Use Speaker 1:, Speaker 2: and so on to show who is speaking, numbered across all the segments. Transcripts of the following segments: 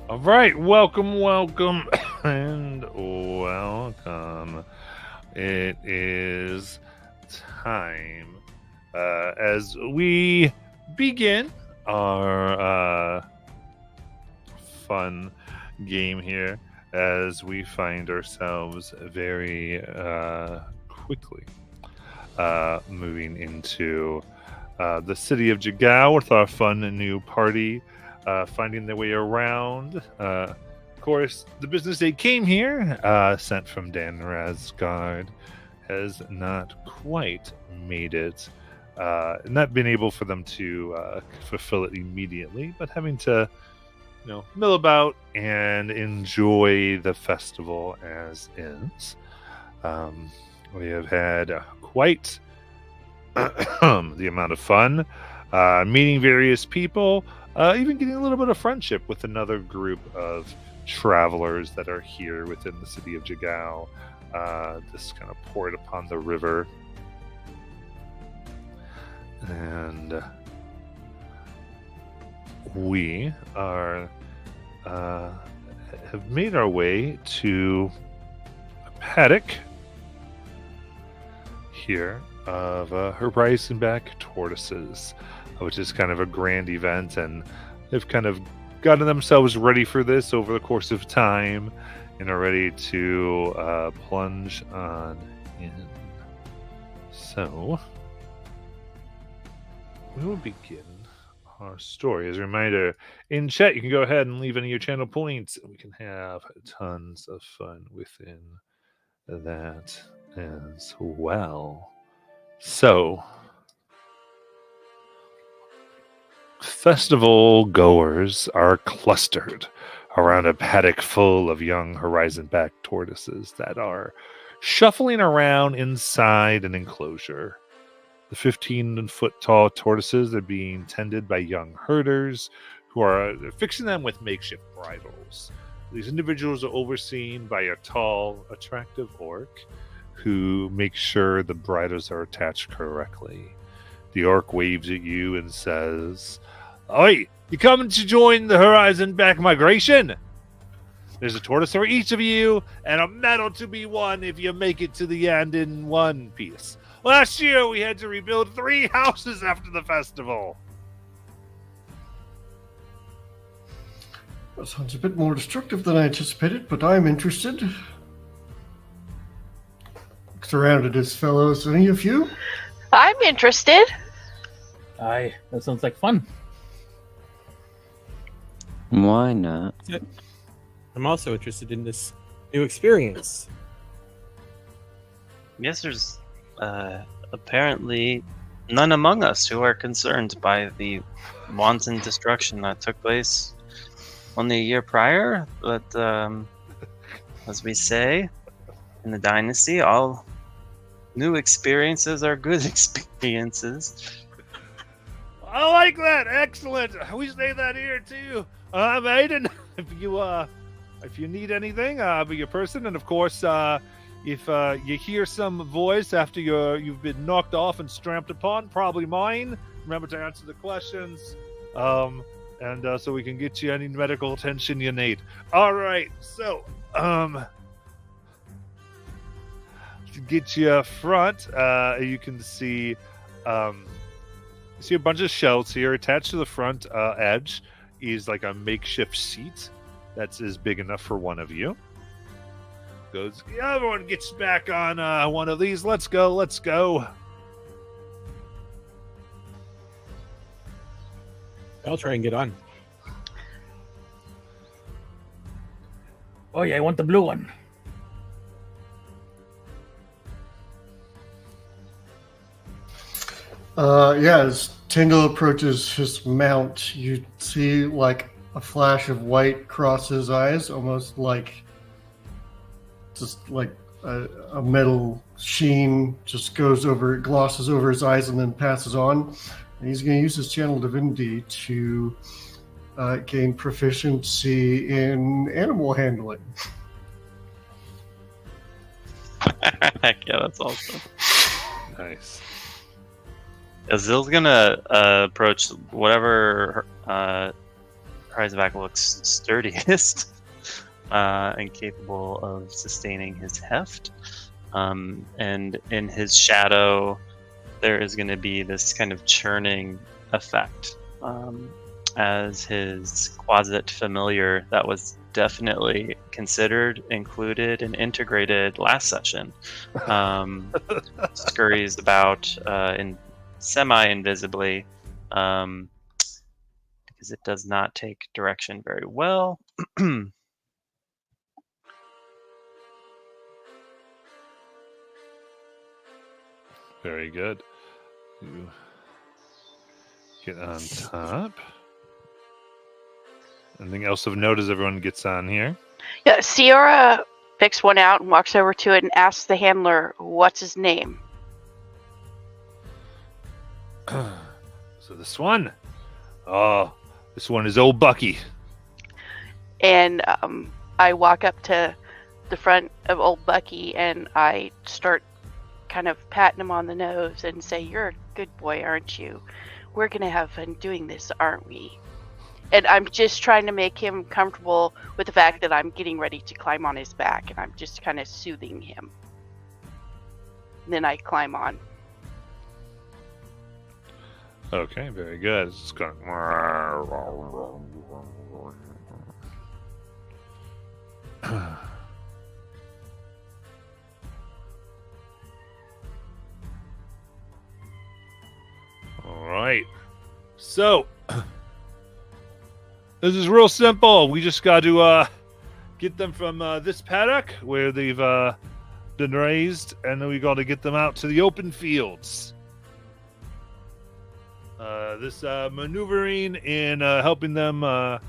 Speaker 1: All right, welcome, and welcome. It is time as we begin our fun game here, as we find ourselves very quickly moving into the city of Jagao with our fun new party. Finding their way around. Of course, the business they came here, sent from Dan Rasgard, has not quite made it. Not been able for them to fulfill it immediately, but having to, mill about and enjoy the festival as is. We have had quite the amount of fun, meeting various people. Even getting a little bit of friendship with another group of travelers that are here within the city of Jagao. This kind of port upon the river. And we are have made our way to a paddock here of Horizonback tortoises, which is kind of a grand event, and they've kind of gotten themselves ready for this over the course of time and are ready to plunge on in. So, we will begin our story. As a reminder, in chat, you can go ahead and leave any of your channel points, and we can have tons of fun within that as well. So, festival goers are clustered around a paddock full of young Horizonback tortoises that are shuffling around inside an enclosure. The 15-foot tall tortoises are being tended by young herders who are fixing them with makeshift bridles. These individuals are overseen by a tall, attractive orc who makes sure the bridles are attached correctly. The orc waves at you and says, "Oi, you coming to join the Horizonback migration? There's a tortoise for each of you, and a medal to be won if you make it to the end in one piece. Last year, we had to rebuild 3 houses after the festival."
Speaker 2: That sounds a bit more destructive than I anticipated, but I'm interested. Surrounded as fellows, any of you?
Speaker 3: I'm interested.
Speaker 4: Aye, that sounds like fun.
Speaker 5: Why not?
Speaker 6: I'm also interested in this new experience.
Speaker 7: Yes, there's apparently none among us who are concerned by the wanton destruction that took place only a year prior. But as we say in the Dynasty, all new experiences are good experiences.
Speaker 1: I like that. Excellent. We say that here too, Maiden. If you need anything, be your person, and of course, if you hear some voice after you've been knocked off and stamped upon, probably mine. Remember to answer the questions, and so we can get you any medical attention you need. All right, so to get you up front, you can see a bunch of shelves here. Attached to the front edge is like a makeshift seat that's big enough for one of you. Goes, yeah, everyone gets back on one of these. Let's go.
Speaker 6: I'll try and get on.
Speaker 4: Oh yeah, I want the blue one.
Speaker 2: As Tingle approaches his mount, you see like a flash of white cross his eyes, almost like just like a metal sheen just glosses over his eyes and then passes on. And he's going to use his channel divinity to gain proficiency in animal handling.
Speaker 7: Heck yeah, that's awesome.
Speaker 1: Nice.
Speaker 7: Azil's gonna approach whatever Prizeback looks sturdiest and capable of sustaining his heft. And in his shadow, there is going to be this kind of churning effect as his Quasit familiar that was definitely considered, included, and integrated last session scurries about in semi-invisibly because it does not take direction very well.
Speaker 1: Very good. You get on top. Anything else of note as everyone gets on here?
Speaker 3: Yeah, Sierra picks one out and walks over to it and asks the handler, "What's his name?"
Speaker 1: So this one? Oh, this one is Old Bucky.
Speaker 3: And I walk up to the front of Old Bucky and I start kind of patting him on the nose and say, "You're a good boy, aren't you? We're going to have fun doing this, aren't we?" And I'm just trying to make him comfortable with the fact that I'm getting ready to climb on his back, and I'm just kind of soothing him. And then I climb on.
Speaker 1: Okay, very good. It's going. All right. So this is real simple. We just got to get them from this paddock where they've been raised, and then we got to get them out to the open fields. This maneuvering in helping them not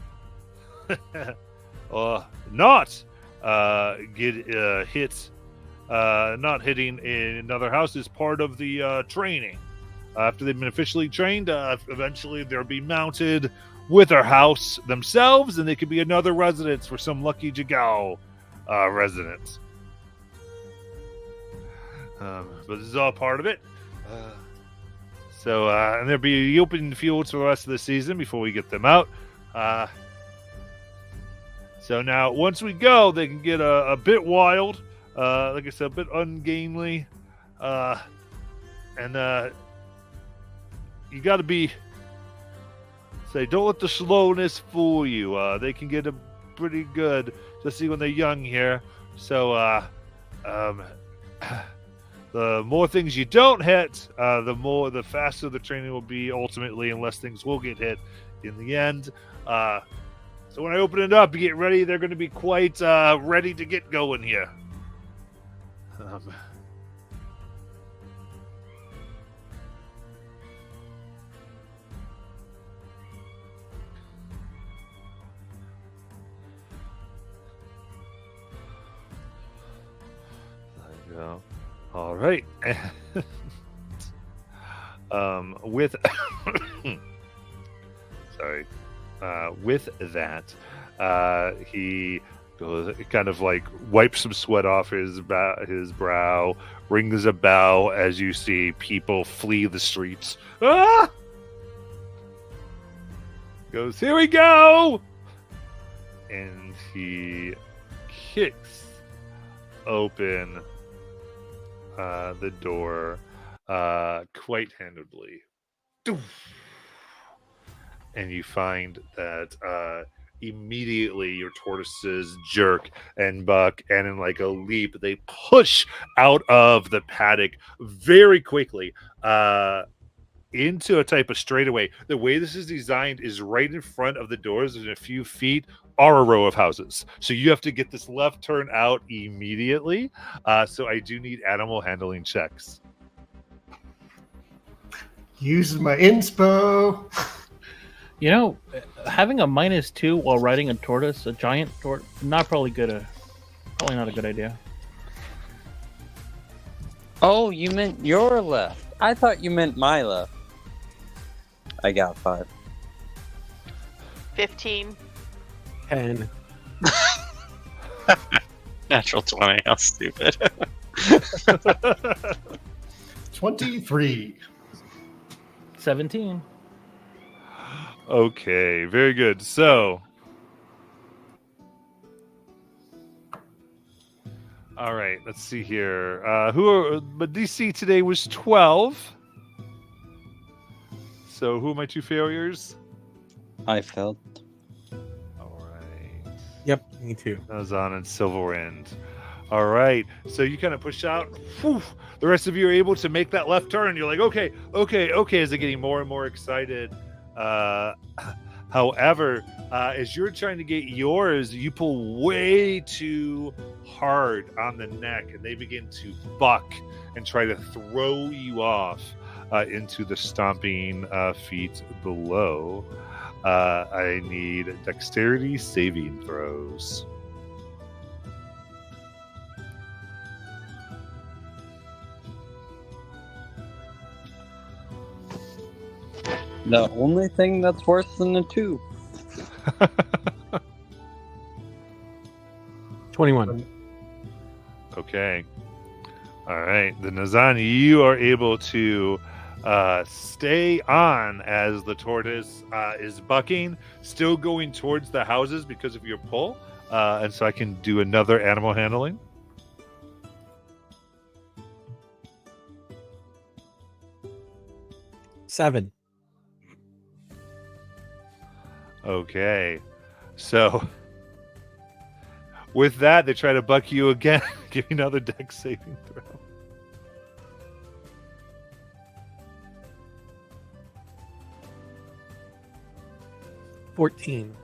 Speaker 1: get hit, not hitting another house is part of the training. After they've been officially trained, eventually they'll be mounted with our house themselves, and they could be another residence for some lucky Jagao residents. But this is all part of it. So, and there'll be open fields for the rest of the season before we get them out. So now, once we go, they can get a bit wild, like I said, a bit ungainly, and you got to be, don't let the slowness fool you. They can get pretty good, especially when they're young here. So, the more things you don't hit, the faster the training will be ultimately, and less things will get hit in the end. So when I open it up, you get ready. They're going to be quite ready to get going here. There you go. All right. With sorry. With that, he goes, kind of like wipes some sweat off his brow, rings a bell as you see people flee the streets. Ah! Goes, "Here we go!" And he kicks open the door quite handedly. And you find that immediately your tortoises jerk and buck, and in like a leap, they push out of the paddock very quickly into a type of straightaway. The way this is designed is right in front of the doors, in a few feet, are a row of houses. So you have to get this left turn out immediately. So I do need animal handling checks.
Speaker 2: Using my inspo.
Speaker 4: You know, having a -2 while riding a tortoise, a giant tortoise, probably not a good idea.
Speaker 5: Oh, you meant your left. I thought you meant my left. I got 5.
Speaker 3: 15.
Speaker 6: 10.
Speaker 7: Natural 20. How stupid.
Speaker 2: 23.
Speaker 4: 17.
Speaker 1: Okay, very good. So, all right, let's see here. But DC today was 12. So, who are my two failures?
Speaker 5: I felt.
Speaker 1: All right.
Speaker 6: Yep, me too.
Speaker 1: Nazan and Silverwind. All right. So you kind of push out. Whew, the rest of you are able to make that left turn. You're like, okay. As they're getting more and more excited. However, as you're trying to get yours, you pull way too hard on the neck, and they begin to buck and try to throw you off into the stomping feet below. I need dexterity saving throws.
Speaker 5: The only thing that's worse than a 2.
Speaker 6: 21.
Speaker 1: Okay. All right. The Nazan, you are able to stay on as the tortoise is bucking, still going towards the houses because of your pull. And so I can do another animal handling.
Speaker 6: Seven.
Speaker 1: Okay. So with that, they try to buck you again. Give me another dex saving throw.
Speaker 6: 14.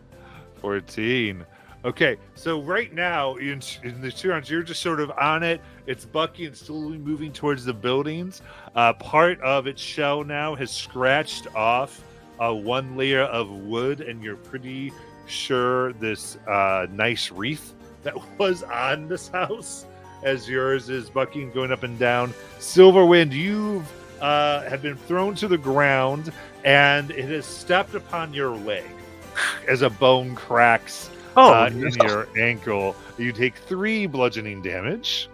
Speaker 1: 14. Okay, so right now in the 2 rounds, you're just sort of on it. It's bucking and slowly moving towards the buildings. Part of its shell now has scratched off one layer of wood, and you're pretty sure this nice wreath that was on this house, as yours is bucking, going up and down. Silverwind, you have been thrown to the ground, and it has stepped upon your leg as a bone cracks in your ankle. You take 3 bludgeoning damage.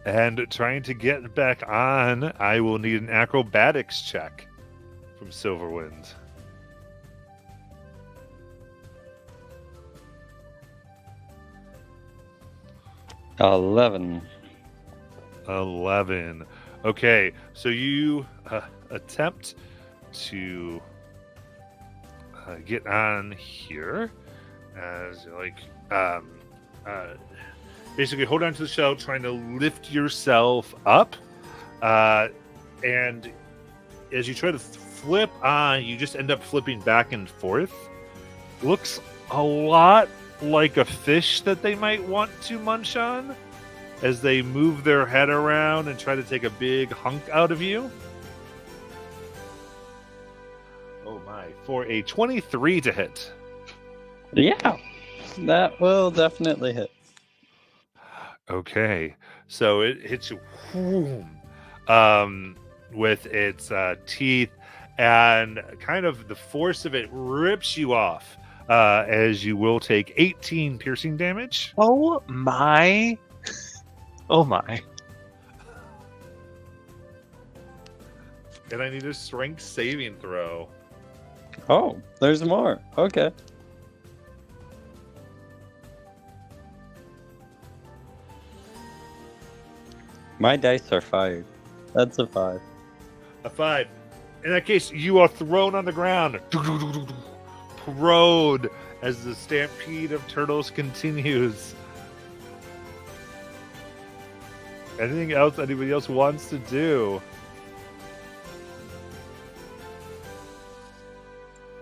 Speaker 1: And trying to get back on, I will need an acrobatics check from Silverwind.
Speaker 5: $11.
Speaker 1: 11. Okay, so you attempt to get on here as like basically hold on to the shell, trying to lift yourself up, and as you try to flip on, you just end up flipping back and forth. Looks a lot like a fish that they might want to munch on as they move their head around and try to take a big hunk out of you. Oh my, for a 23 to hit.
Speaker 5: Yeah, that will definitely hit.
Speaker 1: Okay, so it hits you with its teeth, and kind of the force of it rips you off as you will take 18 piercing damage.
Speaker 7: Oh my. Oh my.
Speaker 1: And I need a strength saving throw.
Speaker 5: Oh, there's more. Okay. My dice are fired. That's a 5.
Speaker 1: A 5. In that case, you are thrown on the ground. Prone as the stampede of turtles continues. Anything else anybody else wants to do?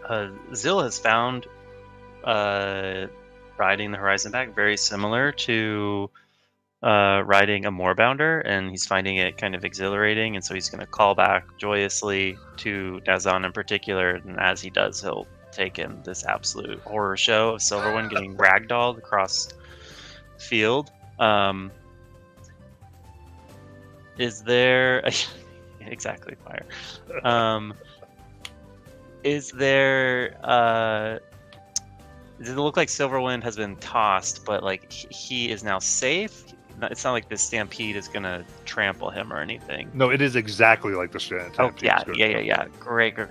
Speaker 7: Zill has found riding the Horizon Back very similar to riding a Moorbounder, and he's finding it kind of exhilarating, and so he's going to call back joyously to Dazan in particular, and as he does, he'll take him this absolute horror show of Silverwind getting ragdolled across the field. Is there... exactly, fire. Is there... does it look like Silverwind has been tossed, but like he is now safe? It's not like the stampede is gonna trample him or anything.
Speaker 1: No, it is exactly like the strand.
Speaker 7: Oh yeah. Great. Could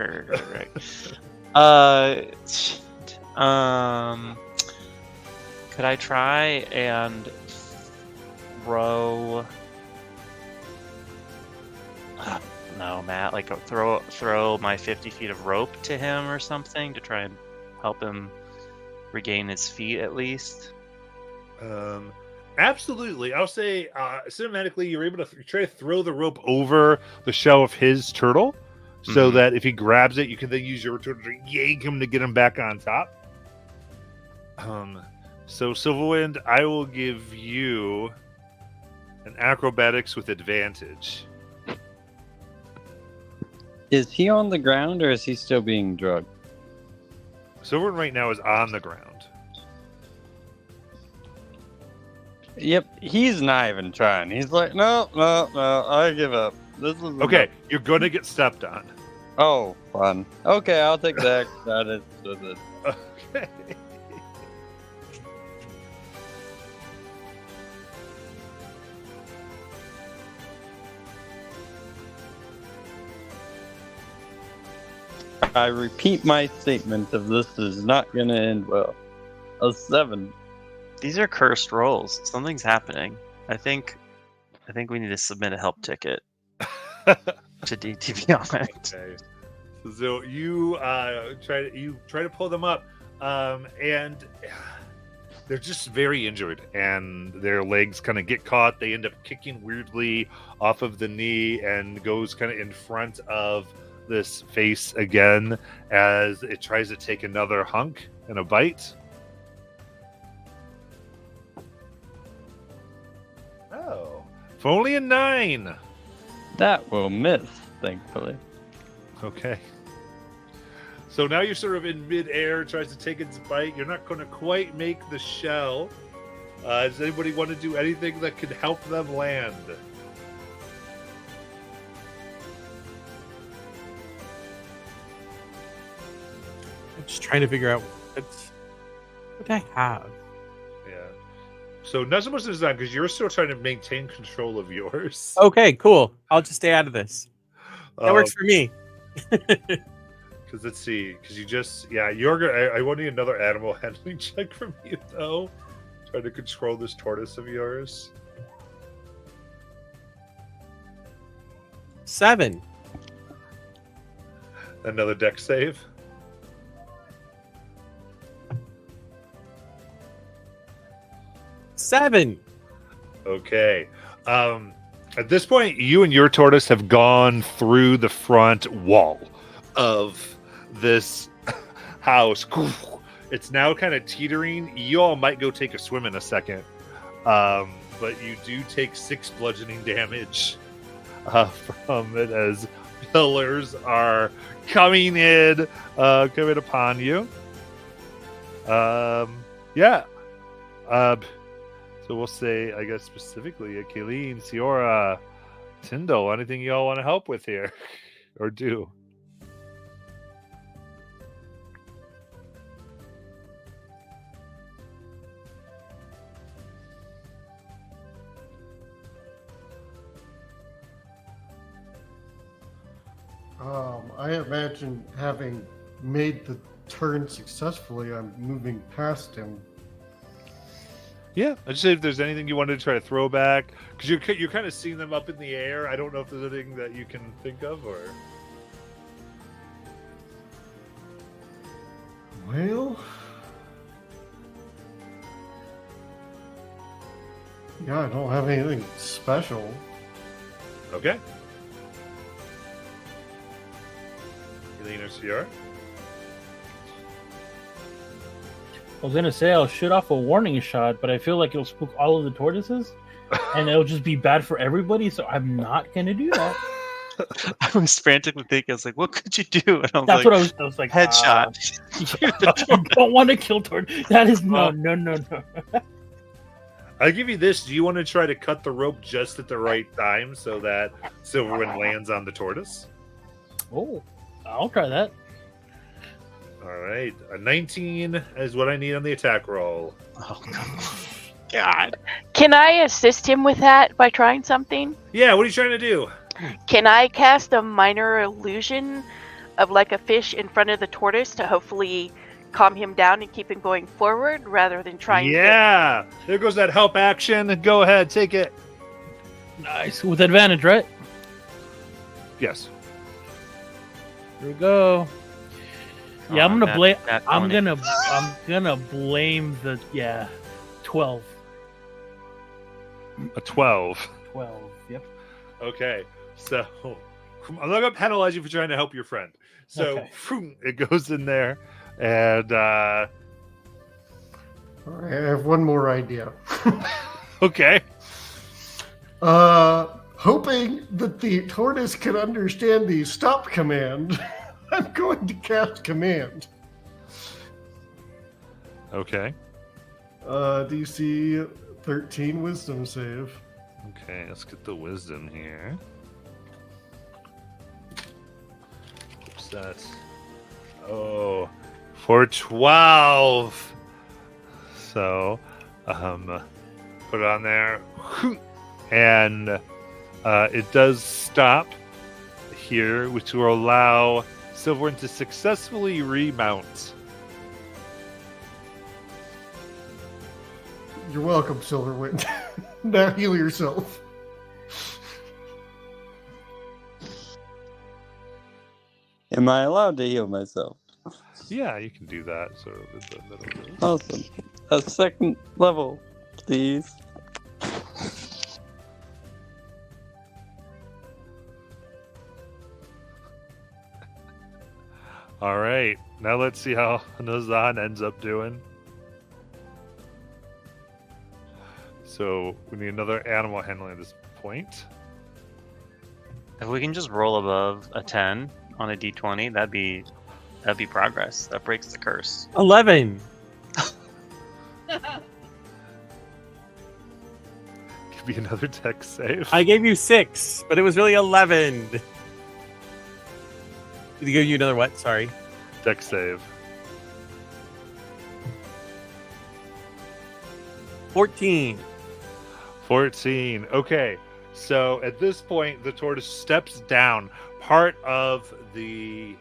Speaker 7: I try and throw? No, Matt. Like throw my 50 feet of rope to him or something to try and help him regain his feet at least.
Speaker 1: Absolutely. I'll say cinematically, you're able to try to throw the rope over the shell of his turtle so that if he grabs it, you can then use your turtle to yank him to get him back on top. So Silverwind, I will give you an acrobatics with advantage.
Speaker 5: Is he on the ground or is he still being drugged?
Speaker 1: Silverwind right now is on the ground.
Speaker 5: Yep, he's not even trying. He's like, no, I give up. This is
Speaker 1: Okay, you're going to get stepped on.
Speaker 5: Oh, fun. Okay, I'll take that. That is with it.
Speaker 1: Okay.
Speaker 5: I repeat my statement of this is not going to end well. A 7.
Speaker 7: These are cursed rolls. Something's happening. I think we need to submit a help ticket to DTV on it.
Speaker 1: Okay. So you try to pull them up, and they're just very injured, and their legs kind of get caught. They end up kicking weirdly off of the knee and goes kind of in front of this face again as it tries to take another hunk and a bite. Oh, for only a 9.
Speaker 5: That will miss, thankfully.
Speaker 1: Okay. So now you're sort of in midair, tries to take its bite. You're not going to quite make the shell. Does anybody want to do anything that could help them land?
Speaker 6: I'm just trying to figure out what I have.
Speaker 1: Yeah. So not so much design because you're still trying to maintain control of yours.
Speaker 6: Okay, cool. I'll just stay out of this. That works for me.
Speaker 1: Because let's see, because you're gonna. I want to need another animal handling check from you though. Trying to control this tortoise of yours.
Speaker 6: 7.
Speaker 1: Another deck save.
Speaker 6: Seven.
Speaker 1: Okay. At this point, you and your tortoise have gone through the front wall of this house. It's now kind of teetering. You all might go take a swim in a second. But you do take 6 bludgeoning damage from it as pillars are coming upon you. So we'll say, I guess, specifically, Kayleen, Siora, Tyndall, anything y'all want to help with here or do?
Speaker 2: I imagine having made the turn successfully, I'm moving past him.
Speaker 1: Yeah, I just say if there's anything you wanted to try to throw back, because you're kind of seeing them up in the air. I don't know if there's anything that you can think of, or
Speaker 2: well, yeah, I don't have anything special.
Speaker 1: okay. Kayleen or Sierra?
Speaker 4: I was gonna say I'll shoot off a warning shot, but I feel like it'll spook all of the tortoises, and it'll just be bad for everybody. So I'm not gonna do that.
Speaker 7: I was frantically thinking, I was like, what could you do? And I was
Speaker 4: That's
Speaker 7: like,
Speaker 4: what I was like.
Speaker 7: headshot.
Speaker 4: You don't want to kill tortoise. That is no.
Speaker 1: I'll give you this. Do you want to try to cut the rope just at the right time so that Silverwind lands on the tortoise?
Speaker 4: Oh, I'll try that.
Speaker 1: All right. A 19 is what I need on the attack roll.
Speaker 7: Oh, God.
Speaker 3: Can I assist him with that by trying something?
Speaker 1: Yeah, what are you trying to do?
Speaker 3: Can I cast a minor illusion of like a fish in front of the tortoise to hopefully calm him down and keep him going forward rather than trying
Speaker 1: Yeah, there goes that help action. Go ahead, take it.
Speaker 4: Nice. With advantage, right?
Speaker 1: Yes.
Speaker 4: Here we go. Yeah, I'm gonna blame.
Speaker 7: Nat
Speaker 4: I'm
Speaker 7: 20.
Speaker 4: gonna blame the 12.
Speaker 1: A 12.
Speaker 4: 12. Yep.
Speaker 1: Okay, so I'm not gonna penalize you for trying to help your friend. So
Speaker 4: Okay.
Speaker 1: it goes in there, and
Speaker 2: All right, I have one more idea.
Speaker 1: okay.
Speaker 2: Hoping that the tortoise can understand the stop command, I'm going to cast command.
Speaker 1: Okay.
Speaker 2: DC 13 wisdom save.
Speaker 1: Okay, let's get the wisdom here. Oops, that's for 12. So, put it on there, and it does stop here, which will allow Silverwind to successfully remount.
Speaker 2: You're welcome, Silverwind. Now heal yourself.
Speaker 5: Am I allowed to heal myself?
Speaker 1: Yeah, you can do that. Sort of in the middle.
Speaker 5: Awesome. A second level, please.
Speaker 1: All right, now let's see how Nazan ends up doing. So we need another animal handling at this point.
Speaker 7: If we can just roll above a 10 on a d20, that'd be progress. That breaks the curse.
Speaker 6: 11.
Speaker 1: Give me another tech save.
Speaker 6: I gave you 6, but it was really 11. Did he give you another what? Sorry.
Speaker 1: Deck save.
Speaker 6: 14.
Speaker 1: 14. Okay, so at this point, the tortoise steps down. Part of the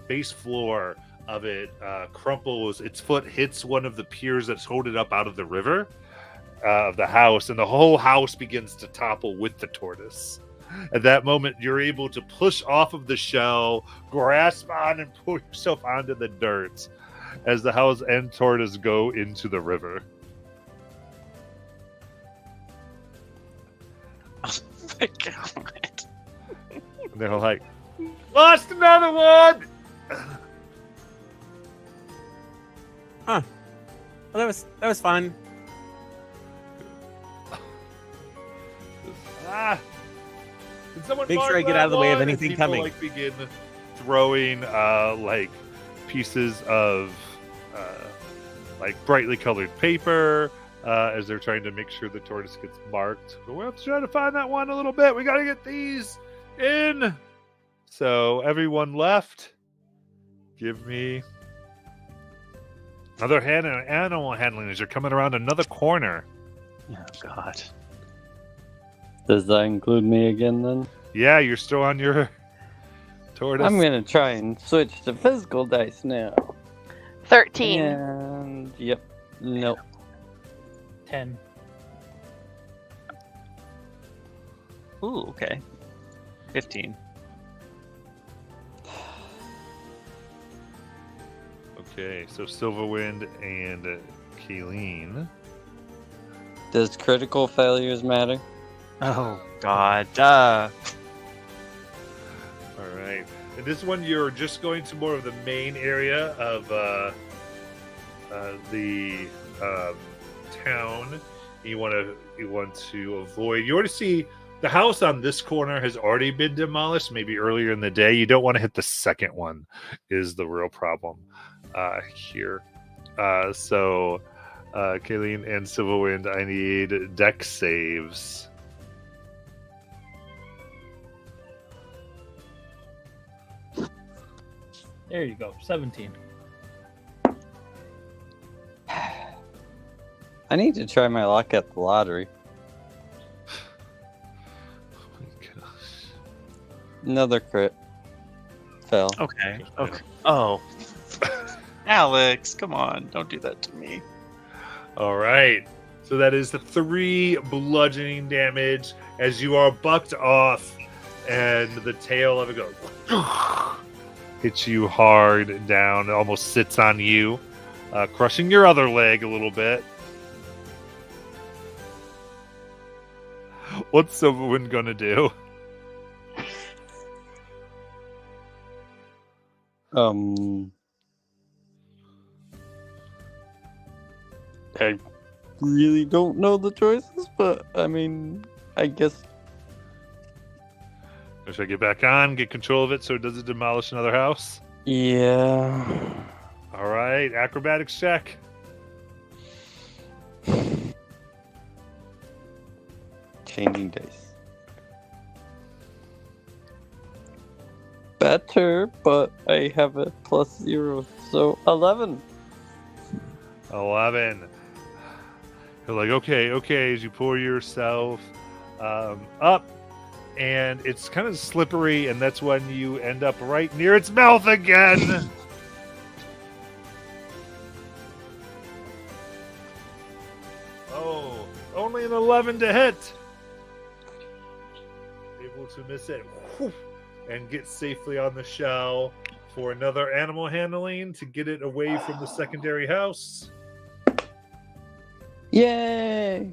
Speaker 1: base floor of it crumples. Its foot hits one of the piers that's holding it up out of the river of the house, and the whole house begins to topple with the tortoise. At that moment, you're able to push off of the shell, grasp on, and pull yourself onto the dirt as the house and tortoise go into the river.
Speaker 7: Oh my god.
Speaker 1: And they're like, lost another one!
Speaker 6: Well, that was fun.
Speaker 1: Ah! Can someone
Speaker 6: Make sure
Speaker 1: mark
Speaker 6: I get
Speaker 1: that
Speaker 6: out of the way of
Speaker 1: one?
Speaker 6: anything
Speaker 1: And people,
Speaker 6: coming.
Speaker 1: Like, begin throwing like pieces of like brightly colored paper as they're trying to make sure the tortoise gets marked. But we'll have to try to find that one a little bit. We got to get these in. So everyone left. Give me another hand and animal handling as you're coming around another corner.
Speaker 7: Oh god.
Speaker 5: Does that include me again then?
Speaker 1: Yeah, you're still on your tortoise.
Speaker 5: I'm gonna try and switch to physical dice now.
Speaker 3: 13.
Speaker 5: And yep, nope.
Speaker 4: 10.
Speaker 7: Ooh, okay. 15.
Speaker 1: Okay, so Silverwind and Kayleen.
Speaker 5: Does critical failures matter?
Speaker 7: Oh god. Duh.
Speaker 1: All right. And this one, you're just going to more of the main area of the town. You want to avoid. You already see the house on this corner has already been demolished. Maybe earlier in the day. You don't want to hit the second one. Is the real problem here. So, Kayleen and Silverwind, I need deck saves.
Speaker 4: There you go. 17.
Speaker 5: I need to try my luck at the lottery.
Speaker 1: Oh my gosh.
Speaker 5: Another crit. Fell.
Speaker 7: Okay. Okay. Oh. Alex, come on. Don't do that to me.
Speaker 1: All right. So that is the 3 bludgeoning damage as you are bucked off, and the tail of it goes hits you hard down. It almost sits on you, crushing your other leg a little bit. What's Silverwind gonna do?
Speaker 5: I really don't know the choices, but I mean, I guess.
Speaker 1: Should I get back on, get control of it so it doesn't demolish another house?
Speaker 5: Yeah.
Speaker 1: All right, acrobatics check.
Speaker 5: Changing dice. Better, but I have a +0, so 11.
Speaker 1: 11. You're like, okay, as you pull yourself up, and it's kind of slippery, and that's when you end up right near its mouth again. Oh, only an 11 to hit. Able to miss it. Whew, and get safely on the shell for another animal handling to get it away from the secondary house.
Speaker 5: Yay!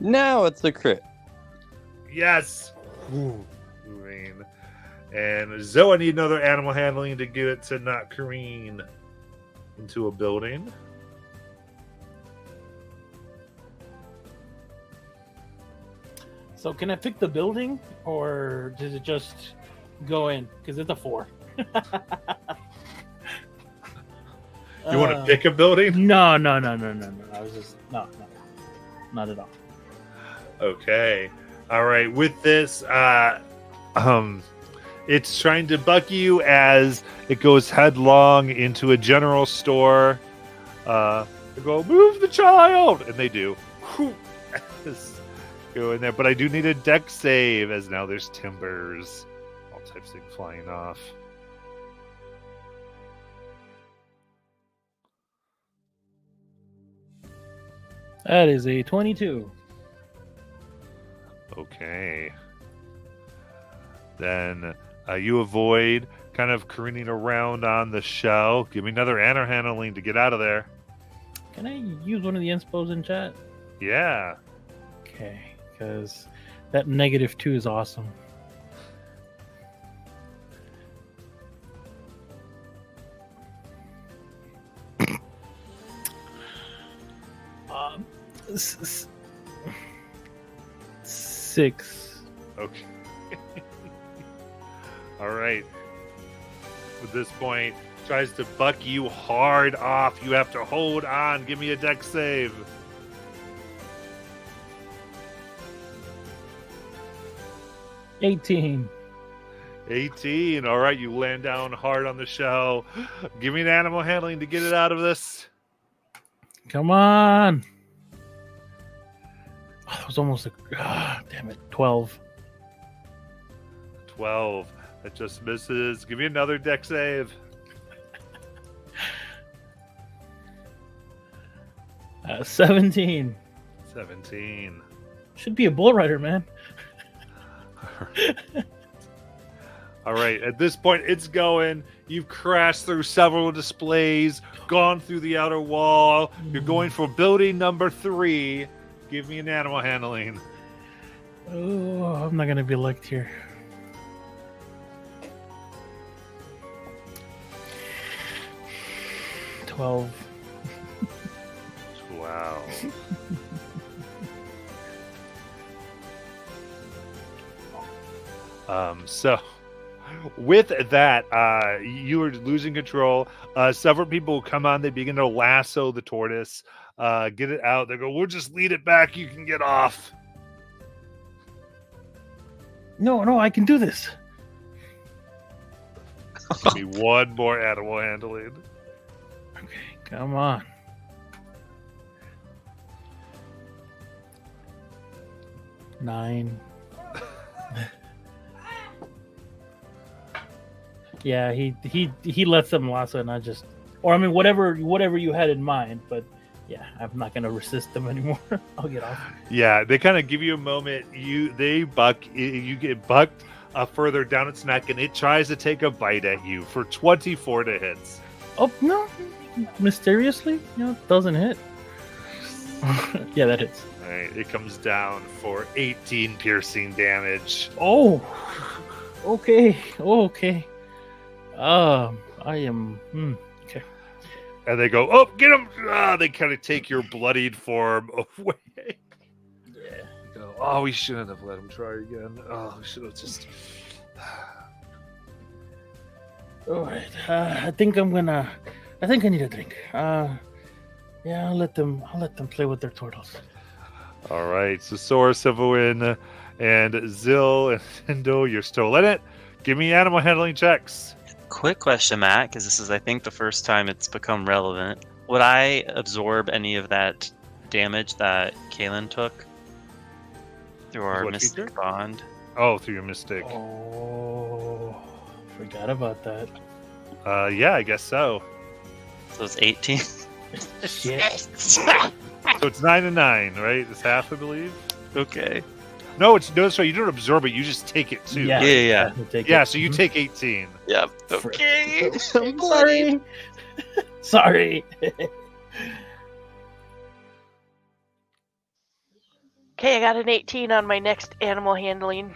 Speaker 5: Now it's a crit.
Speaker 1: Yes. Ooh, Kareen. And Zoe, I need another animal handling to get it to not careen into a building.
Speaker 4: So can I pick the building, or does it just go in? Because it's a 4.
Speaker 1: You want to pick a building?
Speaker 4: No. I was just no, not at all.
Speaker 1: Okay. All right. With this, it's trying to buck you as it goes headlong into a general store. They go, move the child, and they do. Whew. Go in there, but I do need a deck save as now there's timbers, all types of things flying off.
Speaker 4: That is a 22.
Speaker 1: Okay. Then you avoid kind of careening around on the shell. Give me another animal handling to get out of there.
Speaker 4: Can I use one of the inspos in chat?
Speaker 1: Yeah.
Speaker 4: Okay, because that -2 is awesome. S- 6.
Speaker 1: Okay. All right. At this point, tries to buck you hard off. You have to hold on. Give me a deck save.
Speaker 4: $18.
Speaker 1: 18. All right, you land down hard on the shell. Give me an animal handling to get it out of this.
Speaker 4: Come on. Oh, that was almost a... damn it. 12.
Speaker 1: 12. That just misses. Give me another deck save.
Speaker 4: 17.
Speaker 1: 17.
Speaker 4: Should be a bull rider, man.
Speaker 1: All right, at this point, it's going. You've crashed through several displays, gone through the outer wall. You're going for building number 3. Give me an animal handling.
Speaker 4: Oh, I'm not going to be licked here. $12.
Speaker 1: Wow. So with that, you are losing control. Several people come on. They begin to lasso the tortoise, get it out. They go, we'll just lead it back. You can get off.
Speaker 4: No, I can do this.
Speaker 1: Give me one more animal handling.
Speaker 4: Okay, come on. 9. Yeah, he lets them lasso, and I just, or I mean, whatever you had in mind. But yeah, I'm not gonna resist them anymore. I'll get off.
Speaker 1: Yeah, they kind of give you a moment. They buck. You get bucked further down its neck, and it tries to take a bite at you for 24 to hit.
Speaker 4: Oh no! Mysteriously, it doesn't hit. Yeah, that hits.
Speaker 1: All right, it comes down for 18 piercing damage.
Speaker 4: Oh, okay. Oh, okay. I am. Okay.
Speaker 1: And they go, "Oh, get him!" They kind of take your bloodied form away.
Speaker 4: Yeah.
Speaker 1: Go, oh, we shouldn't have let him try again. Oh, we should have just.
Speaker 4: All right. I think I need a drink. Yeah, I'll let them play with their turtles.
Speaker 1: All right, so Sora, Silverwin, and Zill and Tindo, you're still in it. Give me animal handling checks.
Speaker 7: Quick question, Matt, because this is, I think, the first time it's become relevant. Would I absorb any of that damage that Kaylin took through our
Speaker 1: What
Speaker 7: Mystic
Speaker 1: feature?
Speaker 7: Bond?
Speaker 1: Oh, through your mystic.
Speaker 4: Oh, forgot about that.
Speaker 1: Yeah, I guess so.
Speaker 7: So it's 18.
Speaker 4: Shit.
Speaker 1: So it's 9 and 9, right? It's half, I believe.
Speaker 7: Okay.
Speaker 1: No, that's right. You don't absorb it; you just take it too.
Speaker 4: Yeah.
Speaker 7: Yeah.
Speaker 4: I'll take
Speaker 1: Yeah.
Speaker 4: it.
Speaker 1: So you
Speaker 4: Mhm.
Speaker 1: take 18.
Speaker 7: Yep.
Speaker 4: Frick.
Speaker 7: Okay.
Speaker 4: I'm sorry. Sorry.
Speaker 3: Okay, I got an 18 on my next animal handling.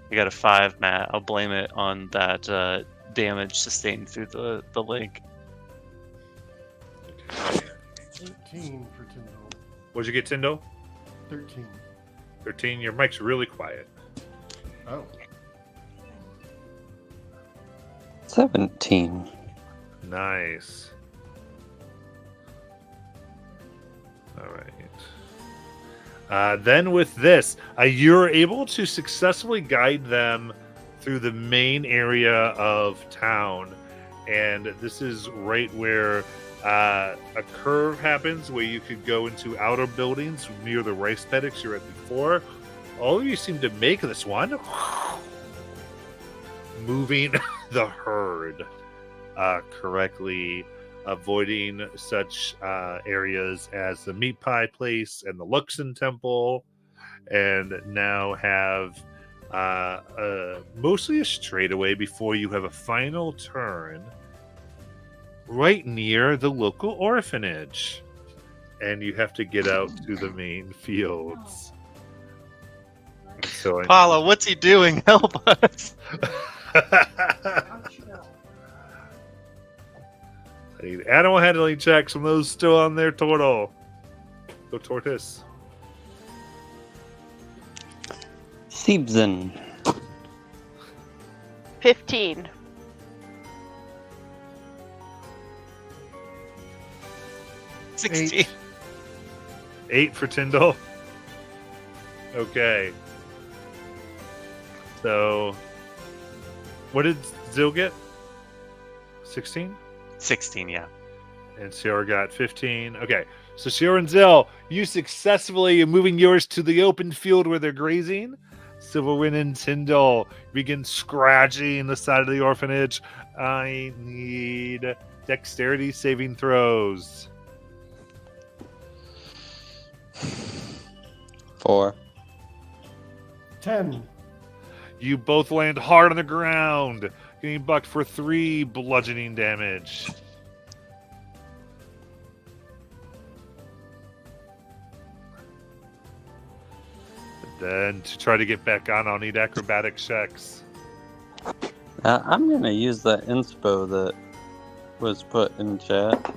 Speaker 7: You got a 5, Matt. I'll blame it on that damage sustained through the link.
Speaker 2: 18 for Tyndall.
Speaker 1: What'd you get, Tindo?
Speaker 2: 13.
Speaker 1: 13. Your mic's really quiet.
Speaker 2: Oh.
Speaker 5: 17.
Speaker 1: Nice. All right. Then with this, you're able to successfully guide them through the main area of town. And this is right where a curve happens where you could go into outer buildings near the rice paddocks you were at before. All of you seem to make this one. Moving the herd correctly, avoiding such areas as the meat pie place and the Luxon temple, and now have mostly a straightaway before you have a final turn right near the local orphanage, and you have to get out to the main fields. So
Speaker 7: Paula, what's he doing? Help us.
Speaker 1: I need animal handling checks from those still on their turtle. Go tortoise.
Speaker 5: Siebzen.
Speaker 3: 15.
Speaker 2: Eight.
Speaker 7: 16.
Speaker 1: 8 for Tyndall. Okay. So, what did Zill get? 16?
Speaker 7: 16, yeah.
Speaker 1: And Sierra got 15. Okay. So Sierra and Zill, you successfully moving yours to the open field where they're grazing. Silverwind and Tyndall begin scratching the side of the orphanage. I need dexterity saving throws.
Speaker 5: 4.
Speaker 2: 10.
Speaker 1: You both land hard on the ground, getting bucked for 3 bludgeoning damage. Then to try to get back on, I'll need acrobatic checks.
Speaker 5: I'm going to use that inspo that was put in chat.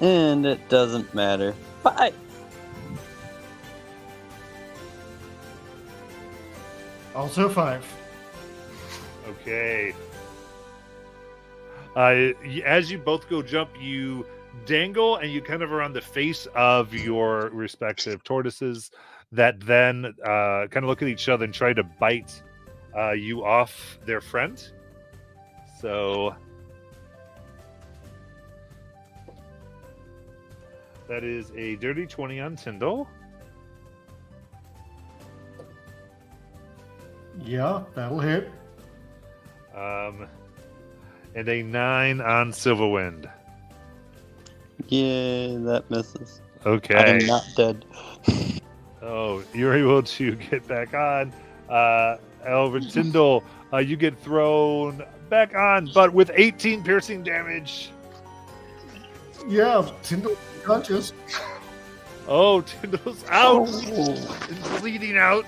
Speaker 5: And it doesn't matter. 5.
Speaker 2: Also 5.
Speaker 1: Okay. As you both go jump, you dangle and you kind of are on the face of your respective tortoises that then kind of look at each other and try to bite you off their friend. So that is a dirty 20 on Tyndall.
Speaker 2: Yeah, that'll hit.
Speaker 1: And a 9 on Silverwind.
Speaker 5: Yeah, that misses.
Speaker 1: Okay.
Speaker 5: I am not dead.
Speaker 1: Oh, you're able to get back on. Albert Tyndall, you get thrown back on, but with 18 piercing damage.
Speaker 2: Yeah, Tyndall conscious.
Speaker 1: Oh, Tyndall's out and bleeding out.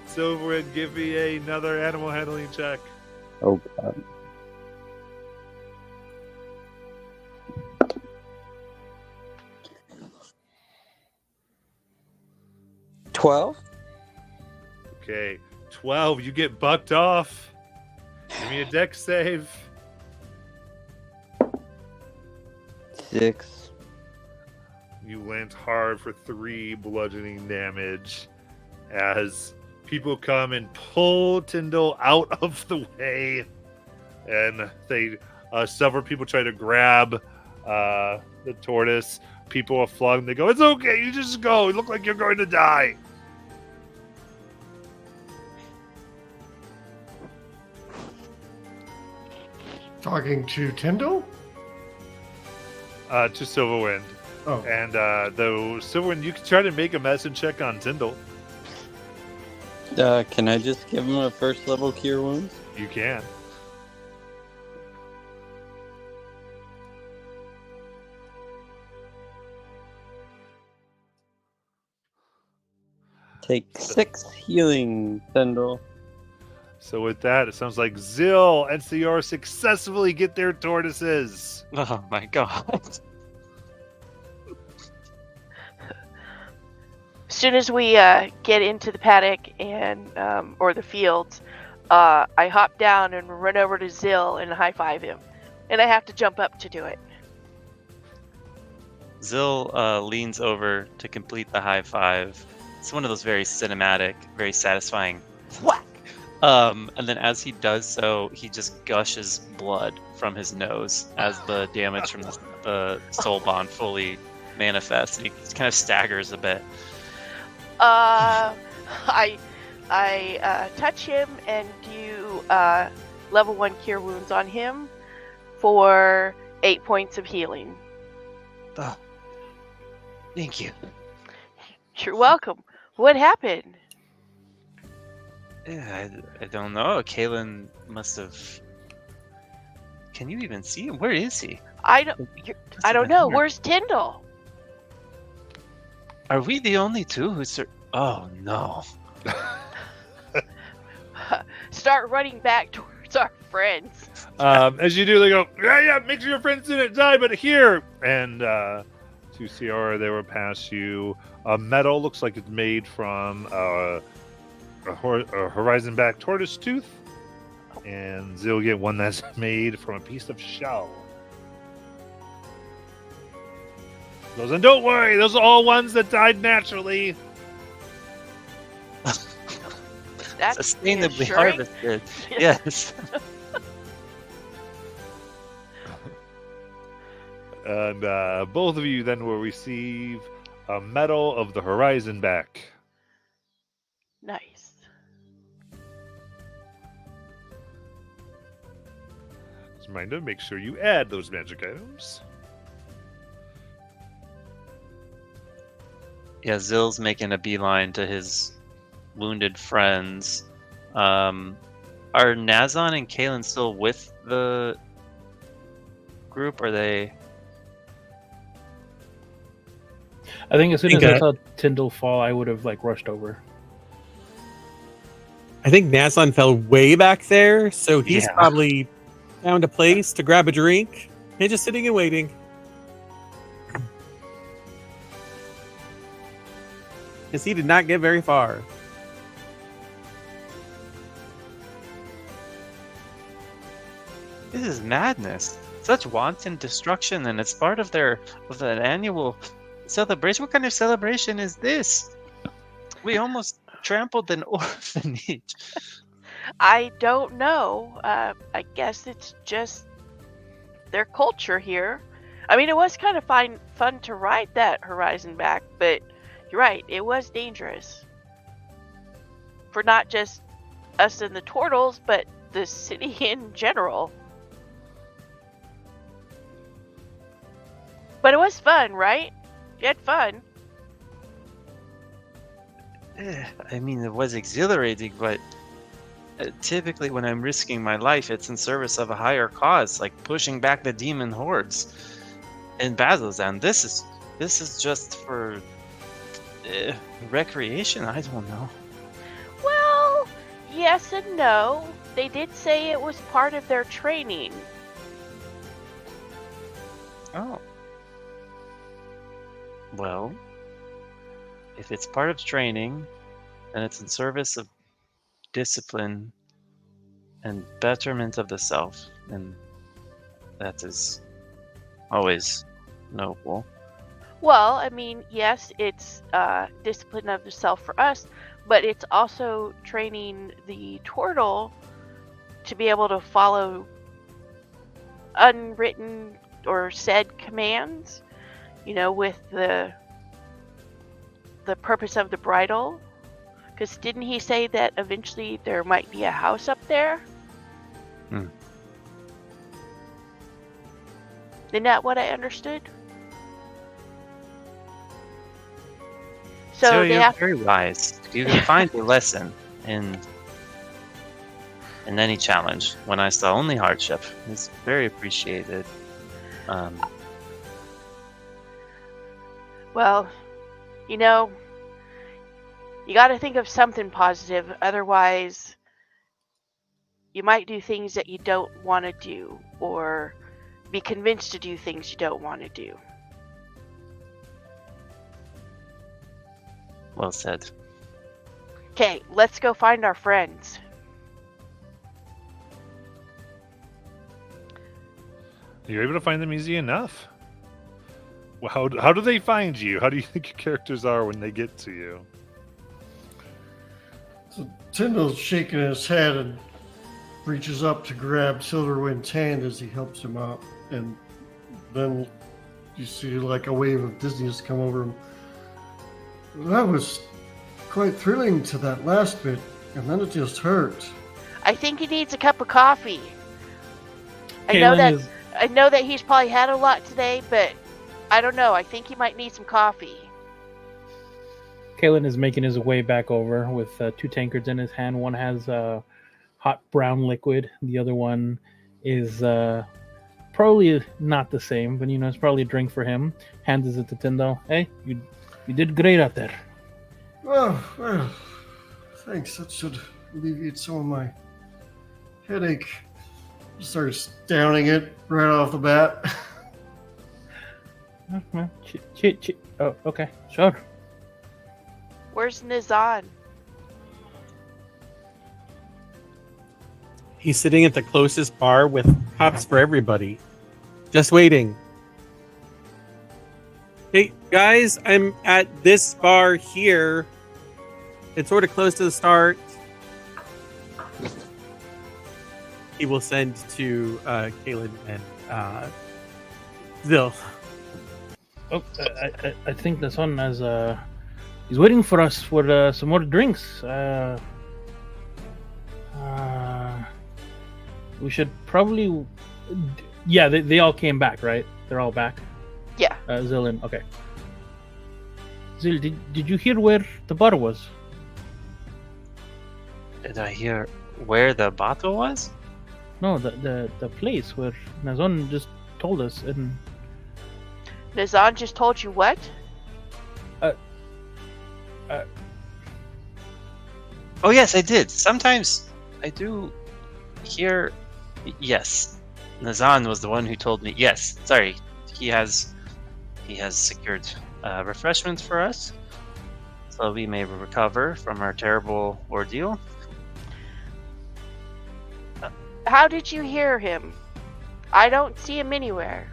Speaker 1: Silverwind, give me another animal handling check.
Speaker 5: Oh god. $12?
Speaker 1: Okay, 12. You get bucked off. Give me a dex save.
Speaker 5: 6.
Speaker 1: You land hard for 3 bludgeoning damage as people come and pull Tyndall out of the way. And they several people try to grab the tortoise. People are flung. They go, "It's okay, you just go. You look like you're going to die."
Speaker 2: Talking to Tyndall?
Speaker 1: To Silverwind.
Speaker 2: Oh,
Speaker 1: And though Silverwind, you can try to make a medicine check on Tyndall.
Speaker 5: Can I just give him a first level cure wounds?
Speaker 1: You can.
Speaker 5: Take 6 healing, Tyndall.
Speaker 1: So with that, it sounds like Zill and Ciora successfully get their tortoises.
Speaker 7: Oh my god.
Speaker 3: As soon as we get into the paddock and or the fields, I hop down and run over to Zill and high five him, and I have to jump up to do it.
Speaker 7: Zill leans over to complete the high five. It's one of those very cinematic, very satisfying whack. And then as he does so, he just gushes blood from his nose as the damage from the soul bond fully manifests. And he kind of staggers a bit.
Speaker 3: I touch him and do level 1 cure wounds on him for 8 points of healing.
Speaker 7: Oh, thank you.
Speaker 3: You're welcome. What happened?
Speaker 7: Yeah, I don't know. Kalen must have. Can you even see him? Where is he?
Speaker 3: I don't know. Where's Tyndall?
Speaker 7: Are we the only two who Oh no.
Speaker 3: Start running back towards our friends.
Speaker 1: As you do, they go, yeah, make sure your friends didn't die, but here. And to Ciora, they will pass you a medal. Looks like it's made from a horizon back tortoise tooth. And Zill get one that's made from a piece of shell. Goes, and don't worry, those are all ones that died naturally.
Speaker 3: That's
Speaker 7: Sustainably
Speaker 3: reassuring.
Speaker 7: harvested. Yes.
Speaker 1: And both of you then will receive a medal of the horizon back.
Speaker 3: Nice.
Speaker 1: Just a reminder, make sure you add those magic items.
Speaker 7: Yeah, Zill's making a beeline to his wounded friends. Are Nazon and Kalen still with the group? Are they?
Speaker 4: I think as soon as
Speaker 6: think
Speaker 4: I saw Tyndall fall, I would have rushed over.
Speaker 6: I think Nazon fell way back there, so he's
Speaker 4: Yeah.
Speaker 6: probably found a place to grab a drink and just sitting and waiting. Because he did not get very far.
Speaker 7: This is madness. Such wanton destruction, and it's part of an annual celebration. What kind of celebration is this? We almost trampled an orphanage.
Speaker 3: I don't know. I guess it's just their culture here. I mean, it was kind of fun to ride that horizon back, but you're right, it was dangerous. for not just us and the turtles, but the city in general. But it was fun, right? You had fun.
Speaker 7: I mean, it was exhilarating, but typically when I'm risking my life, it's in service of a higher cause, like pushing back the demon hordes in battles. And this is just for recreation. I don't know.
Speaker 3: Well, yes and no. They did say it was part of their training.
Speaker 7: Oh. Well, if it's part of training, and it's in service of discipline and betterment of the self, then that is always noble.
Speaker 3: Well, I mean, yes, it's discipline of the self for us, but it's also training the turtle to be able to follow unwritten or said commands, you know, with the purpose of the bridle. Because didn't he say that eventually there might be a house up there? Isn't that what I understood? So they
Speaker 7: you're
Speaker 3: have.
Speaker 7: very wise. You can find the lesson in any challenge when I saw only hardship. It's very appreciated.
Speaker 3: Well, you know, you got to think of something positive. Otherwise, you might do things that you don't want to do, or be convinced to do things you don't want to do.
Speaker 7: Well said.
Speaker 3: Okay, let's go find our friends.
Speaker 1: You're able to find them easy enough. Well, how do they find you? How do you think your characters are when they get to you?
Speaker 2: So Tyndall's shaking his head and reaches up to grab Silverwind's hand as he helps him up. And then you see like a wave of dizziness come over him. That was quite thrilling to that last bit, and then it just hurt.
Speaker 3: I think he needs a cup of coffee. I
Speaker 4: Kaylin
Speaker 3: know that he's probably had a lot today, but I don't know. I think he might need some coffee.
Speaker 4: Kalen is making his way back over with 2 tankards in his hand. One has hot brown liquid. The other one is probably not the same, but it's probably a drink for him. Hands it to Tyndall. Hey, you did great out there.
Speaker 2: Oh, well, thanks. That should alleviate some of my headache. Starts downing it right off the bat.
Speaker 4: Oh, okay, sure.
Speaker 3: Where's Nizan?
Speaker 6: He's sitting at the closest bar with pops for everybody. Just waiting. Hey, guys, I'm at this bar here. It's sort of close to the start. He will send to Kaylin and Zil.
Speaker 4: Oh, I think the son has he's waiting for us for some more drinks. We should probably. Yeah, they all came back, right? They're all back.
Speaker 3: Yeah.
Speaker 4: Zil and okay. Zil, did you hear where the bar was?
Speaker 7: Did I hear where the bottle was?
Speaker 4: No, the place where Nazon just told us. And
Speaker 3: Nizan just told you what?
Speaker 7: Oh yes, I did. Sometimes I do hear. Yes, Nazan was the one who told me. Yes, sorry. He has secured refreshments for us, so we may recover from our terrible ordeal.
Speaker 3: How did you hear him? I don't see him anywhere.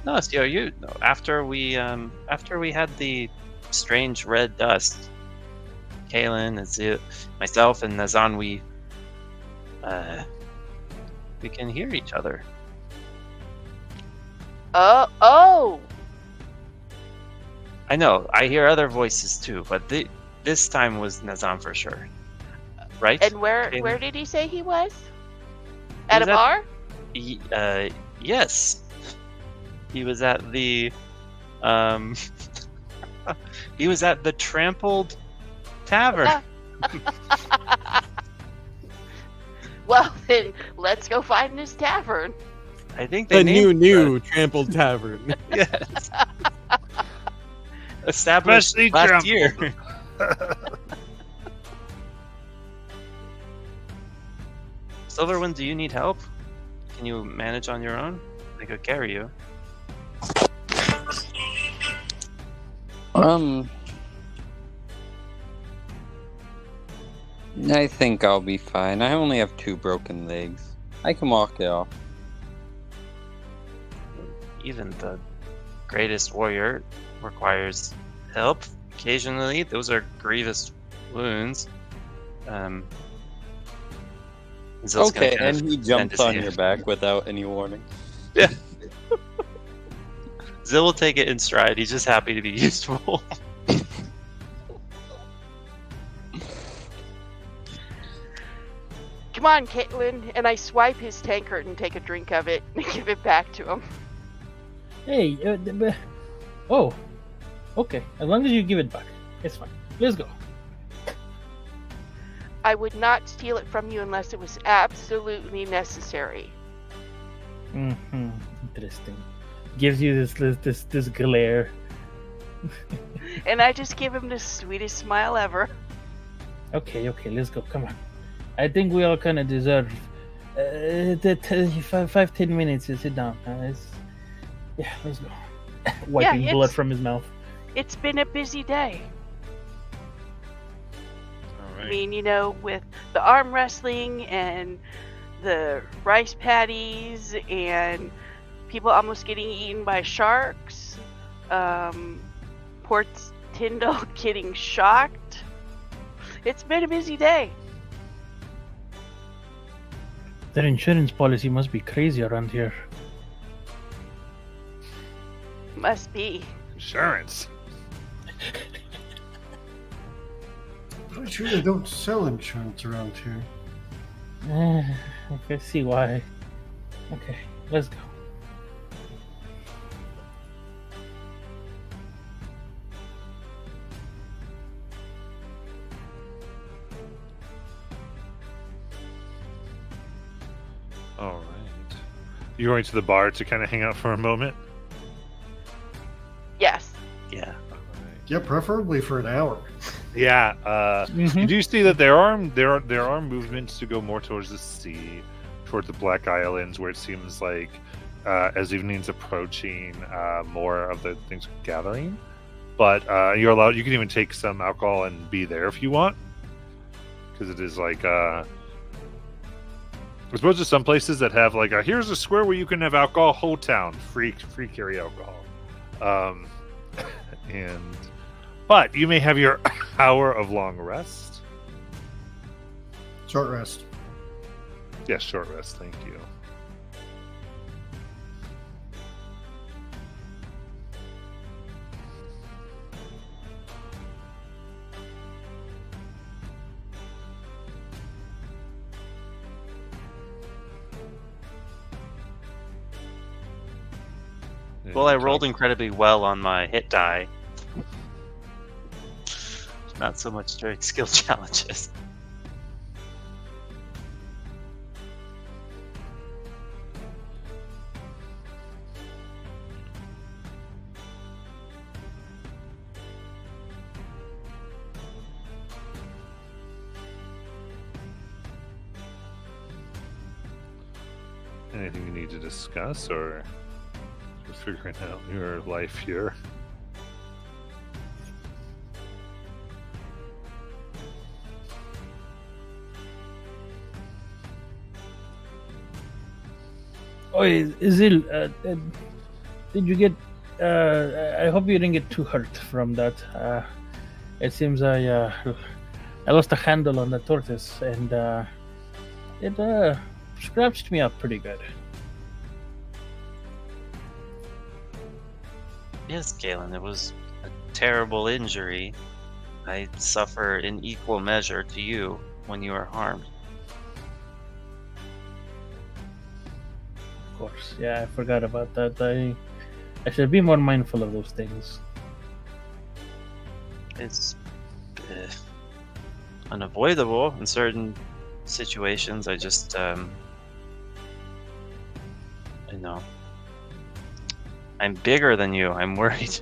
Speaker 7: No, you. After we had the strange red dust, Kaylin, and myself, and Nazan, we can hear each other.
Speaker 3: Oh!
Speaker 7: I know. I hear other voices too, but this time was Nazan for sure, right?
Speaker 3: And where
Speaker 7: Caitlin?
Speaker 3: did he say he was? At a
Speaker 7: was at-
Speaker 3: bar?
Speaker 7: Yes, he was at the he was at the Trampled Tavern.
Speaker 3: Well, then let's go find his tavern.
Speaker 7: I think they
Speaker 6: The
Speaker 7: named
Speaker 6: new Trampled Tavern.
Speaker 7: yes. Established
Speaker 1: Freshly
Speaker 7: last
Speaker 1: trampled.
Speaker 7: year. Silverwind, do you need help? Can you manage on your own? I could carry you.
Speaker 5: I think I'll be fine. I only have 2 broken legs. I can walk it off.
Speaker 7: Even the greatest warrior requires help occasionally. Those are grievous wounds. Zill's gonna
Speaker 5: Okay,
Speaker 7: kind
Speaker 5: and
Speaker 7: of
Speaker 5: he
Speaker 7: bend
Speaker 5: jumps
Speaker 7: his
Speaker 5: on
Speaker 7: ear.
Speaker 5: your back without any warning.
Speaker 7: Zill will take it in stride. He's just happy to be useful.
Speaker 3: Come on, Caitlin. And I swipe his tankard and take a drink of it and give it back to him.
Speaker 4: Hey, oh, okay. As long as you give it back, it's fine. Let's go.
Speaker 3: I would not steal it from you unless it was absolutely necessary.
Speaker 4: Mm-hmm. Interesting. Gives you this glare.
Speaker 3: And I just give him the sweetest smile ever.
Speaker 4: Okay, let's go. Come on. I think we all kind of deserve 5-10 minutes to sit down. Yeah, let's go. Wiping blood
Speaker 3: it's-
Speaker 4: from his mouth.
Speaker 3: It's been a busy day.
Speaker 1: All
Speaker 3: I
Speaker 1: right.
Speaker 3: mean, with the arm wrestling and the rice patties and people almost getting eaten by sharks, Port Tyndall getting shocked. It's been a busy day.
Speaker 4: Their insurance policy must be crazy around here.
Speaker 3: Must be.
Speaker 1: Insurance.
Speaker 2: I'm sure they don't sell insurance around here.
Speaker 4: I can see why. Okay, let's go.
Speaker 1: All right. You're going to the bar to kind of hang out for a moment?
Speaker 3: Yes.
Speaker 7: Yeah.
Speaker 1: All right.
Speaker 2: Yeah, preferably for an hour.
Speaker 1: Yeah. You
Speaker 4: Mhm.
Speaker 1: do see that there are movements to go more towards the sea, towards the Black Islands, where it seems like as evening's approaching, more of the things are gathering. But you're allowed. You can even take some alcohol and be there if you want, because it is like. I suppose there's some places that have like here's a square where you can have alcohol, whole town, free carry alcohol. But you may have your hour of long rest.
Speaker 2: Short rest.
Speaker 1: Yes, short rest. Thank you.
Speaker 7: Well, I rolled incredibly well on my hit die. Not so much during skill challenges.
Speaker 1: Anything you need to discuss, or just figuring out your life here?
Speaker 4: Oh, Izil, did you get? I hope you didn't get too hurt from that. It seems I lost a handle on the tortoise, and it scratched me up pretty good.
Speaker 7: Yes, Galen, it was a terrible injury. I suffer in equal measure to you when you are harmed.
Speaker 4: Of course. Yeah, I forgot about that. I should be more mindful of those things.
Speaker 7: It's unavoidable in certain situations. I just, I'm bigger than you. I'm worried.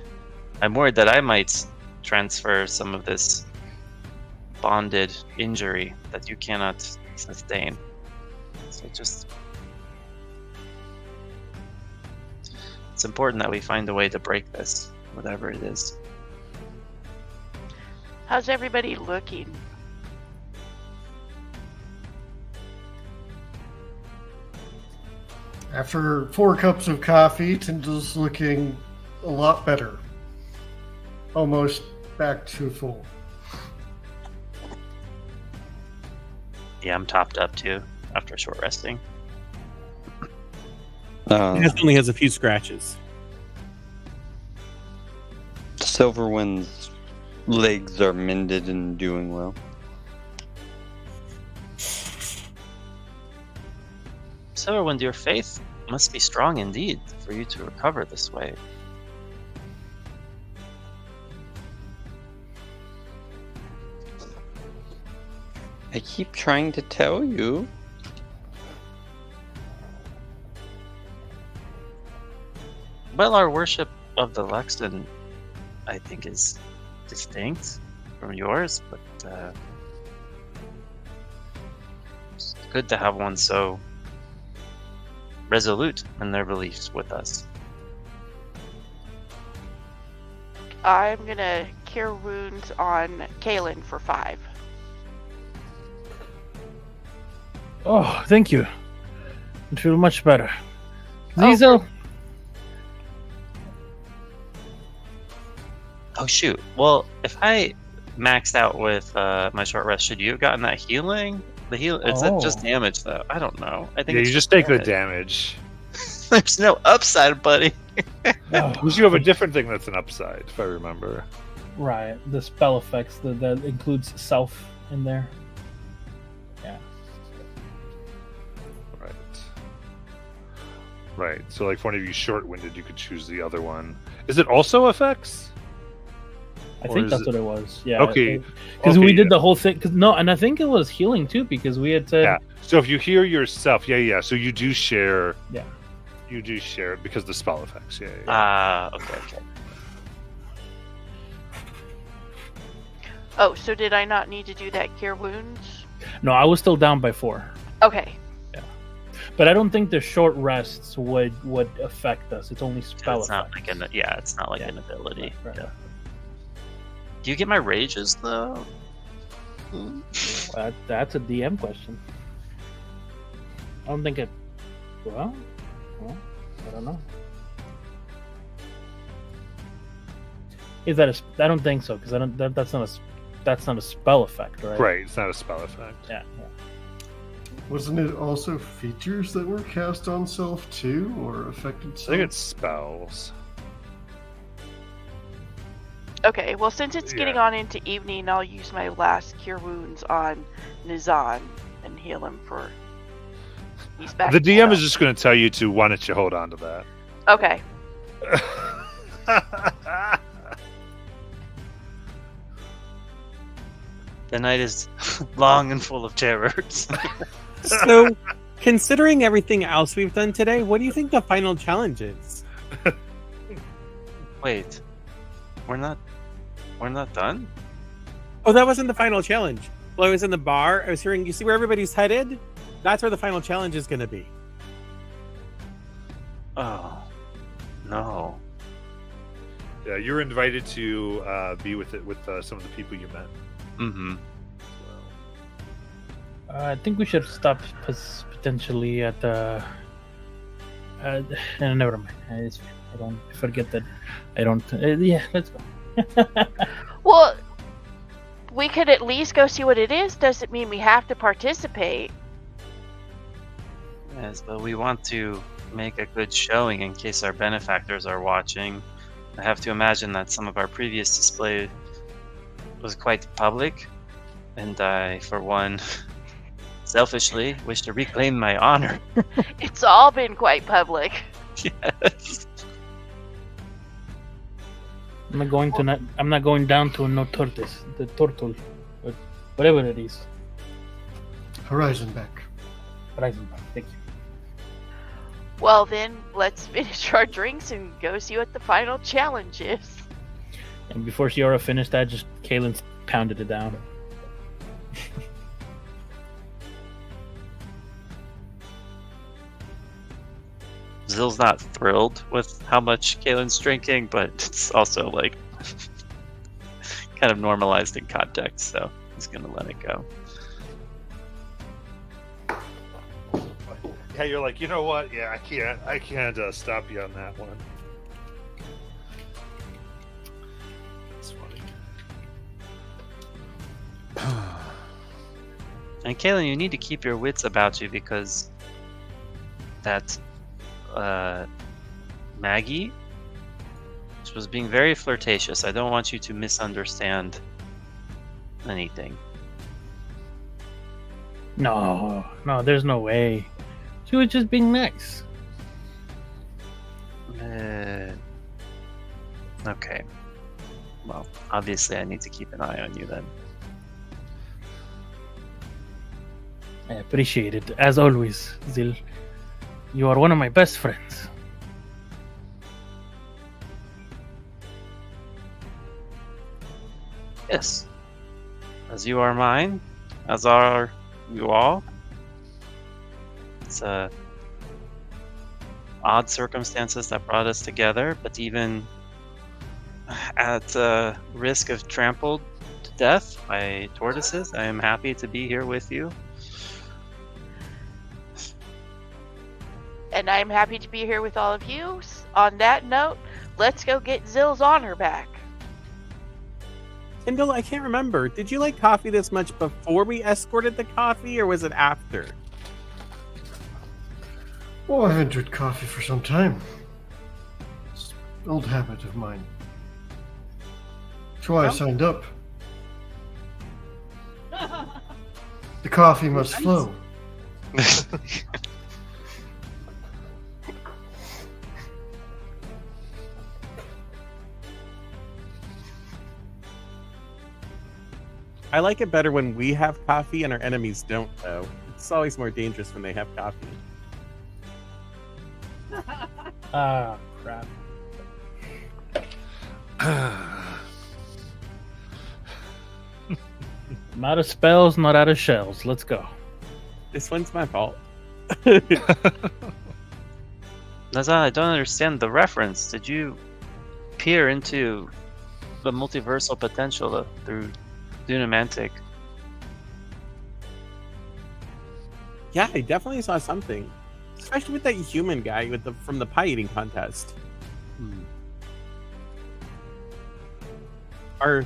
Speaker 7: I'm worried that I might transfer some of this bonded injury that you cannot sustain. So it's important that we find a way to break this, whatever it is.
Speaker 3: How's everybody looking?
Speaker 2: After 4 cups of coffee, Tyndall's looking a lot better. Almost back to full.
Speaker 7: Yeah, I'm topped up too after short resting.
Speaker 6: He only has a few scratches.
Speaker 5: Silverwind's legs are mended and doing well.
Speaker 7: Silverwind, your faith must be strong indeed for you to recover this way.
Speaker 5: I keep trying to tell you.
Speaker 7: Well, our worship of the Lexton, I think, is distinct from yours, but it's good to have one so resolute in their beliefs with us.
Speaker 3: I'm gonna cure wounds on Kaelin for 5.
Speaker 4: Oh, thank you. I feel much better.
Speaker 3: Oh,
Speaker 4: Zizel,
Speaker 7: Oh shoot! Well, if I maxed out with my short rest, should you have gotten that healing? The heal is that just
Speaker 4: Oh.
Speaker 7: damage though? I don't know. I think
Speaker 1: Yeah,
Speaker 7: it's
Speaker 1: you just take the damage.
Speaker 7: There's no upside, buddy.
Speaker 4: oh,
Speaker 1: Because you have a different thing that's an upside, if I remember.
Speaker 4: right, the spell effects that includes self in there. Yeah.
Speaker 1: Right. Right. So, like, if one of you short-winded, you could choose the other one. Is it also effects?
Speaker 4: I
Speaker 1: Or
Speaker 4: think
Speaker 1: is
Speaker 4: that's
Speaker 1: it-
Speaker 4: what it was. Yeah.
Speaker 1: Okay.
Speaker 4: Because
Speaker 1: Okay,
Speaker 4: we did
Speaker 1: yeah.
Speaker 4: the whole thing. And I think it was healing too, because we had said.
Speaker 1: Yeah. So if you hear yourself, yeah. So you do share.
Speaker 4: Yeah.
Speaker 1: You do share it because the spell effects. Yeah.
Speaker 7: Okay.
Speaker 3: Oh, so did I not need to do that cure wounds?
Speaker 4: No, I was still down by 4.
Speaker 3: Okay.
Speaker 4: But I don't think the short rests would affect us. It's only spell
Speaker 7: It's not like
Speaker 4: effects.
Speaker 7: it's not like
Speaker 4: Yeah.
Speaker 7: an ability.
Speaker 4: Right.
Speaker 7: Yeah. Do you get my rages though?
Speaker 4: That's a DM question. I don't think it. Well, I don't know. Is that I don't think so, because I don't. That's not a spell effect, right?
Speaker 1: Right. It's not a spell effect.
Speaker 4: Yeah.
Speaker 2: Wasn't it also features that were cast on self too, or affected
Speaker 1: I
Speaker 2: self?
Speaker 1: think it's spells.
Speaker 3: Okay, well, since it's getting
Speaker 1: Yeah.
Speaker 3: on into evening, I'll use my last cure wounds on Nizan and heal him for. He's back.
Speaker 1: The
Speaker 3: to
Speaker 1: DM
Speaker 3: health.
Speaker 1: is just going to tell you to why don't you hold on to that.
Speaker 3: Okay.
Speaker 7: The night is long and full of terrors.
Speaker 6: So, considering everything else we've done today, what do you think the final challenge is?
Speaker 7: Wait, we're not done?
Speaker 6: Oh, that wasn't the final challenge. Well, I was in the bar. I was hearing. You see where everybody's headed? That's where the final challenge is going to be.
Speaker 7: Oh no.
Speaker 1: Yeah, you're invited to be with some of the people you met.
Speaker 7: Mm-hmm.
Speaker 4: I think we should stop potentially at the. Never mind. It's fine. I forget that. I don't. Yeah, let's go.
Speaker 3: Well, we could at least go see what it is. Doesn't mean we have to participate.
Speaker 7: Yes, but we want to make a good showing in case our benefactors are watching. I have to imagine that some of our previous display was quite public, and I, for one, selfishly wish to reclaim my honor.
Speaker 3: It's all been quite public.
Speaker 7: Yes.
Speaker 4: I'm not going down to no tortoise, the turtle, but whatever it is.
Speaker 2: Horizon back.
Speaker 4: Horizon. Thank you.
Speaker 3: Well, then, let's finish our drinks and go see what the final challenge is.
Speaker 4: And before Shiora finished that, just Kaylin pounded it down.
Speaker 7: Zill's not thrilled with how much Kaylin's drinking, but it's also like kind of normalized in context, so he's gonna let it go.
Speaker 1: Yeah, you're like, you know what? Yeah, I can't stop you on that one. It's funny.
Speaker 7: And Kaylin, you need to keep your wits about you because that Maggie, she was being very flirtatious. I don't want you to misunderstand anything.
Speaker 4: No, there's no way. She was just being nice.
Speaker 7: Okay. Well, obviously I need to keep an eye on you then.
Speaker 4: I appreciate it, as always, Zil. You are one of my best friends.
Speaker 7: Yes. As you are mine, as are you all. It's odd circumstances that brought us together, but even at risk of trampled to death by tortoises, I am happy to be here with you.
Speaker 3: And I'm happy to be here with all of you. On that note, let's go get Zill's honor back.
Speaker 6: Kendall, I can't remember. Did you like coffee this much before we escorted the coffee, or was it after?
Speaker 2: Oh, I haven't drank coffee for some time. It's an old habit of mine. That's why I signed up. The coffee must flow.
Speaker 6: I like it better when we have coffee and our enemies don't, though. It's always more dangerous when they have coffee.
Speaker 4: Ah, crap. I'm out of spells, not out of shells. Let's go.
Speaker 6: This one's my fault.
Speaker 7: Nazan, I don't understand the reference. Did you peer into the multiversal potential through Dunamantic?
Speaker 6: Yeah, I definitely saw something. Especially with that human guy from the pie eating contest. Our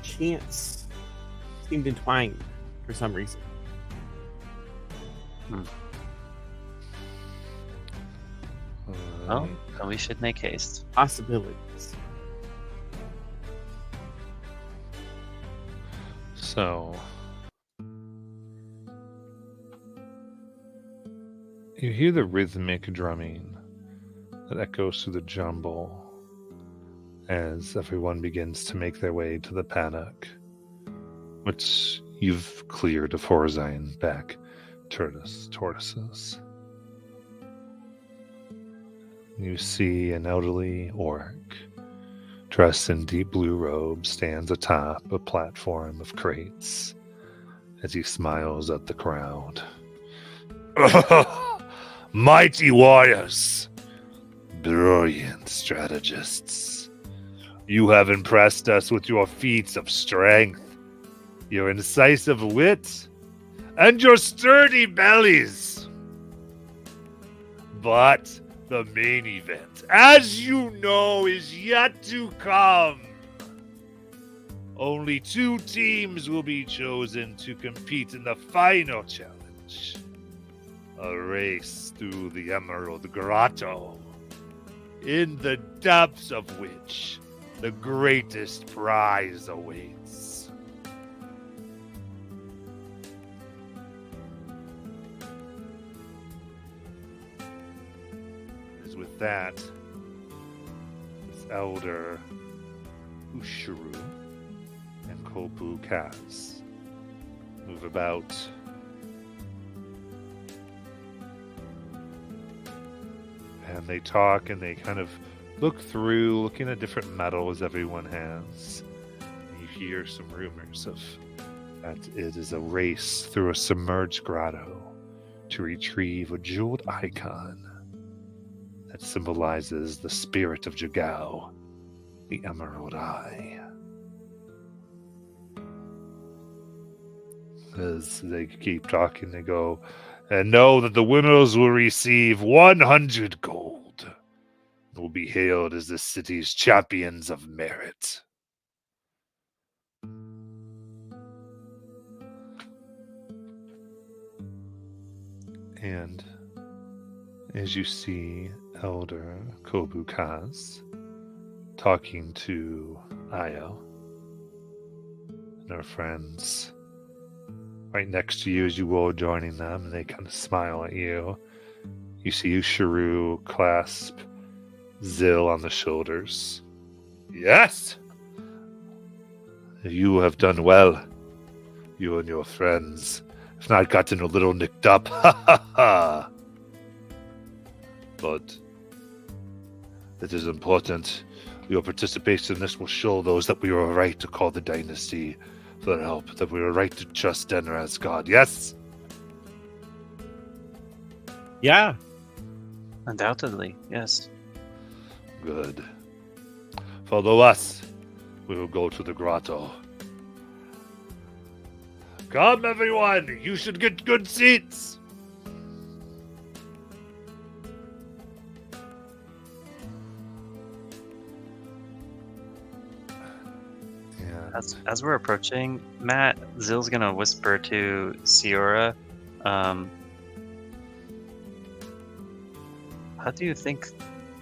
Speaker 6: chants seemed entwined for some reason.
Speaker 7: Well, then we should make haste.
Speaker 6: Possibilities.
Speaker 1: So, you hear the rhythmic drumming that echoes through the jumble as everyone begins to make their way to the paddock, which you've cleared of Horzine back tortoises. You see an elderly orc dressed in deep blue robes stands atop a platform of crates as he smiles at the crowd. Mighty warriors, brilliant strategists. You have impressed us with your feats of strength, your incisive wit, and your sturdy bellies. But the main event, as you know, is yet to come. Only 2 teams will be chosen to compete in the final challenge. A race through the Emerald Grotto, in the depths of which the greatest prize awaits. As with that, this elder Ushuru and Kobu Kaz move about. And they talk and they kind of look through, looking at different metals everyone has. And you hear some rumors of that it is a race through a submerged grotto to retrieve a jeweled icon that symbolizes the spirit of Jagao, the Emerald Eye. As they keep talking, they go, and know that the winners will receive 100 gold. Will be hailed as the city's champions of merit. And as you see Elder Kobu Kaz talking to Ayo and our friends right next to you as you all joining them, and they kind of smile at you. You see Ushuru clasp Zil on the shoulders. Yes! You have done well. You and your friends have not gotten a little nicked up. Ha ha ha! But it is important. Your participation in this will show those that we were right to call the dynasty for help, that we were right to trust Denner as God. Yes?
Speaker 6: Yeah.
Speaker 7: Undoubtedly, yes.
Speaker 1: Good. Follow us. We will go to the grotto. Come, everyone! You should get good seats! Yeah.
Speaker 7: As we're approaching, Matt, Zill's gonna whisper to Siora, how do you think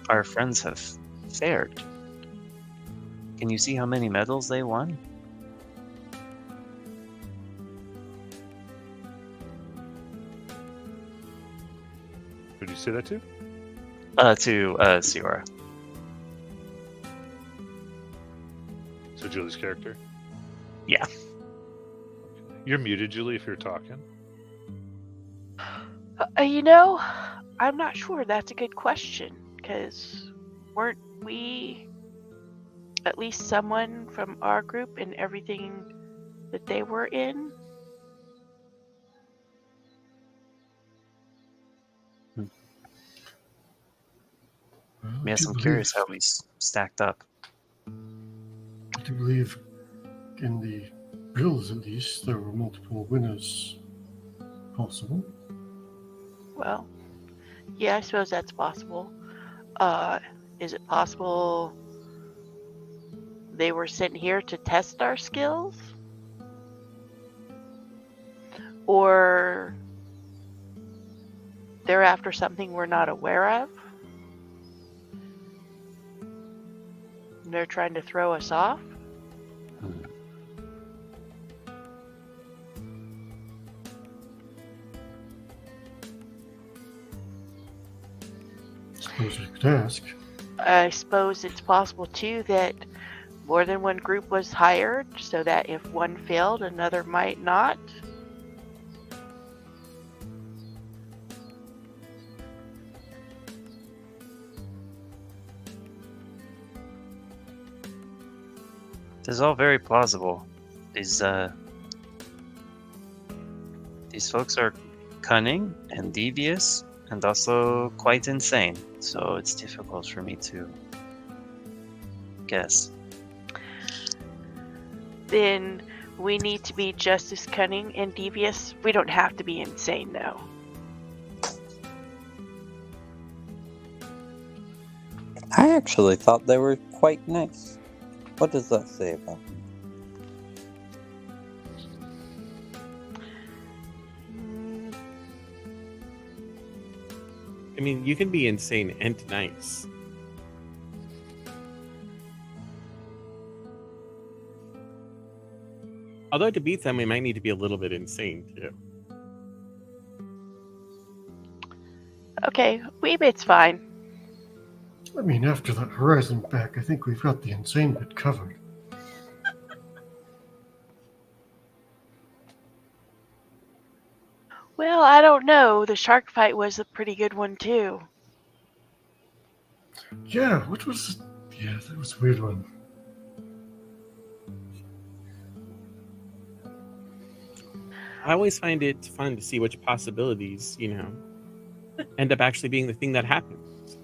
Speaker 7: our friends have fared? Can you see how many medals they won?
Speaker 1: Who did you say that to?
Speaker 7: To Siora.
Speaker 1: So Julie's character?
Speaker 7: Yeah.
Speaker 1: You're muted, Julie, if you're talking.
Speaker 3: I'm not sure. That's a good question, because weren't we at least someone from our group in everything that they were in?
Speaker 7: Yes, I'm curious how we stacked up.
Speaker 2: I do believe in the bills, at least, there were multiple winners possible.
Speaker 3: Well, yeah, I suppose that's possible. Is it possible they were sent here to test our skills? Or they're after something we're not aware of? They're trying to throw us off?
Speaker 2: Suppose you could ask.
Speaker 3: I suppose it's possible too that more than one group was hired so that if one failed, another might not.
Speaker 7: This is all very plausible. These folks are cunning and devious and also quite insane, so it's difficult for me to guess.
Speaker 3: Then we need to be just as cunning and devious. We don't have to be insane, though.
Speaker 5: I actually thought they were quite nice. What does that say about them?
Speaker 6: I mean, you can be insane and nice. Although to beat them, we might need to be a little bit insane too.
Speaker 3: Okay, Weebit's fine.
Speaker 2: I mean, after that Horizon back, I think we've got the insane bit covered.
Speaker 3: Well, I don't know. The shark fight was a pretty good one too.
Speaker 2: Yeah, what was... Yeah, that was a weird one.
Speaker 6: I always find it fun to see which possibilities, end up actually being the thing that happens.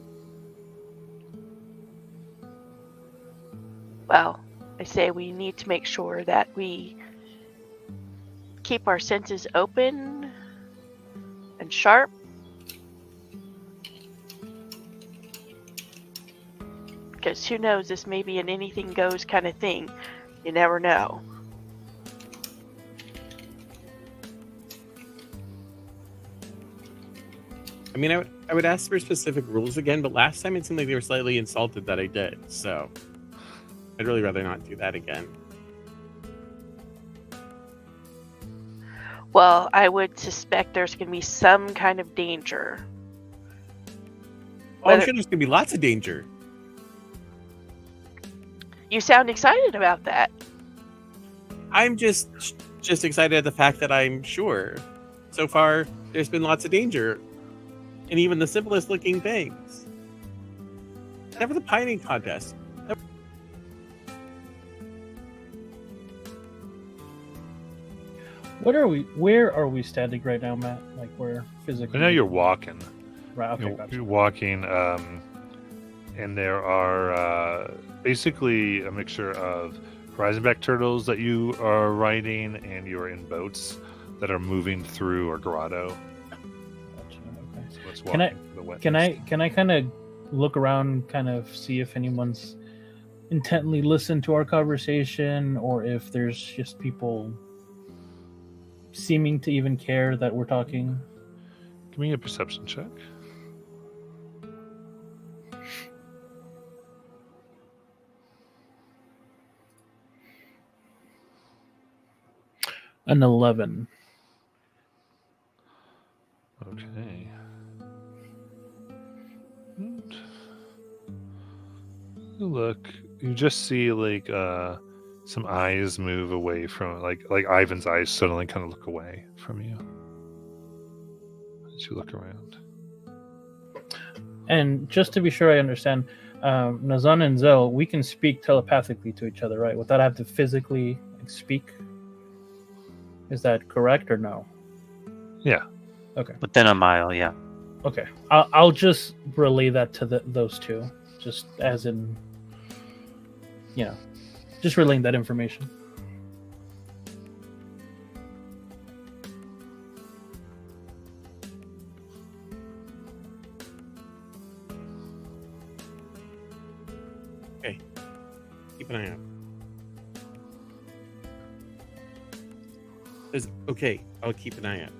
Speaker 3: Well, I say we need to make sure that we keep our senses open and sharp. Because who knows, this may be an anything goes kind of thing. You never know.
Speaker 6: I mean, I would ask for specific rules again, but last time it seemed like they were slightly insulted that I did, so I'd really rather not do that again.
Speaker 3: Well, I would suspect there's going to be some kind of danger.
Speaker 6: Oh, I'm
Speaker 3: Whether-
Speaker 6: sure there's going to be lots of danger.
Speaker 3: You sound excited about that.
Speaker 6: I'm just excited at the fact that I'm sure. So far, there's been lots of danger. And even the simplest looking things. Never the pining contest.
Speaker 4: Where are we standing right now, Matt? Like, where physically?
Speaker 1: I know you're walking.
Speaker 4: Right, okay, gotcha.
Speaker 1: You're walking, and there are basically a mixture of horizonback turtles that you are riding, and you're in boats that are moving through a grotto.
Speaker 4: Gotcha, okay.
Speaker 1: So it's
Speaker 4: Can I-
Speaker 1: walking through the wetness.
Speaker 4: Can I kind of look around, kind of see if anyone's intently listened to our conversation, or if there's just people seeming to even care that we're talking?
Speaker 1: Give me a perception check.
Speaker 4: An 11.
Speaker 1: Okay. And you look. You just see like some eyes move away from like Ivan's eyes suddenly kind of look away from you as you look around.
Speaker 4: And just to be sure I understand, Nazan and Zell, we can speak telepathically to each other, right? Without having to physically speak? Is that correct or no?
Speaker 1: Yeah.
Speaker 4: Okay.
Speaker 7: Within a mile, yeah.
Speaker 4: Okay. I'll just relay that to those two, just as in, just relaying that information.
Speaker 6: Keep an eye out. Okay, I'll keep an eye out.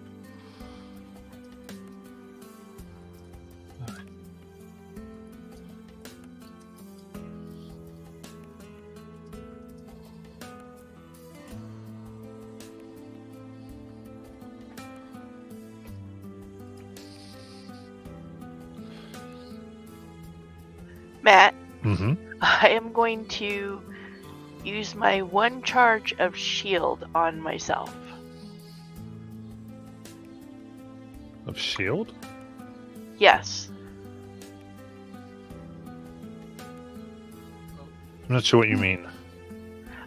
Speaker 3: Matt,
Speaker 1: Mm-hmm.
Speaker 3: I am going to use my one charge of shield on myself.
Speaker 1: Of shield?
Speaker 3: Yes.
Speaker 1: I'm not sure what you mean.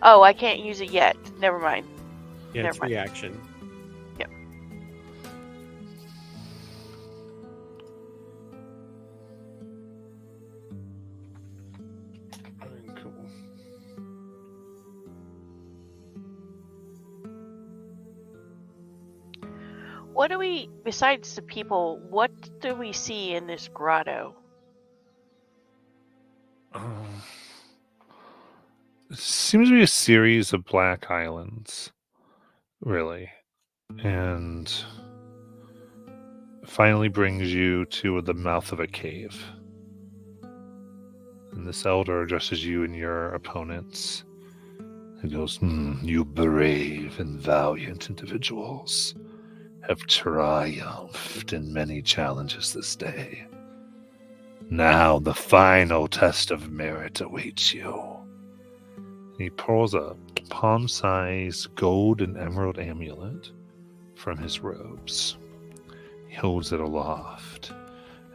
Speaker 3: Oh, I can't use it yet. Never mind.
Speaker 6: Yeah, it's
Speaker 3: Never mind.
Speaker 6: reaction.
Speaker 1: Cool.
Speaker 3: What do we, besides the people, what do we see in this grotto?
Speaker 1: It seems to be a series of black islands, really, and finally brings you to the mouth of a cave. And this elder addresses you and your opponents He goes, "You brave and valiant individuals have triumphed in many challenges this day. Now the final test of merit awaits you." He pulls a palm-sized gold and emerald amulet from his robes. He holds it aloft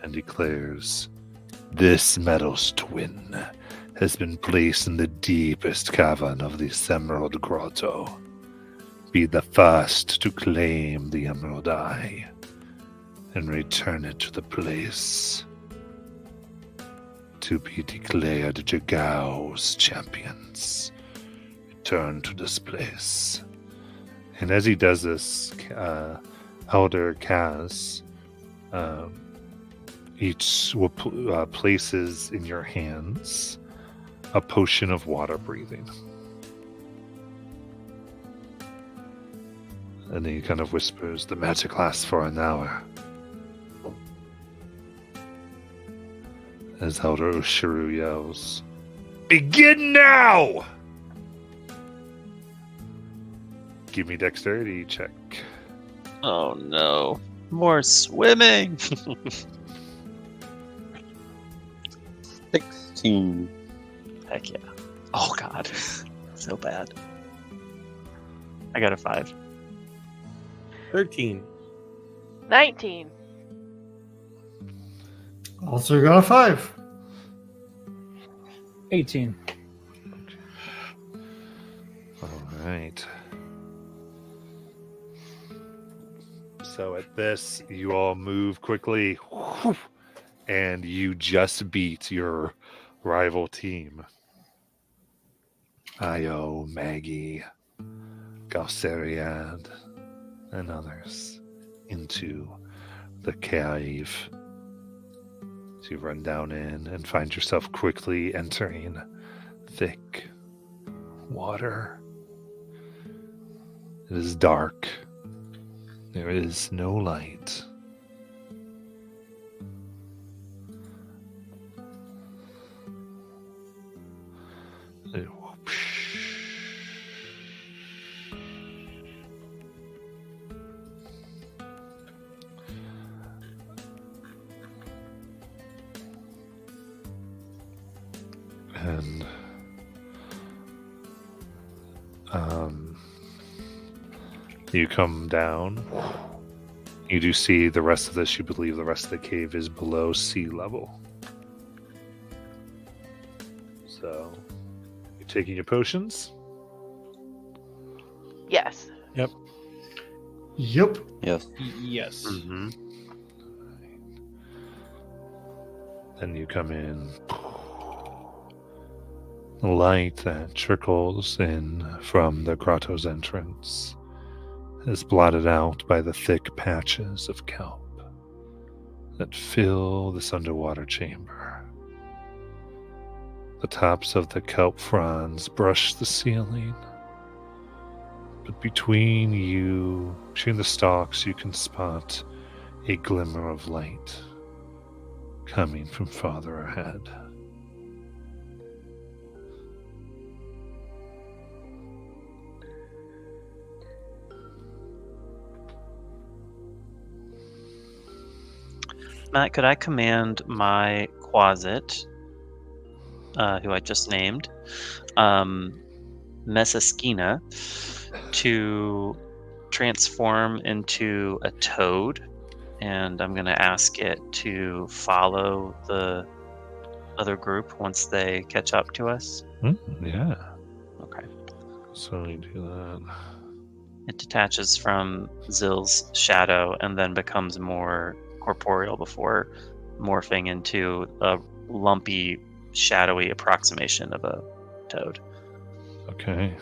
Speaker 1: and declares, "This metal's twin has been placed in the deepest cavern of this Emerald Grotto. Be the first to claim the Emerald Eye and return it to the place to be declared Jagao's champions. Return to this place." And as he does this, Elder Kaz each will places in your hands a potion of water breathing. And then he kind of whispers, "The magic lasts for an hour." As Elder Ushiru yells, "Begin now!" Give me dexterity check.
Speaker 7: Oh no. More swimming!
Speaker 5: 16.
Speaker 7: Heck yeah. Oh god. So bad. I got a 5.
Speaker 6: 13.
Speaker 3: 19.
Speaker 2: Also got a 5.
Speaker 4: 18.
Speaker 1: All right. So at this, you all move quickly, and you just beat your rival team. Io, Maggie, Galceriad, and others into the cave. So you run down in and find yourself quickly entering thick water. It is dark. There is no light. And you come down. You do see the rest of this. You believe the rest of the cave is below sea level. So, you taking your potions?
Speaker 3: Yes.
Speaker 2: Yep.
Speaker 5: Yes.
Speaker 4: Yes.
Speaker 1: Mm-hmm. Then you come in. The light that trickles in from the grotto's entrance is blotted out by the thick patches of kelp that fill this underwater chamber. The tops of the kelp fronds brush the ceiling, but between the stalks, you can spot a glimmer of light coming from farther ahead.
Speaker 7: Matt, could I command my Quasit, who I just named, Messaskina, to transform into a toad? And I'm going to ask it to follow the other group once they catch up to us.
Speaker 1: Yeah.
Speaker 7: Okay.
Speaker 1: So you do that.
Speaker 7: It detaches from Zill's shadow and then becomes more corporeal before morphing into a lumpy, shadowy approximation of a toad.
Speaker 1: Okay.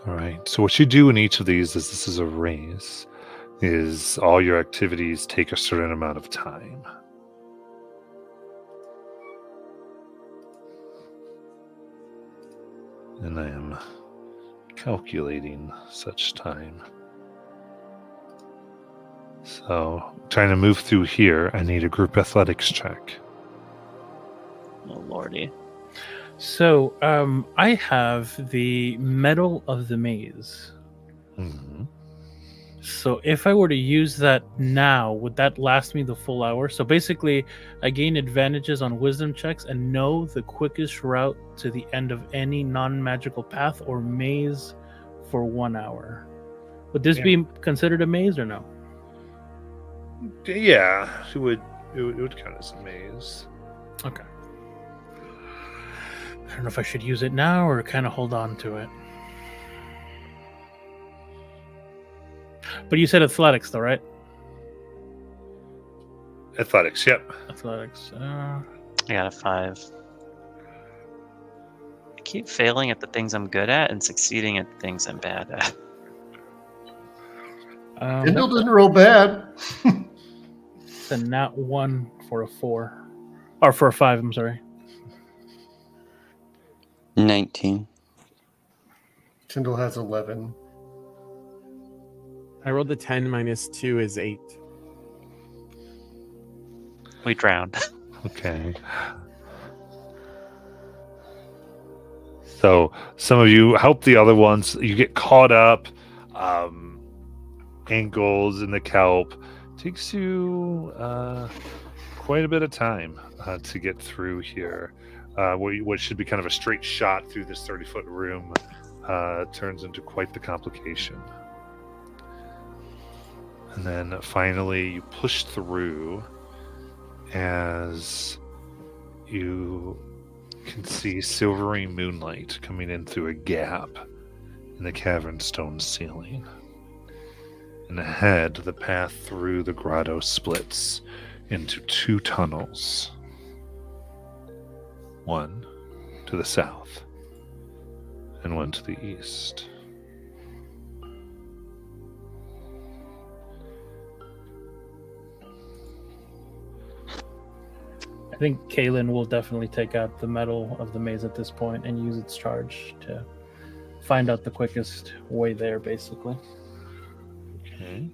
Speaker 1: All right. So what you do in each of these, is this is a race, is all your activities take a certain amount of time. And I am calculating such time. So, trying to move through here, I need a group athletics check.
Speaker 7: lordy.
Speaker 4: So, I have the Metal of the Maze.
Speaker 1: Mhm.
Speaker 4: So if I were to use that now, would that last me the full hour? So basically, I gain advantages on wisdom checks and know the quickest route to the end of any non-magical path or maze for 1 hour. Would this
Speaker 2: Yeah.
Speaker 4: be considered a maze or no?
Speaker 1: Yeah, it would count as a maze.
Speaker 4: Okay. I don't know if I should use it now or kind of hold on to it. But you said athletics, though, right?
Speaker 1: Athletics, yep.
Speaker 4: Athletics.
Speaker 7: I got a 5. I keep failing at the things I'm good at and succeeding at the things I'm bad at.
Speaker 2: Tyndall didn't roll bad.
Speaker 4: It's a nat 1 for a 4. Or for a 5, I'm sorry.
Speaker 5: 19.
Speaker 2: Tyndall has 11.
Speaker 6: I rolled the 10 minus 2 is 8.
Speaker 7: We drowned.
Speaker 1: Okay. So some of you help the other ones. You get caught up. Ankles in the kelp. Takes you quite a bit of time to get through here. What should be kind of a straight shot through this 30-foot room turns into quite the complication. And then finally you push through as you can see silvery moonlight coming in through a gap in the cavern stone ceiling. And ahead, the path through the grotto splits into 2 tunnels. One to the south and one to the east.
Speaker 4: I think Kaylin will definitely take out the Metal of the Maze at this point and use its charge to find out the quickest way there, basically.
Speaker 1: Okay.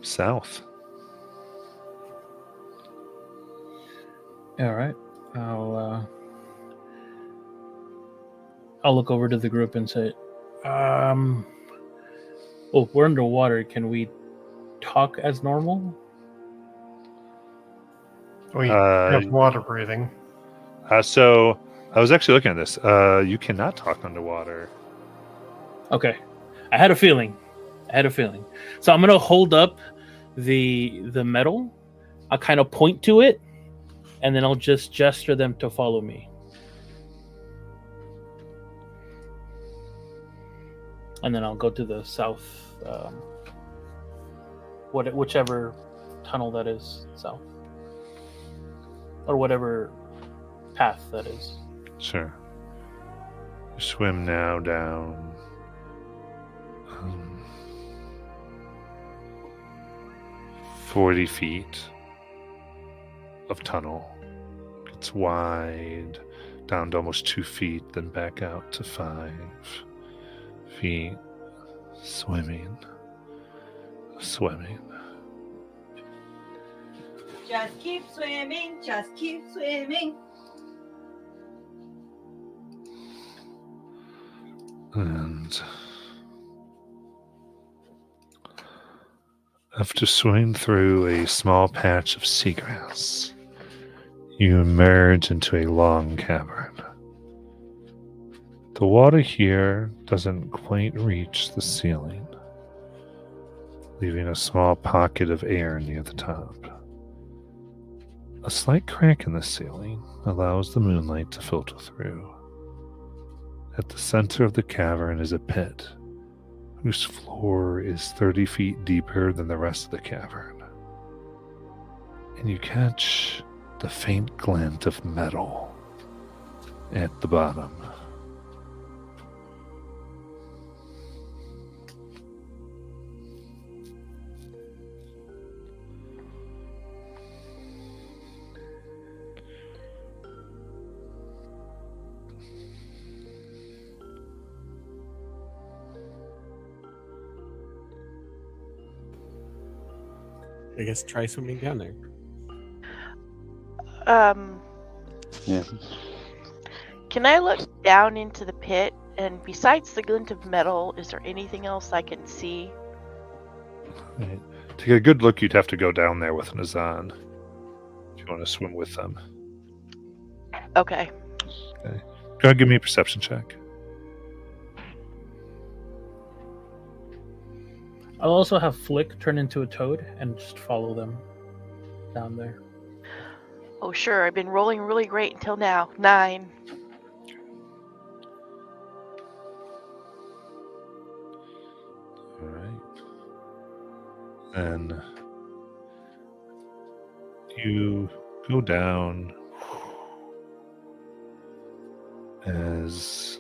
Speaker 1: South.
Speaker 4: All right. I'll look over to the group and say, "Oh, we're underwater. Can we talk as normal?"
Speaker 2: We have water breathing.
Speaker 1: So I was actually looking at this. You cannot talk underwater.
Speaker 4: Okay. I had a feeling. So I'm gonna hold up the metal. I'll kind of point to it, and then I'll just gesture them to follow me. And then I'll go to the south, whichever tunnel that is, south, or whatever path that is.
Speaker 1: Sure. You swim now down 40 feet of tunnel. It's wide, down to almost 2 feet, then back out to 5 feet. Swimming.
Speaker 8: Just keep swimming, just keep swimming.
Speaker 1: And after swimming through a small patch of seagrass, you emerge into a long cavern. The water here doesn't quite reach the ceiling, leaving a small pocket of air near the top. A slight crack in the ceiling allows the moonlight to filter through. At the center of the cavern is a pit, whose floor is 30 feet deeper than the rest of the cavern. And you catch the faint glint of metal at the bottom.
Speaker 6: I guess try swimming down there.
Speaker 5: Yeah.
Speaker 3: Can I look down into the pit? And besides the glint of metal, is there anything else I can see?
Speaker 1: Right. To get a good look, you'd have to go down there with Nazan. If you want to swim with them.
Speaker 3: Okay.
Speaker 1: Go ahead and give me a perception check.
Speaker 4: I'll also have Flick turn into a toad and just follow them down there.
Speaker 3: Oh, sure. I've been rolling really great until now. 9.
Speaker 1: All right. And you go down as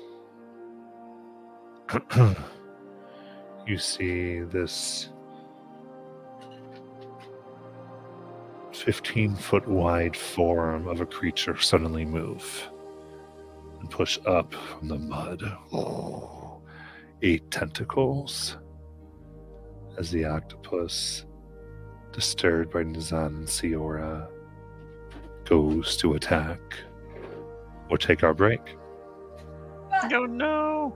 Speaker 1: you see this 15-foot wide form of a creature suddenly move and push up from the mud. 8 tentacles as the octopus, disturbed by Nazan and Siora, goes to attack. We'll take our break.
Speaker 7: Oh no!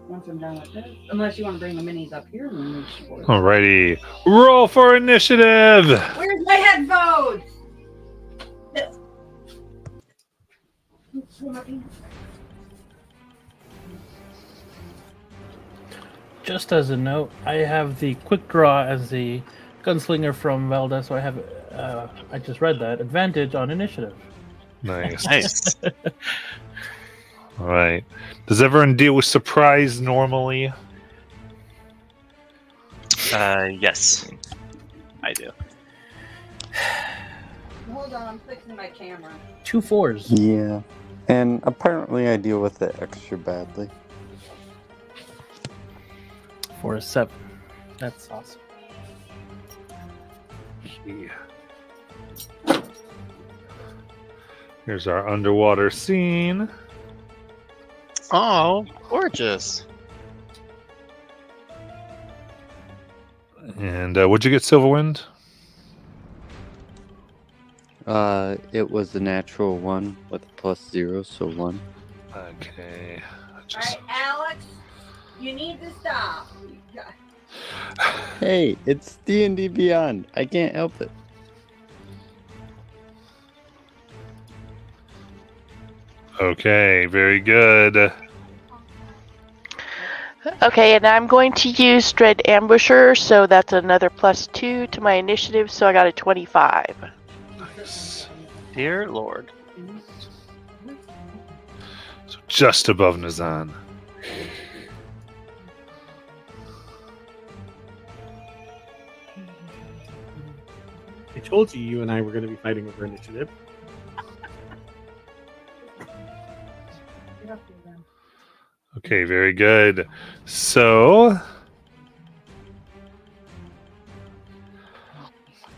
Speaker 9: Once I'm done with this, unless you want to bring the minis up here and then move forward.
Speaker 1: Alrighty. Roll for initiative.
Speaker 9: Where's my headphones?
Speaker 4: Just as a note, I have the quick draw as the gunslinger from Velda, so I have, I just read that, advantage on initiative.
Speaker 1: Nice.
Speaker 7: Nice.
Speaker 1: All right. Does everyone deal with surprise normally?
Speaker 7: Yes, I do.
Speaker 9: Hold on, I'm fixing my camera.
Speaker 4: 2 4s.
Speaker 5: Yeah. And apparently I deal with it extra badly.
Speaker 4: For a 7. That's awesome.
Speaker 1: Yeah. Here's our underwater scene.
Speaker 7: Oh, gorgeous.
Speaker 1: And what'd you get, Silverwind?
Speaker 5: It was a natural 1 with a +0, so 1.
Speaker 1: Okay.
Speaker 8: Alright, Alex, you need to stop.
Speaker 5: Hey, it's D&D Beyond. I can't help it.
Speaker 1: Okay, very good.
Speaker 3: Okay, and I'm going to use Dread Ambusher, so that's another +2 to my initiative, so I got a 25.
Speaker 1: Nice.
Speaker 7: Dear Lord.
Speaker 1: So just above Nazan.
Speaker 6: I told you and I were going to be fighting over initiative.
Speaker 1: Okay, very good. So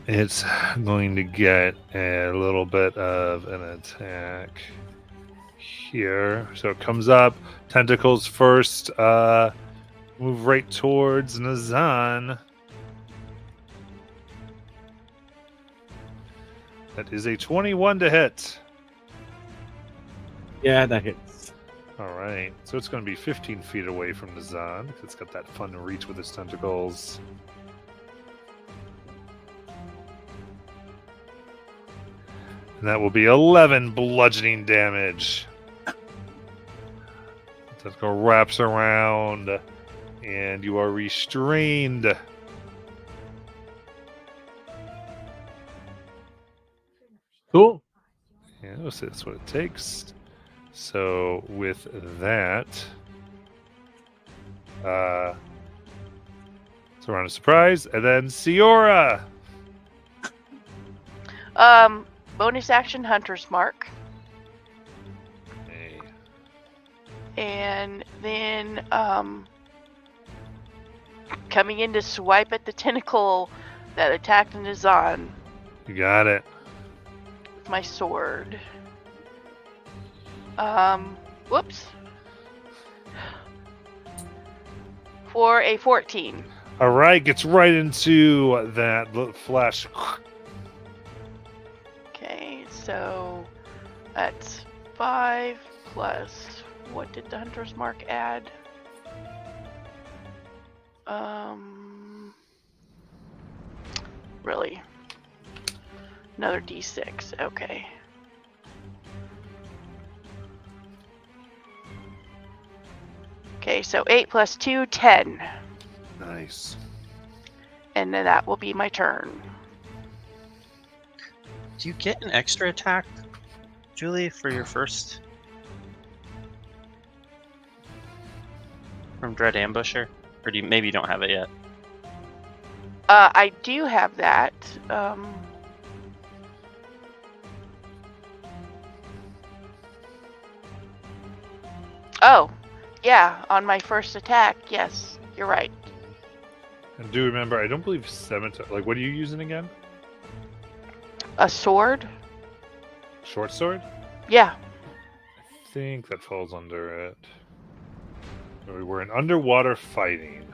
Speaker 1: it's going to get a little bit of an attack here. So it comes up, tentacles first, move right towards Nazan. That is a 21 to hit.
Speaker 6: Yeah, that hits.
Speaker 1: All right, so it's going to be 15 feet away from Nazan because it's got that fun reach with its tentacles. And that will be 11 bludgeoning damage. Tentacle wraps around, and you are restrained.
Speaker 6: Cool.
Speaker 1: Yeah, so that's what it takes. So with that, it's a round of surprise, and then Siora.
Speaker 3: Bonus action Hunter's Mark,
Speaker 1: Hey,
Speaker 3: and then coming in to swipe at the tentacle that attacked Nazan
Speaker 1: you got it.
Speaker 3: with my sword. Whoops. For a 14.
Speaker 1: All right, gets right into that flash.
Speaker 3: Okay, so that's 5 plus what did the Hunter's Mark add? Really? Another D6. Okay. Okay, so 8 plus 2, 10.
Speaker 1: Nice.
Speaker 3: And then that will be my turn.
Speaker 7: Do you get an extra attack, Julie, for your first? From Dread Ambusher? Or do you, maybe you don't have it yet?
Speaker 3: I do have that. Oh, yeah, on my first attack, yes, you're right.
Speaker 1: And do remember, I don't believe scimitar. Like, what are you using again?
Speaker 3: A sword?
Speaker 1: Short sword?
Speaker 3: Yeah.
Speaker 1: I think that falls under it. We're in underwater fighting.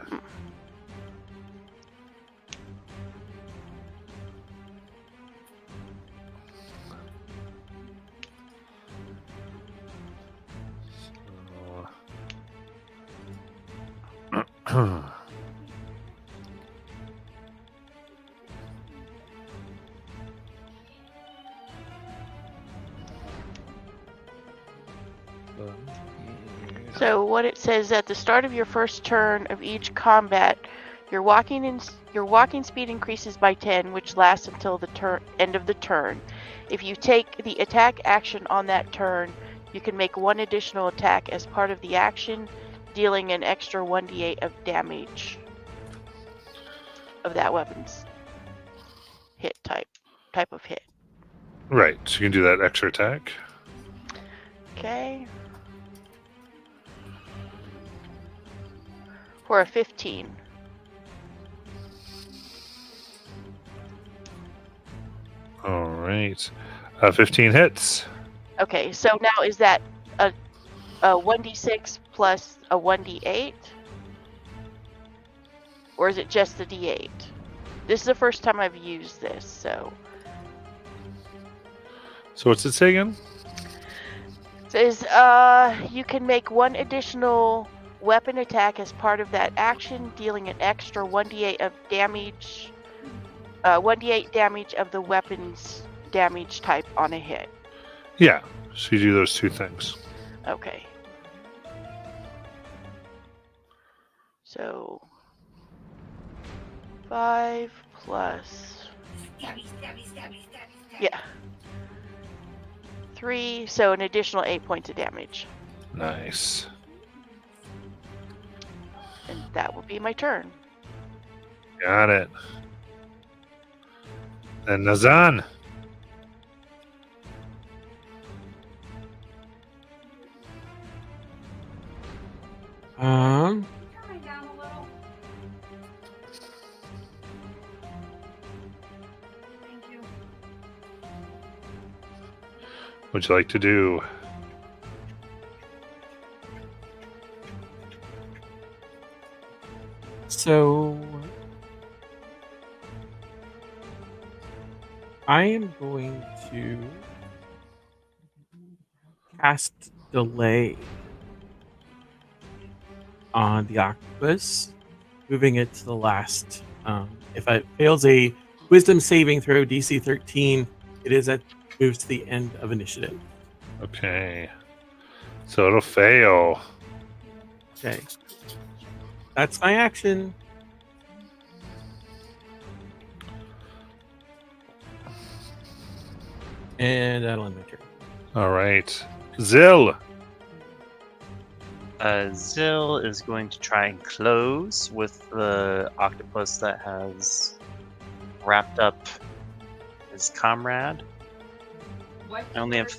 Speaker 1: So,
Speaker 3: So what it says at the start of your first turn of each combat, your walking speed increases by 10, which lasts until the end of the turn. If you take the attack action on that turn, you can make one additional attack as part of the action, dealing an extra 1d8 of damage of that weapon's hit type of hit.
Speaker 1: Right, so you can do that extra attack.
Speaker 3: Okay. For a 15.
Speaker 1: All right. 15 hits.
Speaker 3: Okay, so now is that a 1d6 plus a 1d8? Or is it just the d8? This is the first time I've used this, so.
Speaker 1: So what's it say again?
Speaker 3: It says you can make one additional weapon attack as part of that action, dealing an extra 1d8 of damage. 1d8 damage of the weapon's damage type on a hit.
Speaker 1: Yeah, so you do those two things.
Speaker 3: Okay. So 5 plus yeah 3, so an additional 8 points of damage.
Speaker 1: Nice.
Speaker 3: And that will be my turn.
Speaker 1: Got it. And Nazan.
Speaker 6: Um,
Speaker 9: Turn it down a little. Thank you.
Speaker 1: What'd you like to do?
Speaker 6: so I am going to cast Delay on the octopus, moving it to the last. If it fails a Wisdom saving throw DC 13, it moves to the end of initiative.
Speaker 1: Okay. So it'll fail.
Speaker 6: Okay, that's my action. And that'll end my turn.
Speaker 1: All right. Zill.
Speaker 7: Zill is going to try and close with the octopus that has wrapped up his comrade.
Speaker 9: What?
Speaker 7: I only have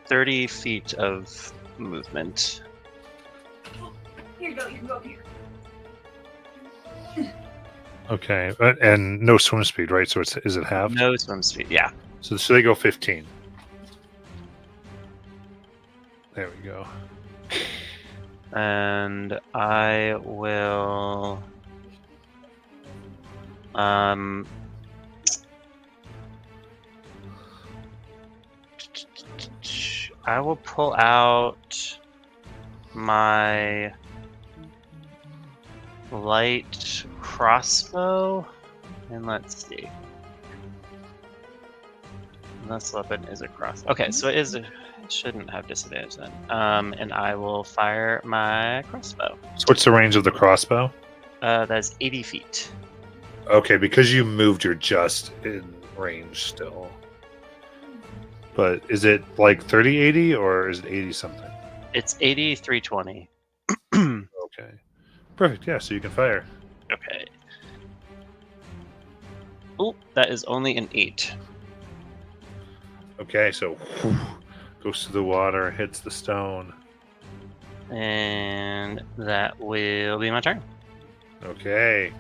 Speaker 7: 30 feet of movement.
Speaker 9: Here you go. You can go up here.
Speaker 1: Okay. And no swim speed, right? So is it halved?
Speaker 7: No swim speed, yeah.
Speaker 1: So they go 15. There we go.
Speaker 7: And I will I will pull out my light crossbow and let's see. This weapon is a crossbow. Okay, so it shouldn't have disadvantage then. And I will fire my crossbow.
Speaker 1: So what's the range of the crossbow?
Speaker 7: That's 80 feet.
Speaker 1: Okay, because you moved, you're just in range still. But is it like 30-80 or is it 80 something?
Speaker 7: It's 80-320.
Speaker 1: Okay. Perfect, yeah, so you can fire.
Speaker 7: Okay. Oh, that is only an 8.
Speaker 1: Okay, so goes to the water, hits the stone.
Speaker 7: And that will be my turn.
Speaker 1: Okay.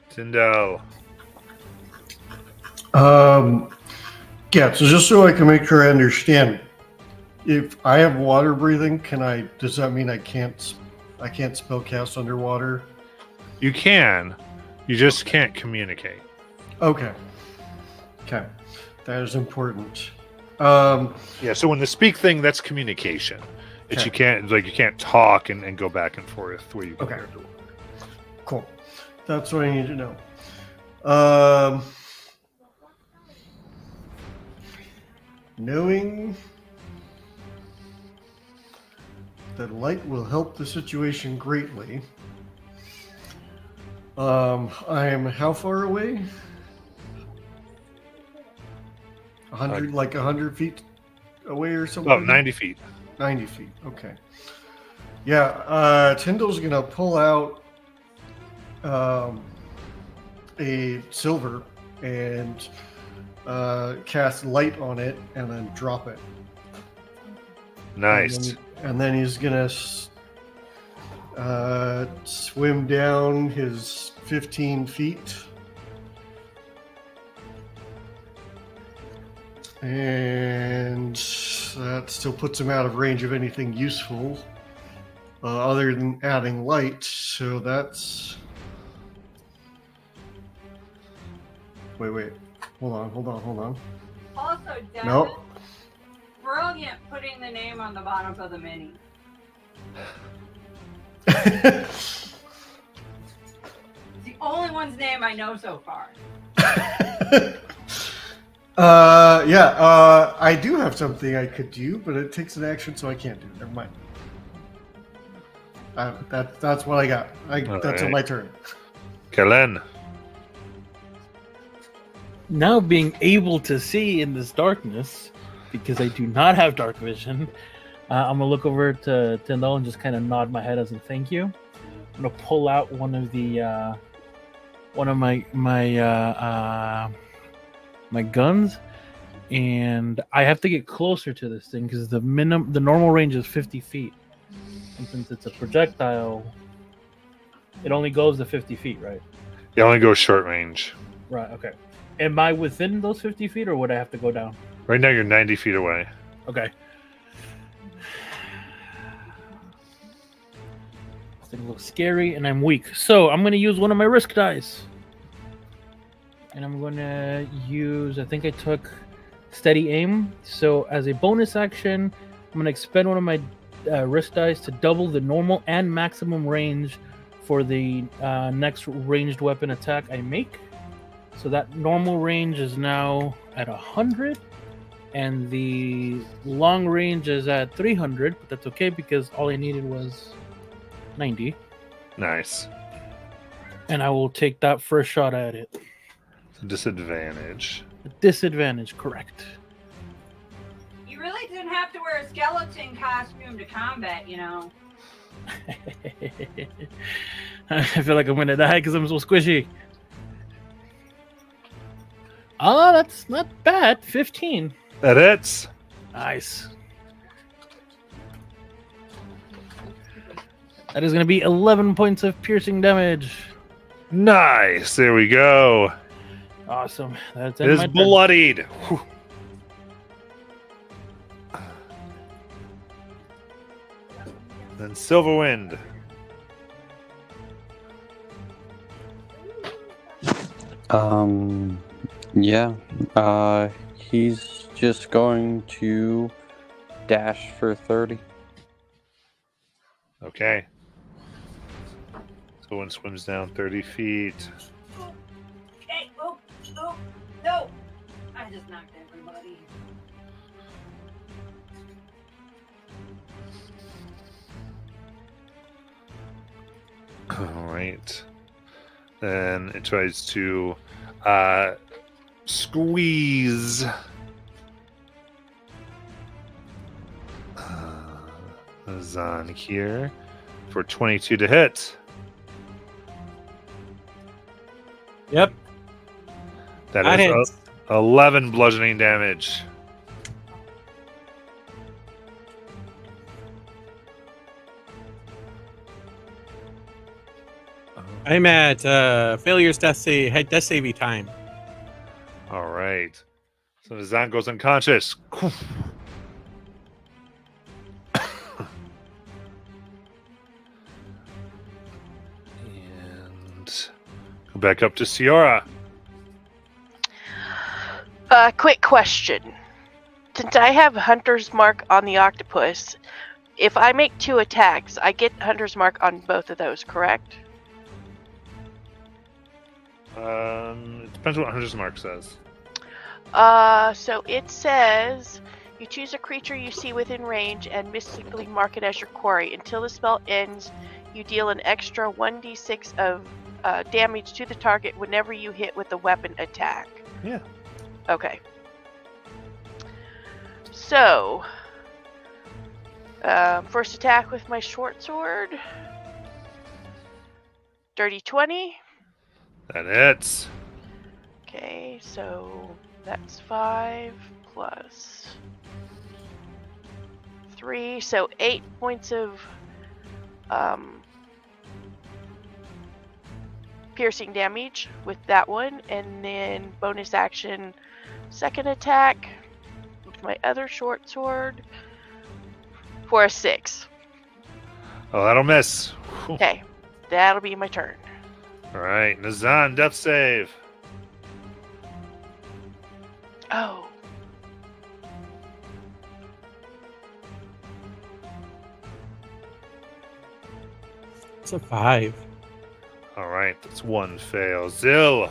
Speaker 1: Tyndall.
Speaker 2: Yeah, so just so I can make sure I understand, if I have water breathing, does that mean I can't spell cast underwater?
Speaker 1: You can. You just can't communicate.
Speaker 2: Okay. That is important.
Speaker 1: Yeah, so when the speak thing, that's communication. But you can't talk and go back and forth where you can
Speaker 2: Okay.
Speaker 1: hear the
Speaker 2: Cool. That's what I need to know. Knowing that light will help the situation greatly. I am how far away? 100, like 100 feet away or something?
Speaker 1: About 90 feet.
Speaker 2: 90 feet. Okay. Yeah. Tyndall's gonna pull out a silver and cast light on it and then drop it.
Speaker 1: Nice.
Speaker 2: And then he's gonna swim down his 15 feet. And that still puts him out of range of anything useful other than adding light. So that's. Wait. Hold on.
Speaker 9: Also, Devin,
Speaker 2: Nope.
Speaker 9: brilliant putting the name on the bottom of the mini. It's the only one's name I know so far.
Speaker 2: I do have something I could do, but it takes an action, so I can't do it. Never mind. That's what I got. That's on
Speaker 1: right.
Speaker 2: my turn.
Speaker 1: Kellen.
Speaker 4: Now being able to see in this darkness, because I do not have dark vision, I'm gonna look over to Tyndall and just kind of nod my head as a thank you. I'm gonna pull out one of my guns, and I have to get closer to this thing because the normal range is 50 feet, and since it's a projectile, it only goes to 50 feet, right?
Speaker 1: You only go short range.
Speaker 4: Right. Okay. Am I within those 50 feet, or would I have to go down?
Speaker 1: Right now you're 90 feet away.
Speaker 4: Okay. This thing looks scary, and I'm weak. So I'm going to use one of my risk dice. And I'm going to use, I think I took steady aim. So as a bonus action, I'm going to expend one of my risk dice to double the normal and maximum range for the next ranged weapon attack I make. So that normal range is now at 100, and the long range is at 300, but that's okay because all I needed was 90.
Speaker 1: Nice.
Speaker 4: And I will take that first shot at it.
Speaker 1: Disadvantage.
Speaker 4: Disadvantage, correct.
Speaker 9: You really didn't have to wear a skeleton costume to combat, you know.
Speaker 4: I feel like I'm going to die because I'm so squishy. Oh, that's not bad. 15.
Speaker 1: That hits.
Speaker 4: Nice. That is going to be 11 points of piercing damage.
Speaker 1: Nice. There we go.
Speaker 4: Awesome. That's
Speaker 1: It is
Speaker 4: my turn.
Speaker 1: bloodied. Whew. Then Silverwind.
Speaker 5: Yeah. He's just going to dash for 30.
Speaker 1: Okay. So one swims down 30 feet.
Speaker 9: Hey, oh, no! I just knocked everybody.
Speaker 1: All right. Then it tries to squeeze Zahn here for 22 to hit.
Speaker 6: Yep.
Speaker 1: That
Speaker 6: That
Speaker 1: is
Speaker 6: hits.
Speaker 1: 11 bludgeoning damage.
Speaker 6: I'm at failure's death saving time.
Speaker 1: All right. So Zahn goes unconscious. And go back up to Ciara.
Speaker 3: Quick question. Since I have Hunter's Mark on the octopus, If I make 2 attacks, I get Hunter's Mark on both of those, correct?
Speaker 1: It depends what Hunter's Mark says.
Speaker 3: So it says you choose a creature you see within range and mystically mark it as your quarry. Until the spell ends, you deal an extra 1d6 of damage to the target whenever you hit with a weapon attack.
Speaker 1: Yeah.
Speaker 3: Okay. So, first attack with my short sword. Dirty 20.
Speaker 1: That hits.
Speaker 3: Okay, so that's 5 plus 3, so 8 points of piercing damage with that one, and then bonus action, second attack with my other short sword for a 6.
Speaker 1: Oh, that'll miss. Whew.
Speaker 3: Okay, that'll be my turn.
Speaker 1: All right, Nazan, death save.
Speaker 3: Oh.
Speaker 6: It's a 5.
Speaker 1: All right, that's 1 fail. Zill.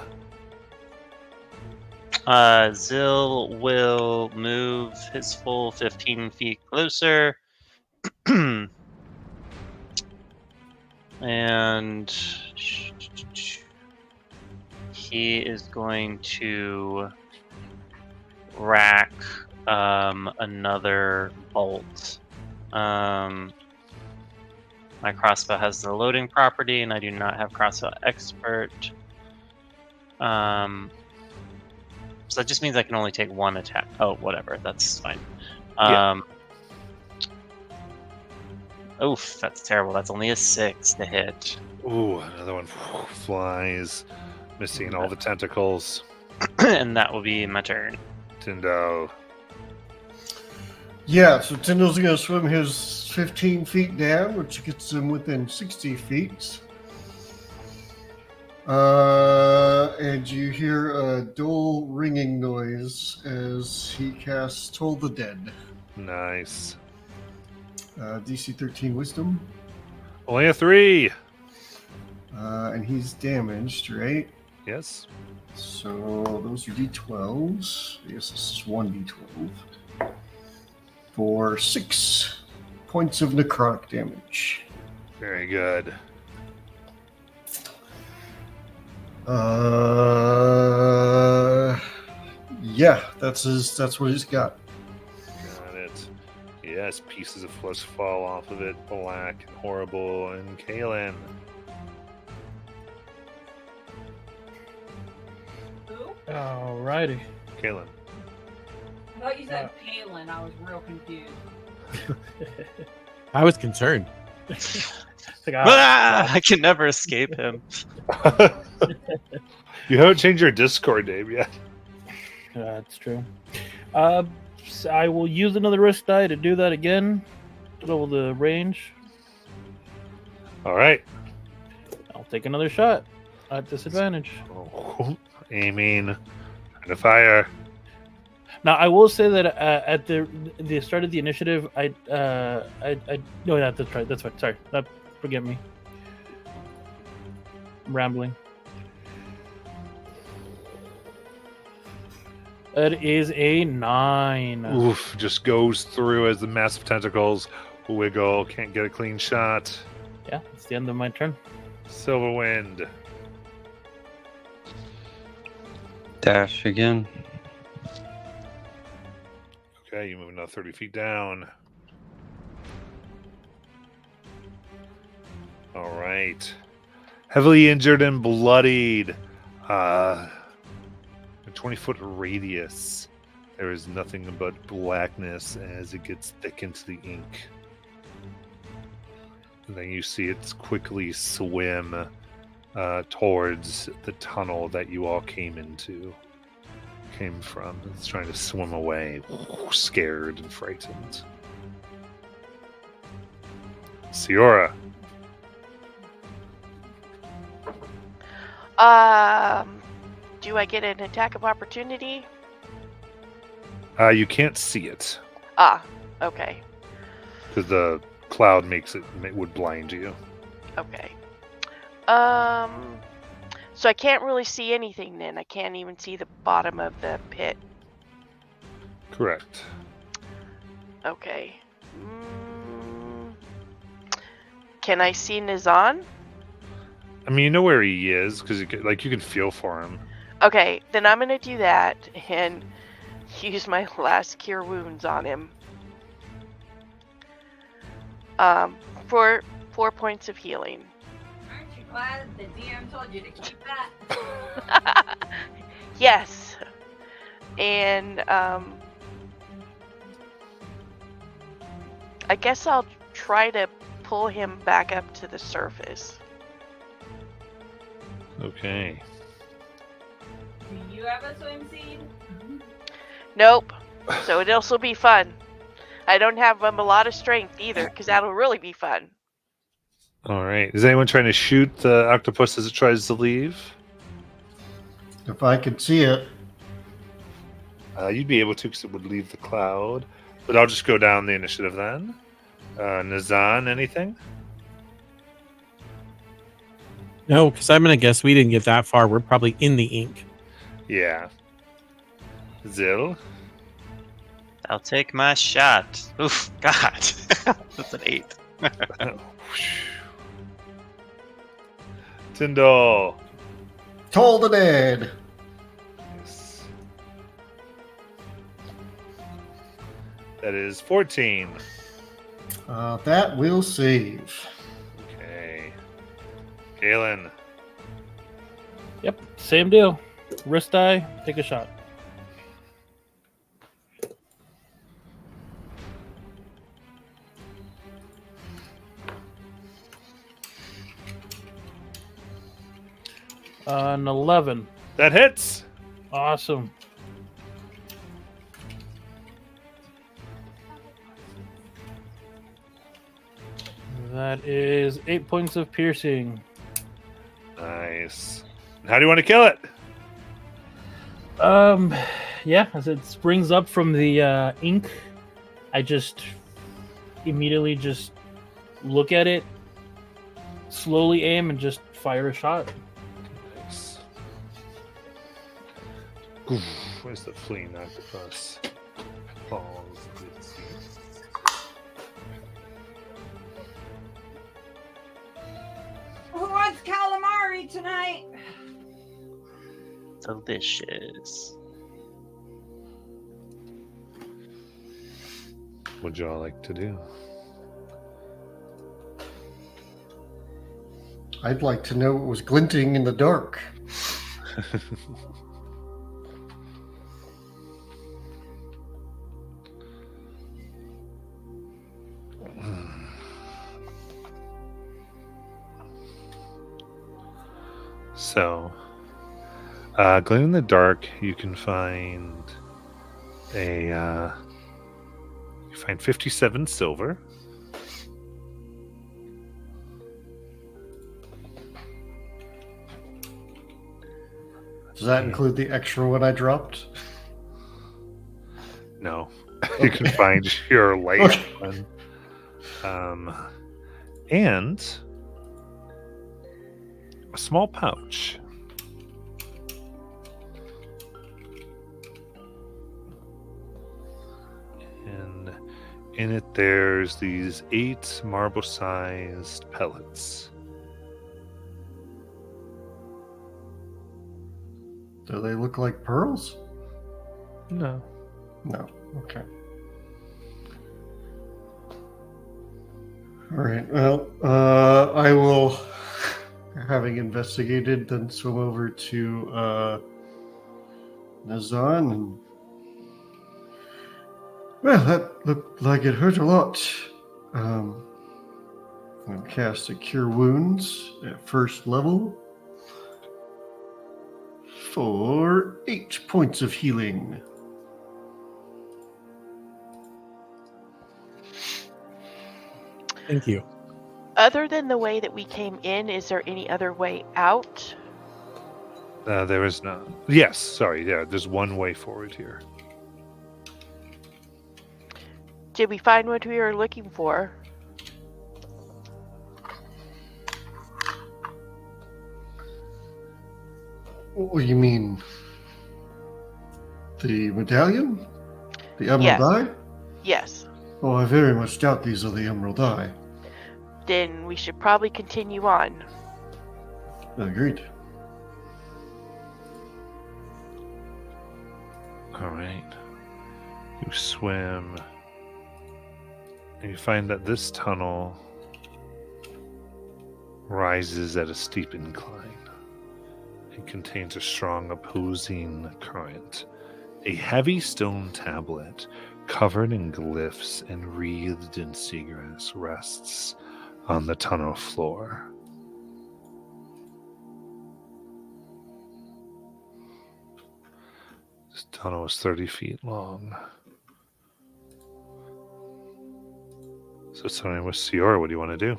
Speaker 7: Zill will move his full 15 feet closer. And he is going to rack another bolt. My crossbow has the loading property, and I do not have crossbow expert. So that just means I can only take 1 attack. Oh, whatever. That's fine. Oof, that's terrible. That's only a 6 to hit.
Speaker 1: Ooh, another one flies, missing all the tentacles.
Speaker 7: And that will be my turn.
Speaker 1: Tyndall.
Speaker 2: Yeah, so Tyndall's going to swim his 15 feet down, which gets him within 60 feet. And you hear a dull ringing noise as he casts Toll the Dead.
Speaker 1: Nice.
Speaker 2: DC 13 Wisdom.
Speaker 1: Only a 3.
Speaker 2: And he's damaged, right?
Speaker 1: Yes.
Speaker 2: So those are D12s. I guess this is 1D12. For 6 points of necrotic damage.
Speaker 1: Very good.
Speaker 2: Yeah, that's what he's got.
Speaker 1: Got it. Yes, pieces of flesh fall off of it. Black and horrible. And Kaelin.
Speaker 9: Who?
Speaker 4: Alrighty.
Speaker 1: Kaelin.
Speaker 9: I thought you said Palin. I was real confused.
Speaker 6: I was concerned.
Speaker 4: It's like,
Speaker 7: I can never escape him.
Speaker 1: You haven't changed your Discord name yet.
Speaker 4: That's true. So I will use another risk die to do that again. Double the range.
Speaker 1: All right.
Speaker 4: I'll take another shot at disadvantage.
Speaker 1: Oh, aiming. And fire.
Speaker 4: Now I will say that at the start of the initiative, I no, that's right. That's right. Sorry, forget me. I'm rambling. That is a 9.
Speaker 1: Oof, just goes through as the massive tentacles wiggle. Can't get a clean shot.
Speaker 4: Yeah, it's the end of my turn.
Speaker 1: Silverwind.
Speaker 5: Dash again.
Speaker 1: Okay, you move another 30 feet down. All right. Heavily injured and bloodied. A 20-foot radius. There is nothing but blackness as it gets thick into the ink. And then you see it quickly swim towards the tunnel that you all came from. It's trying to swim away, scared and frightened. Siora.
Speaker 3: Do I get an attack of opportunity?
Speaker 1: You can't see it
Speaker 3: Ah, okay.
Speaker 1: because the cloud would blind you.
Speaker 3: Okay. So I can't really see anything then. I can't even see the bottom of the pit.
Speaker 1: Correct.
Speaker 3: Okay. Can I see Nizan?
Speaker 1: I mean, you know where he is because you can feel for him.
Speaker 3: Okay, then I'm gonna do that and use my last cure wounds on him. For 4 points of healing.
Speaker 9: Aren't you glad the DM told you to keep that?
Speaker 3: Yes. And I guess I'll try to pull him back up to the surface.
Speaker 1: Okay.
Speaker 9: Do you have a swim seed?
Speaker 3: Nope. So it'll also be fun. I don't have a lot of strength either, because that'll really be fun.
Speaker 1: All right. Is anyone trying to shoot the octopus as it tries to leave?
Speaker 2: If I could see it.
Speaker 1: You'd be able to because it would leave the cloud. But I'll just go down the initiative then. Nizan, anything?
Speaker 6: No, because I'm gonna guess we didn't get that far. We're probably in the ink.
Speaker 1: Yeah. Zil?
Speaker 7: I'll take my shot. Oof, God. That's an 8.
Speaker 1: Tyndall.
Speaker 2: Toll the dead.
Speaker 1: Yes. That is 14.
Speaker 2: That will save.
Speaker 1: Okay. Galen.
Speaker 4: Yep, same deal. Wrist die, take a shot. An 11.
Speaker 1: That hits.
Speaker 4: Awesome. That is 8 points of piercing.
Speaker 1: Nice. How do you want to kill it?
Speaker 4: Yeah, as it springs up from the ink, I just immediately just look at it, slowly aim, and just fire a shot.
Speaker 1: Nice. Where's the fleeing octopus? Balls.
Speaker 9: Who wants calamari tonight?
Speaker 7: Delicious.
Speaker 1: What'd y'all like to do?
Speaker 2: I'd like to know what was glinting in the dark.
Speaker 1: So, glowing in the dark, you can find you find 57 silver.
Speaker 2: Does that include the extra one I dropped?
Speaker 1: No, you can find your light one. And a small pouch. And in it, there's these 8 marble-sized pellets.
Speaker 2: Do they look like pearls?
Speaker 1: No.
Speaker 2: No. Okay. All right. Well, I will, having investigated, then swim over to Nizan and. Well, that looked like it hurt a lot. I'll cast a Cure Wounds at first level for 8 points of healing.
Speaker 6: Thank you.
Speaker 3: Other than the way that we came in, is there any other way out?
Speaker 1: There is not. Yes, sorry. Yeah, there's one way forward here.
Speaker 3: Did we find what we were looking for?
Speaker 2: What do you mean? The medallion? The Emerald
Speaker 3: Yes.
Speaker 2: Eye?
Speaker 3: Yes.
Speaker 2: Oh, I very much doubt these are the Emerald Eye.
Speaker 3: Then we should probably continue on.
Speaker 2: Agreed.
Speaker 1: All right. You swim, and you find that this tunnel rises at a steep incline. It contains a strong opposing current. A heavy stone tablet covered in glyphs and wreathed in seagrass rests on the tunnel floor. This tunnel is 30 feet long. So starting with Siora, what do you want to do?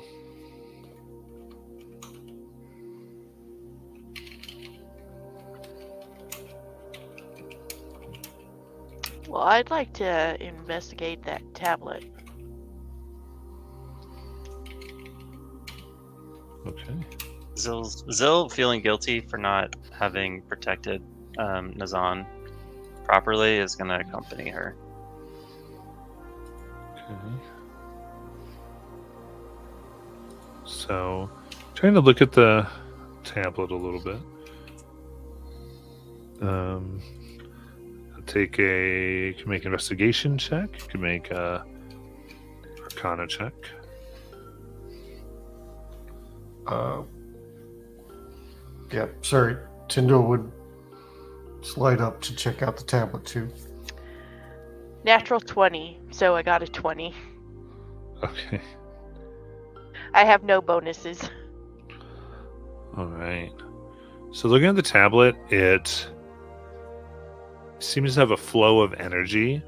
Speaker 3: Well, I'd like to investigate that tablet.
Speaker 1: Okay.
Speaker 7: Zil feeling guilty for not having protected Nazan properly is going to accompany her.
Speaker 1: Okay. So, trying to look at the tablet a little bit. You can make an investigation check. You can make a Arcana check.
Speaker 2: Yeah, sorry. Tyndall would slide up to check out the tablet too.
Speaker 3: Natural 20, so I got a 20.
Speaker 1: Okay.
Speaker 3: I have no bonuses.
Speaker 1: All right. So looking at the tablet, it seems to have a flow of energy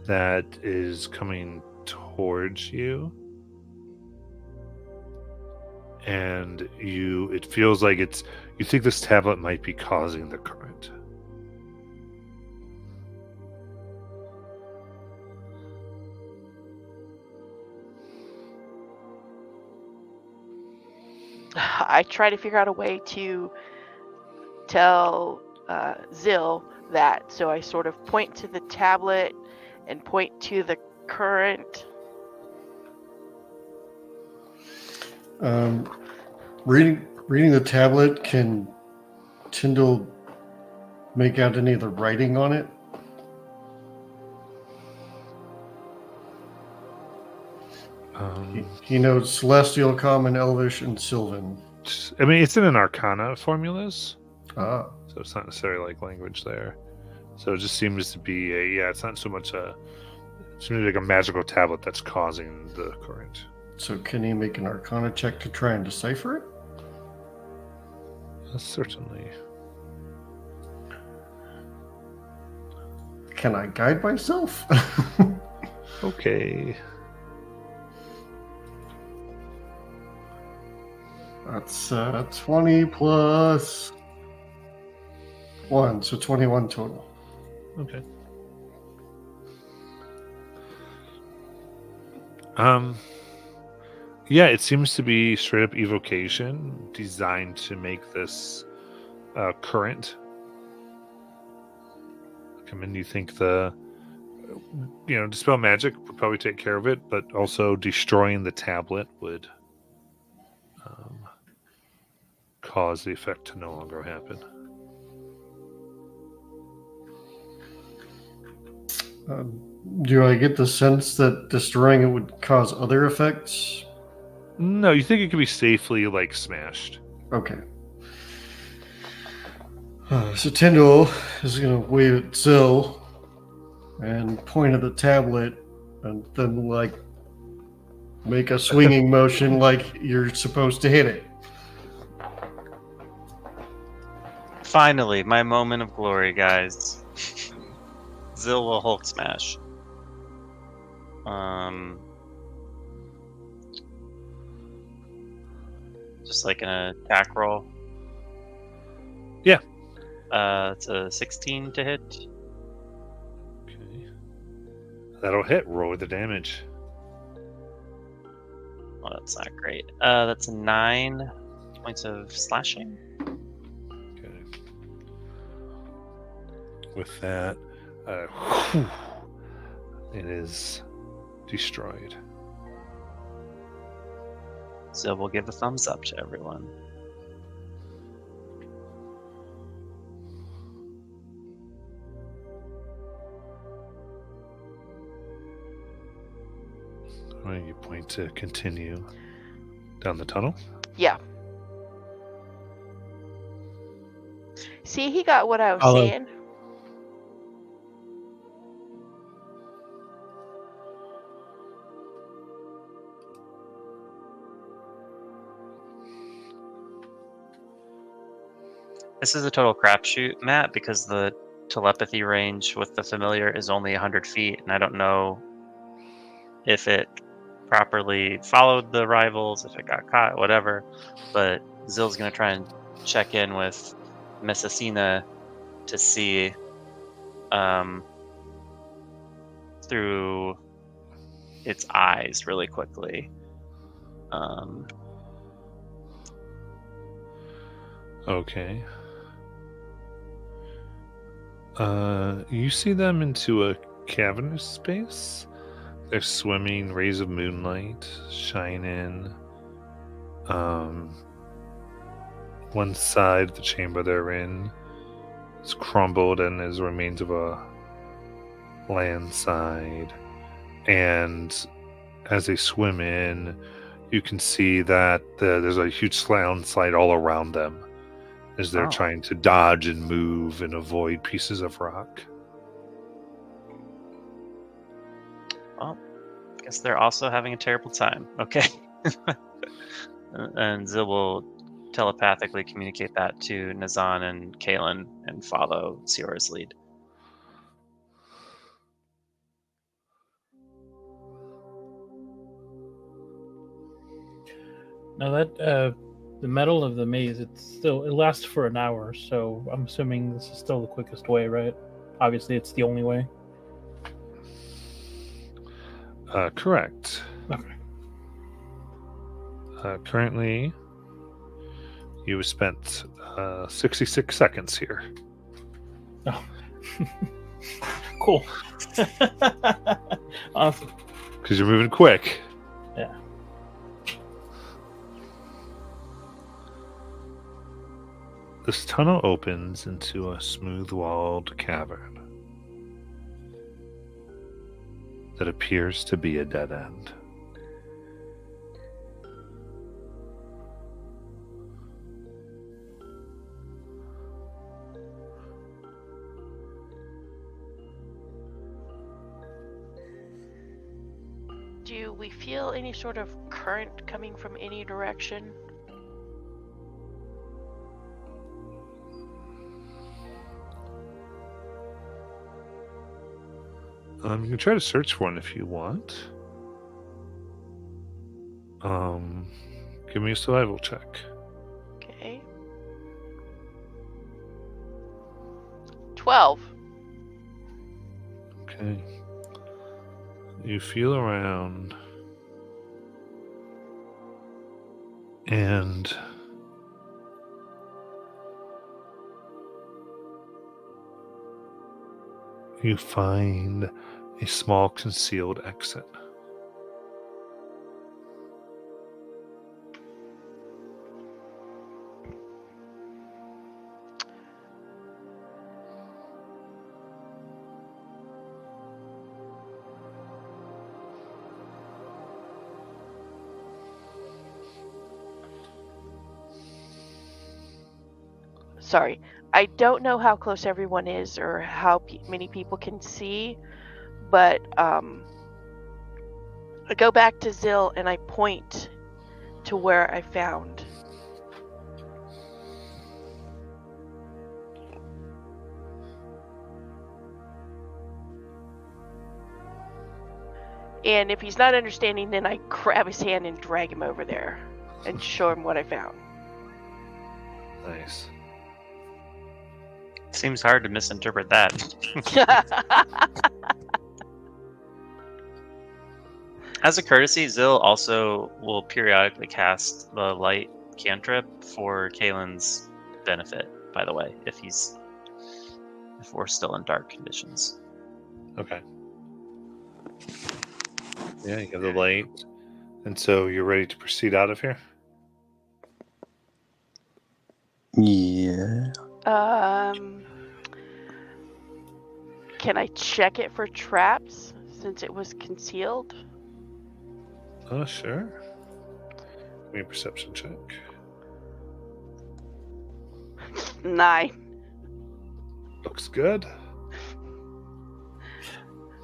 Speaker 1: that is coming towards you. And it feels like you think this tablet might be causing the current.
Speaker 3: I try to figure out a way to tell Zil that, so I sort of point to the tablet and point to the current.
Speaker 2: Reading the tablet, can Tyndall make out any of the writing on it? He knows Celestial, Common, Elvish, and Sylvan.
Speaker 1: I mean, it's in an Arcana formulas,
Speaker 2: Ah,
Speaker 1: so it's not necessarily like language there. So it just seems to be it's not so much it seems like a magical tablet that's causing the current.
Speaker 2: so can he make an Arcana check to try and decipher it?
Speaker 1: Certainly.
Speaker 2: Can I guide myself?
Speaker 1: Okay.
Speaker 2: That's 20 plus 1, so 21 total.
Speaker 1: Okay. Yeah, it seems to be straight up evocation designed to make this current. I mean, you think dispel magic would probably take care of it, but also destroying the tablet would cause the effect to no longer happen.
Speaker 2: Do I get the sense that destroying it would cause other effects?
Speaker 1: No, you think it could be safely smashed.
Speaker 2: Okay. So Tyndall is going to wave at Zil and point at the tablet and then make a swinging motion like you're supposed to hit it.
Speaker 7: Finally, my moment of glory, guys. Zil will Hulk smash. Just like an attack roll.
Speaker 1: Yeah.
Speaker 7: It's a 16 to hit.
Speaker 1: Okay. That'll hit. Roll the damage.
Speaker 7: Oh, that's not great. That's 9 points of slashing.
Speaker 1: Okay. with that, it is destroyed.
Speaker 7: So we'll give a thumbs up to everyone.
Speaker 1: All right, you point to continue down the tunnel.
Speaker 3: Yeah. See, he got what I was
Speaker 6: Follow.
Speaker 3: saying.
Speaker 7: This is a total crapshoot, Matt, because the telepathy range with the familiar is only 100 feet, and I don't know if it properly followed the rivals, if it got caught, whatever. But Zill's going to try and check in with Messacina to see through its eyes really quickly.
Speaker 1: Okay. You see them into a cavernous space. They're swimming, rays of moonlight shine in. One side of the chamber they're in is crumbled and is remains of a landslide. And as they swim in, you can see that there's a huge landslide all around them as they're trying to dodge and move and avoid pieces of rock.
Speaker 7: Well, I guess they're also having a terrible time. Okay. And Zill will telepathically communicate that to Nazan and Kalen and follow Siora's lead.
Speaker 4: Now that the metal of the maze, it lasts for an hour, so I'm assuming this is still the quickest way, right? Obviously, it's the only way.
Speaker 1: Correct.
Speaker 4: Okay.
Speaker 1: Currently, you have spent 66 seconds here.
Speaker 4: Oh. Cool. Awesome.
Speaker 1: Because you're moving quick.
Speaker 4: Yeah.
Speaker 1: This tunnel opens into a smooth-walled cavern that appears to be a dead end.
Speaker 3: Do we feel any sort of current coming from any direction?
Speaker 1: You can try to search for one if you want. Give me a survival check.
Speaker 3: Okay. 12.
Speaker 1: Okay. You feel around and you find a small concealed exit.
Speaker 3: Sorry. I don't know how close everyone is or how many people can see, but I go back to Zill and I point to where I found. And if he's not understanding, then I grab his hand and drag him over there and show him what I found.
Speaker 1: Nice.
Speaker 7: Seems hard to misinterpret that. As a courtesy, Zill also will periodically cast the light cantrip for Kalen's benefit, by the way, if he's if we're still in dark conditions.
Speaker 1: Okay. Yeah, you have the light. And so you're ready to proceed out of here?
Speaker 5: Yeah.
Speaker 3: Can I check it for traps since it was concealed?
Speaker 1: Oh, sure. Give me a perception check.
Speaker 3: 9.
Speaker 1: Looks good.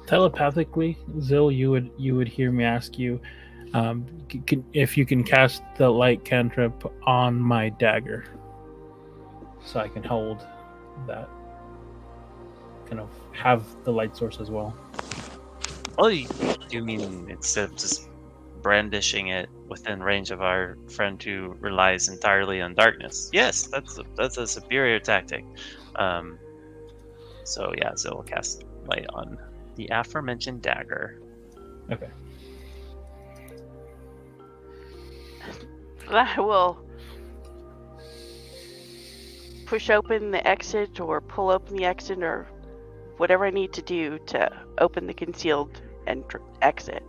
Speaker 4: Telepathically, Zil, you would hear me ask you if you can cast the light cantrip on my dagger, so I can hold that. Kind of have the light source as well.
Speaker 7: Oh, you mean instead of just brandishing it within range of our friend who relies entirely on darkness? Yes, that's a superior tactic. So yeah, Zil will cast light on the aforementioned dagger.
Speaker 4: Okay.
Speaker 3: I will push open the exit or pull open the exit or whatever I need to do to open the concealed exit.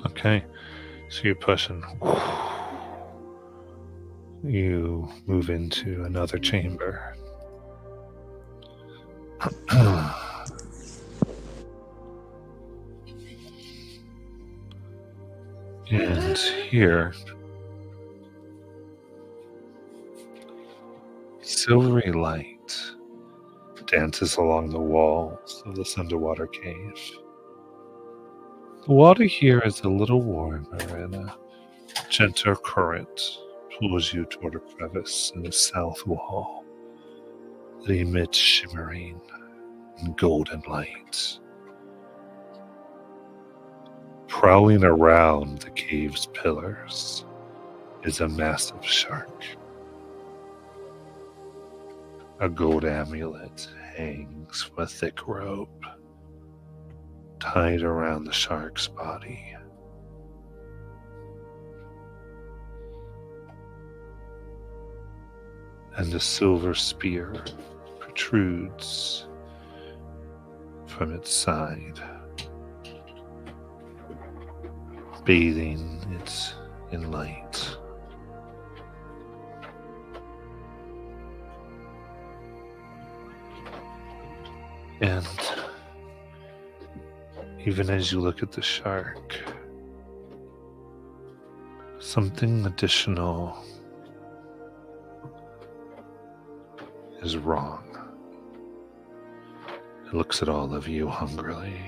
Speaker 1: Okay. So you're pushing. You move into another chamber. And here, silvery light dances along the walls of this underwater cave. The water here is a little warmer, and a gentle current pulls you toward a crevice in the south wall that emits shimmering and golden light. Prowling around the cave's pillars is a massive shark. A gold amulet hangs from a thick rope tied around the shark's body. And a silver spear protrudes from its side, bathing it in light. And even as you look at the shark, something additional is wrong. It looks at all of you hungrily,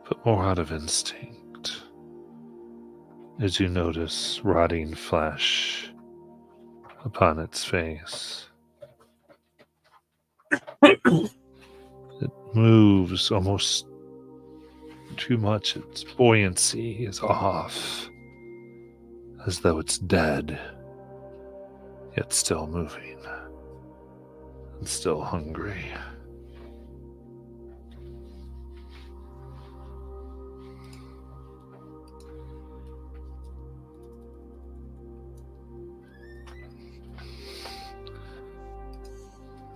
Speaker 1: but more out of instinct, as you notice rotting flesh upon its face. It moves almost too much. Its buoyancy is off, as though it's dead, yet still moving and still hungry.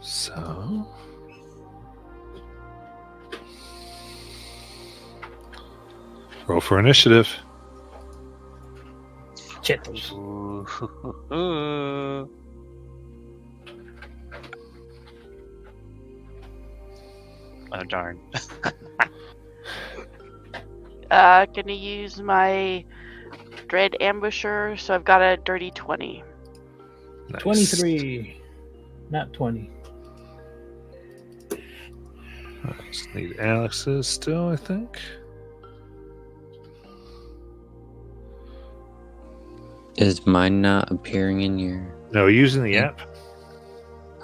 Speaker 1: So, roll for initiative.
Speaker 4: Chetos.
Speaker 7: Ooh. Oh darn.
Speaker 3: Gonna use my Dread Ambusher, so I've got a dirty 20.
Speaker 1: Nice.
Speaker 4: 23, not 20.
Speaker 1: I just need Alex's still, I think.
Speaker 10: Is mine not appearing in your...
Speaker 1: No, using the app.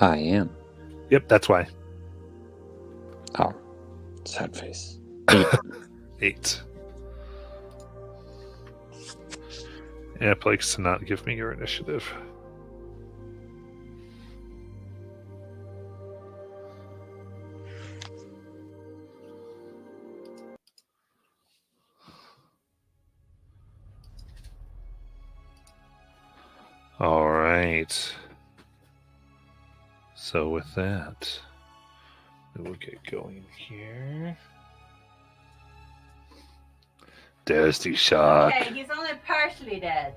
Speaker 10: I am.
Speaker 1: Yep, that's why.
Speaker 10: Oh, sad face.
Speaker 1: 8. App likes to not give me your initiative. All right. right. So with that, we'll get going here. Dusty Shock.
Speaker 9: Okay, he's only partially dead.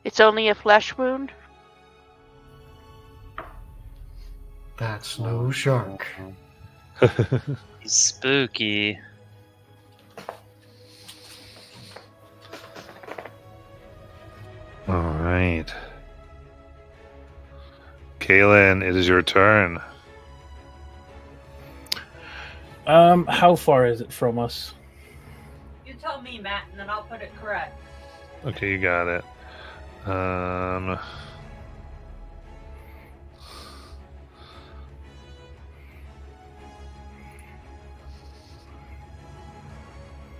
Speaker 3: It's only a flesh wound.
Speaker 2: That's no shark.
Speaker 7: He's spooky.
Speaker 1: All right. Kaylin, it is your turn.
Speaker 4: How far is it from us?
Speaker 9: You tell me, Matt, and then I'll put it correct.
Speaker 1: Okay, you got it.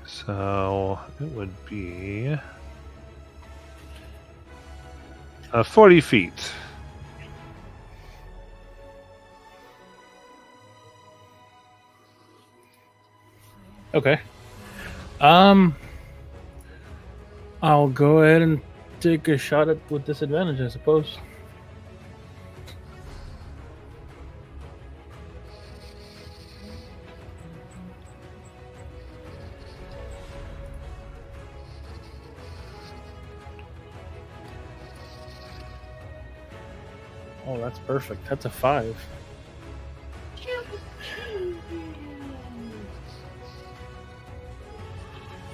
Speaker 1: So it would be 40 feet.
Speaker 4: Okay. I'll go ahead and take a shot at with disadvantage, I suppose. Oh, that's perfect. That's a 5.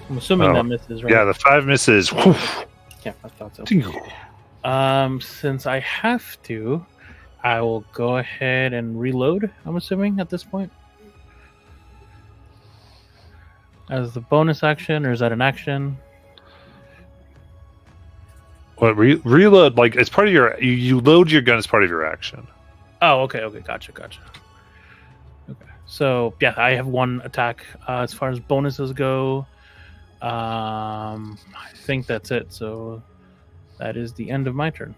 Speaker 4: I'm assuming that misses, right?
Speaker 1: Yeah, the 5 misses.
Speaker 4: Yeah, I thought so. Since I have to, I will go ahead and reload, I'm assuming, at this point. As the bonus action, or is that an action?
Speaker 1: What, reload, like, it's part of your... You load your gun as part of your action.
Speaker 4: Oh, okay, gotcha. Okay, so, yeah, I have one attack. As far as bonuses go, I think that's it, so that is the end of my turn.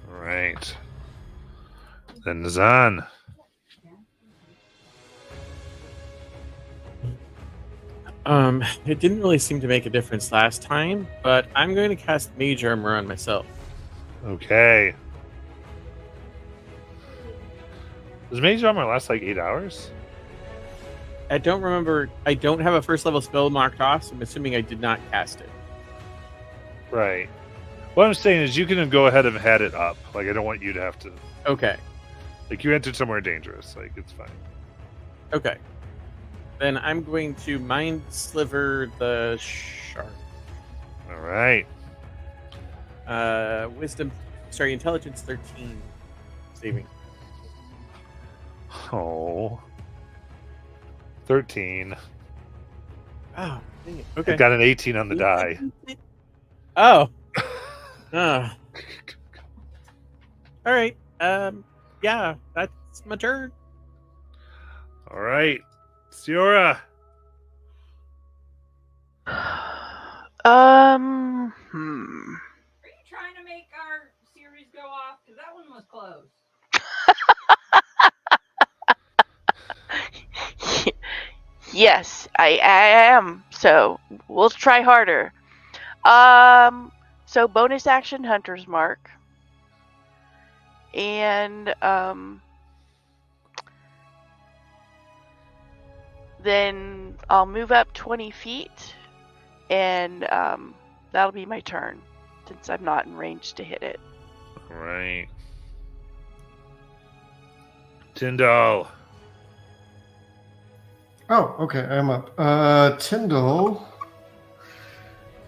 Speaker 1: All right. Then Zan.
Speaker 6: It didn't really seem to make a difference last time, but I'm going to cast Mage Armor on myself.
Speaker 1: Okay. Does Mage Armor last like 8 hours?
Speaker 6: I don't remember. I don't have a first level spell marked off, so I'm assuming I did not cast it.
Speaker 1: Right. What I'm saying is you can go ahead and had it up. Like, I don't want you to have to...
Speaker 6: Okay.
Speaker 1: Like, you entered somewhere dangerous. Like, it's fine.
Speaker 6: Okay. Then I'm going to Mind Sliver the shark.
Speaker 1: All right.
Speaker 6: Intelligence 13 saving.
Speaker 1: Oh. 13.
Speaker 6: Oh, dang it. Okay.
Speaker 1: I got an 18 on the die.
Speaker 6: Oh. All right. Yeah, that's my turn.
Speaker 1: All right. Siora.
Speaker 9: Are you trying to make our series go off? Because that one was close.
Speaker 3: Yes, I am. So we'll try harder. So bonus action, Hunter's Mark, and then I'll move up 20 feet, and that'll be my turn since I'm not in range to hit it.
Speaker 1: All right. Tyndall.
Speaker 2: Oh, okay, I'm up. Tyndall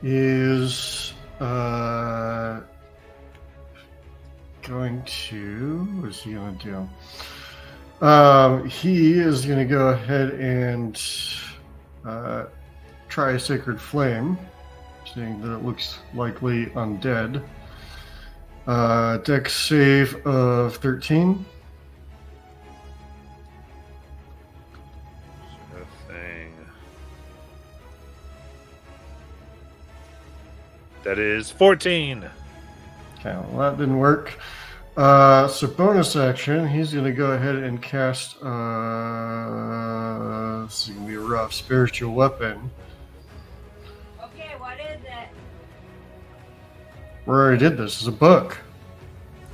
Speaker 2: is going to... What is he going to do? He is going to go ahead and try a Sacred Flame, seeing that it looks likely undead. Dex save of 13.
Speaker 1: Sure thing. That is 14.
Speaker 2: Okay, well, that didn't work. So bonus action, he's going to go ahead and cast, this is going to be a rough, Spiritual Weapon. We already did this. It's a book.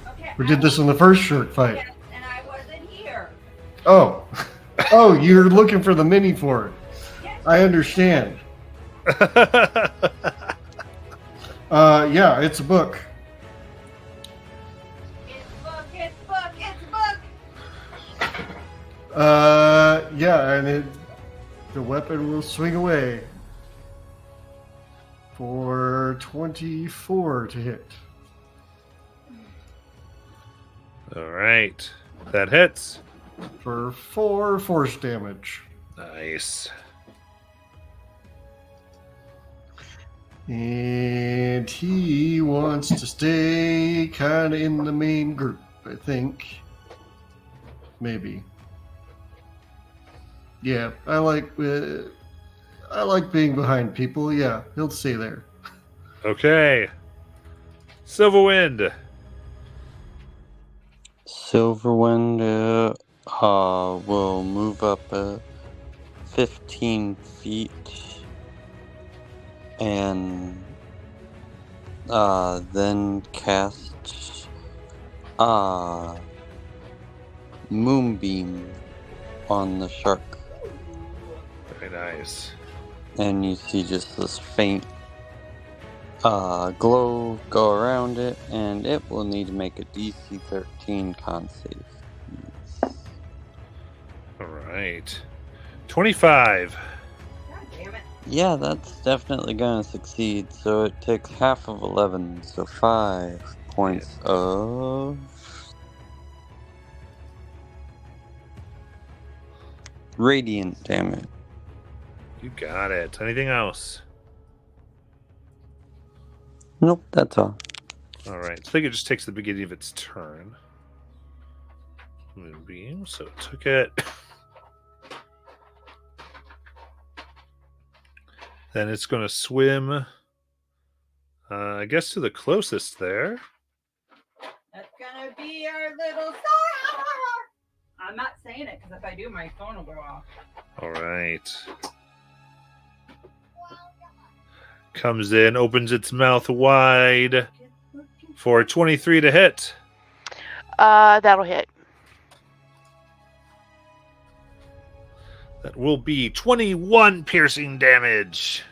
Speaker 9: Okay.
Speaker 2: We did this in the first short fight.
Speaker 9: Yes, and I wasn't here.
Speaker 2: Oh. Oh, you're looking for the mini for it.
Speaker 9: Yes.
Speaker 2: I understand. Yeah, it's a book.
Speaker 9: It's book.
Speaker 2: Yeah, and the weapon will swing away for 24 to hit.
Speaker 1: All right. That hits.
Speaker 2: For 4 force damage.
Speaker 1: Nice.
Speaker 2: And he wants to stay kind of in the main group, I think. Maybe. Yeah, I like being behind people. Yeah, he'll stay there.
Speaker 1: Okay. Silverwind.
Speaker 5: Silverwind will move up 15 feet and then cast Moonbeam on the shark.
Speaker 1: Very nice.
Speaker 5: And you see just this faint glow go around it, and it will need to make a DC 13 con save.
Speaker 1: All right. 25.
Speaker 9: God damn it.
Speaker 5: Yeah, that's definitely gonna succeed. So it takes half of 11, so 5 points of radiant damage.
Speaker 1: You got it. Anything else?
Speaker 5: Nope, that's all.
Speaker 1: All right. I think it just takes the beginning of its turn. Moonbeam. So it took it. Then it's going to swim, I guess, to the closest there.
Speaker 9: That's gonna be our little star. I'm not saying it because if I do, my phone will go off.
Speaker 1: All right. Comes in, opens its mouth wide for 23 to hit.
Speaker 3: That'll hit.
Speaker 1: That will be 21 piercing damage.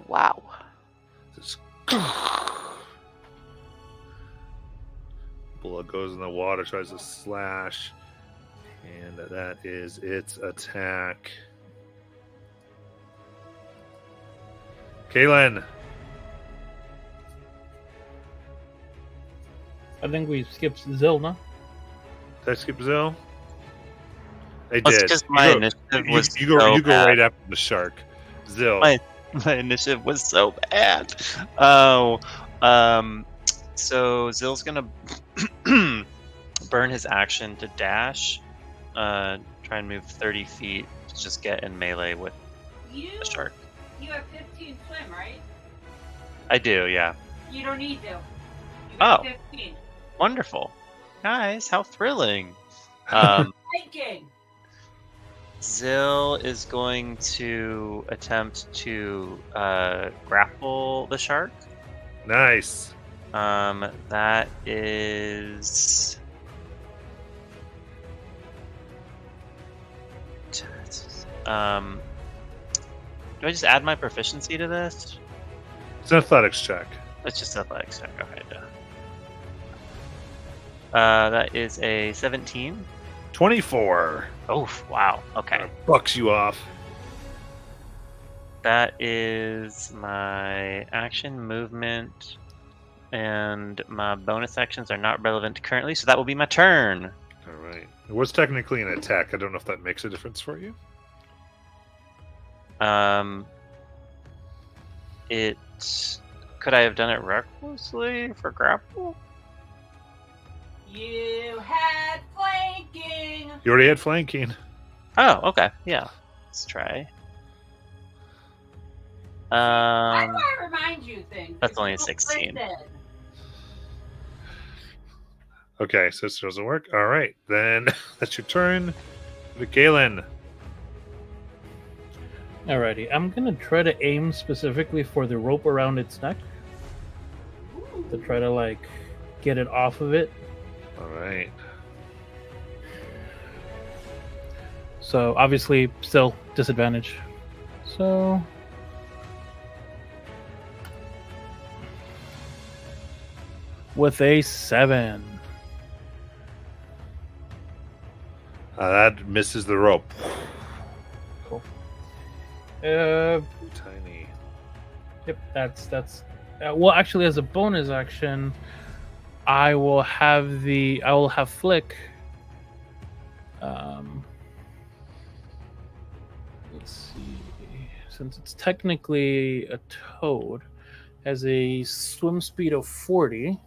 Speaker 3: Wow.
Speaker 1: Just blood goes in the water, tries to slash. And that is its attack. Kaylin.
Speaker 4: I think we skipped Zill, no?
Speaker 1: Did I skip Zill? I
Speaker 7: That's
Speaker 1: did.
Speaker 7: because my initiative was
Speaker 1: you go
Speaker 7: so bad.
Speaker 1: right after the shark. Zill.
Speaker 7: My initiative was so bad. Oh, so Zill's gonna burn his action to dash, try and move 30 feet to just get in melee with
Speaker 9: You
Speaker 7: the shark.
Speaker 9: you have 15 swim, right?
Speaker 7: I do, yeah.
Speaker 9: You don't need to. You
Speaker 7: Oh.
Speaker 9: got 15.
Speaker 7: Wonderful, guys! How thrilling.
Speaker 9: Hiking.
Speaker 7: Zill is going to attempt to grapple the shark.
Speaker 1: Nice.
Speaker 7: That is do I just add my proficiency to this?
Speaker 1: It's an athletics check.
Speaker 7: It's just athletics check. Okay. That is a 17.
Speaker 1: 24.
Speaker 7: Oh, wow. Okay.
Speaker 1: That bucks you off.
Speaker 7: That is my action, movement, and my bonus actions are not relevant currently, so that will be my turn.
Speaker 1: All right. It was technically an attack. I don't know if that makes a difference for you.
Speaker 7: Could I have done it recklessly for grapple?
Speaker 9: You had flanking.
Speaker 1: You already had flanking.
Speaker 7: Oh, okay. Yeah. Let's try.
Speaker 9: Why do I remind you things?
Speaker 7: That's
Speaker 9: It's
Speaker 7: only a
Speaker 9: so
Speaker 7: 16.
Speaker 9: listen.
Speaker 1: Okay, so this doesn't work. All right, then that's your turn. Galen.
Speaker 4: Alrighty, I'm gonna try to aim specifically for the rope around its neck. to try to like get it off of it.
Speaker 1: All right.
Speaker 4: So obviously, still disadvantage. So with a 7.
Speaker 1: That misses the rope.
Speaker 4: Cool.
Speaker 1: Tiny.
Speaker 4: Yep, that's well, actually, as a bonus action, I will have Flick. Let's see, since it's technically a toad, has a swim speed of 40.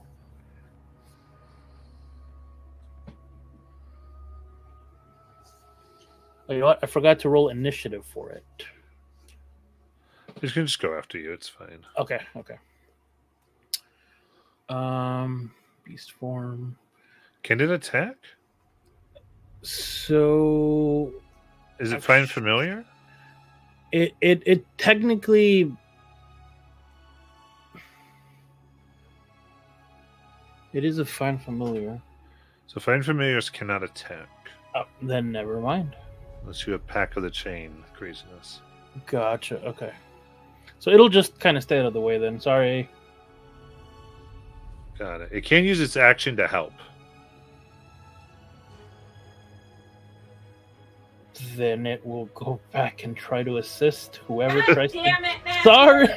Speaker 4: Oh, you know what? I forgot to roll initiative for it.
Speaker 1: He's gonna just go after you. It's fine.
Speaker 4: Okay. Beast form.
Speaker 1: Can it attack?
Speaker 4: So
Speaker 1: Is it find familiar?
Speaker 4: it technically it is a find familiar.
Speaker 1: So find familiars cannot attack
Speaker 4: Oh, then never mind.
Speaker 1: unless you have Pack of the Chain craziness.
Speaker 4: Gotcha. Okay. So it'll just kind of stay out of the way then. Sorry.
Speaker 1: Got it. It can use its action to help.
Speaker 4: Then it will go back and try to assist whoever tries to.
Speaker 9: Damn it, man.
Speaker 4: Sorry.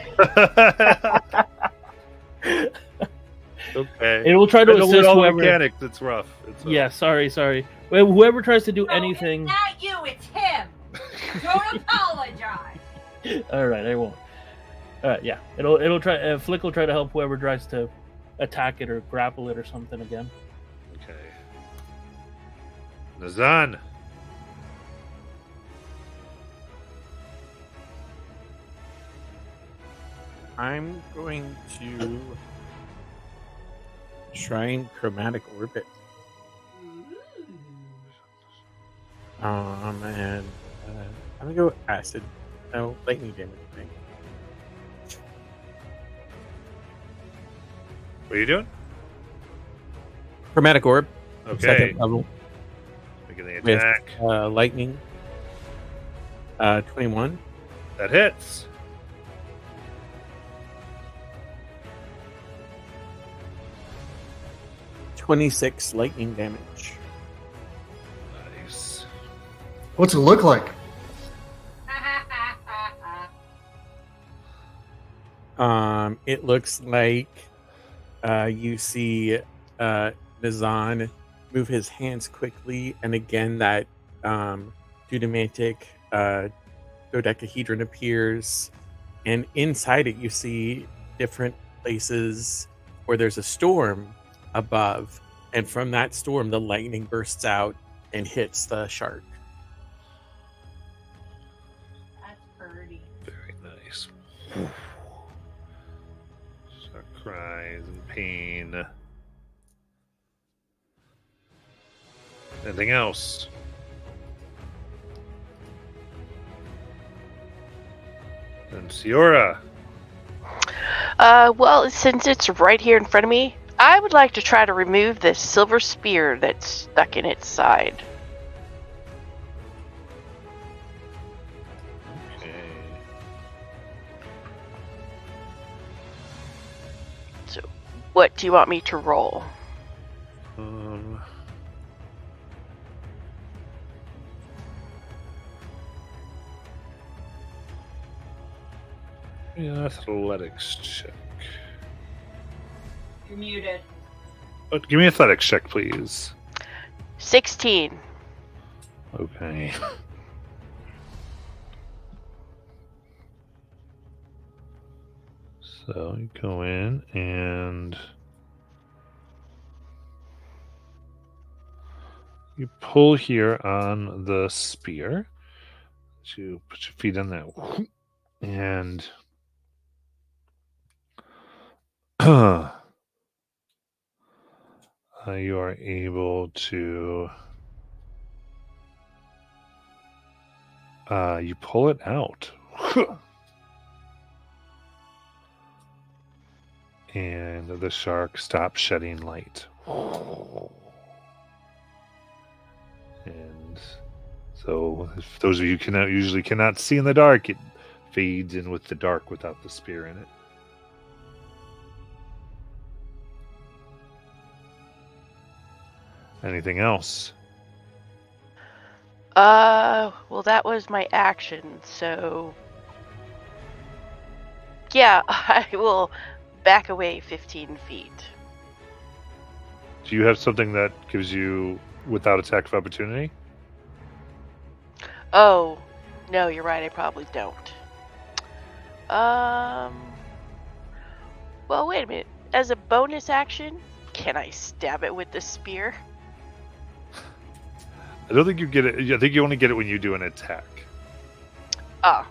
Speaker 1: Okay.
Speaker 4: It will try to
Speaker 1: I know
Speaker 4: assist
Speaker 1: all
Speaker 4: whoever.
Speaker 1: mechanics. It's rough. It's rough.
Speaker 4: Yeah. Sorry. Well, whoever tries to do
Speaker 9: No,
Speaker 4: anything.
Speaker 9: It's not you, it's him. Don't apologize.
Speaker 4: All right, I won't. Yeah, it'll try. Flick will try to help whoever tries to attack it or grapple it or something again.
Speaker 1: Okay. Nazan.
Speaker 6: I'm going to try and chromatic orbit. And I'm gonna go acid. No, lightning damage. I think.
Speaker 1: What are you doing?
Speaker 6: Chromatic orb.
Speaker 1: Okay.
Speaker 6: Second level
Speaker 1: Making the
Speaker 6: with
Speaker 1: attack.
Speaker 6: lightning. 21.
Speaker 1: That hits.
Speaker 6: .26 lightning damage.
Speaker 1: Nice.
Speaker 2: What's it look like?
Speaker 6: It looks like you see Nazan move his hands quickly, and again that Dudamantic dodecahedron appears, and inside it you see different places where there's a storm above, and from that storm the lightning bursts out and hits the shark.
Speaker 9: That's pretty.
Speaker 1: Very nice. Shark cries in pain. Anything else? And Siora.
Speaker 3: Well, since it's right here in front of me, I would like to try to remove this silver spear that's stuck in its side.
Speaker 1: Okay.
Speaker 3: So, what do you want me to roll?
Speaker 1: Yeah, athletics check.
Speaker 9: You're muted.
Speaker 1: Give me athletics check, please.
Speaker 3: 16.
Speaker 1: Okay. So you go in and you pull here on the spear. You put your feet on that, and you are able to you pull it out. and the shark stops shedding light. And so, if those of you cannot see in the dark, it fades in with the dark without the spear in it. Anything else?
Speaker 3: Well, that was my action, so yeah, I will back away 15 feet.
Speaker 1: Do you have something that gives you without attack of opportunity?
Speaker 3: Oh, no, you're right, I probably don't. Well, wait a minute. As a bonus action, can I stab it with the spear?
Speaker 1: I don't think you get it. I think you only get it when you do an attack.
Speaker 3: Ah.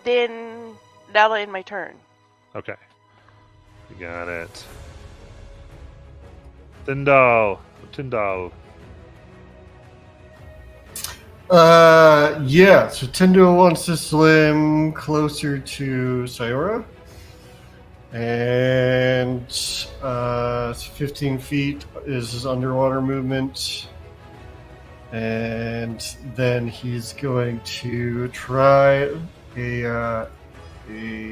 Speaker 3: Then that'll end my turn.
Speaker 1: Okay. You got it. Tyndall.
Speaker 2: Yeah, so Tyndall wants to swim closer to Sayora. And 15 feet is his underwater movement. And then he's going to try a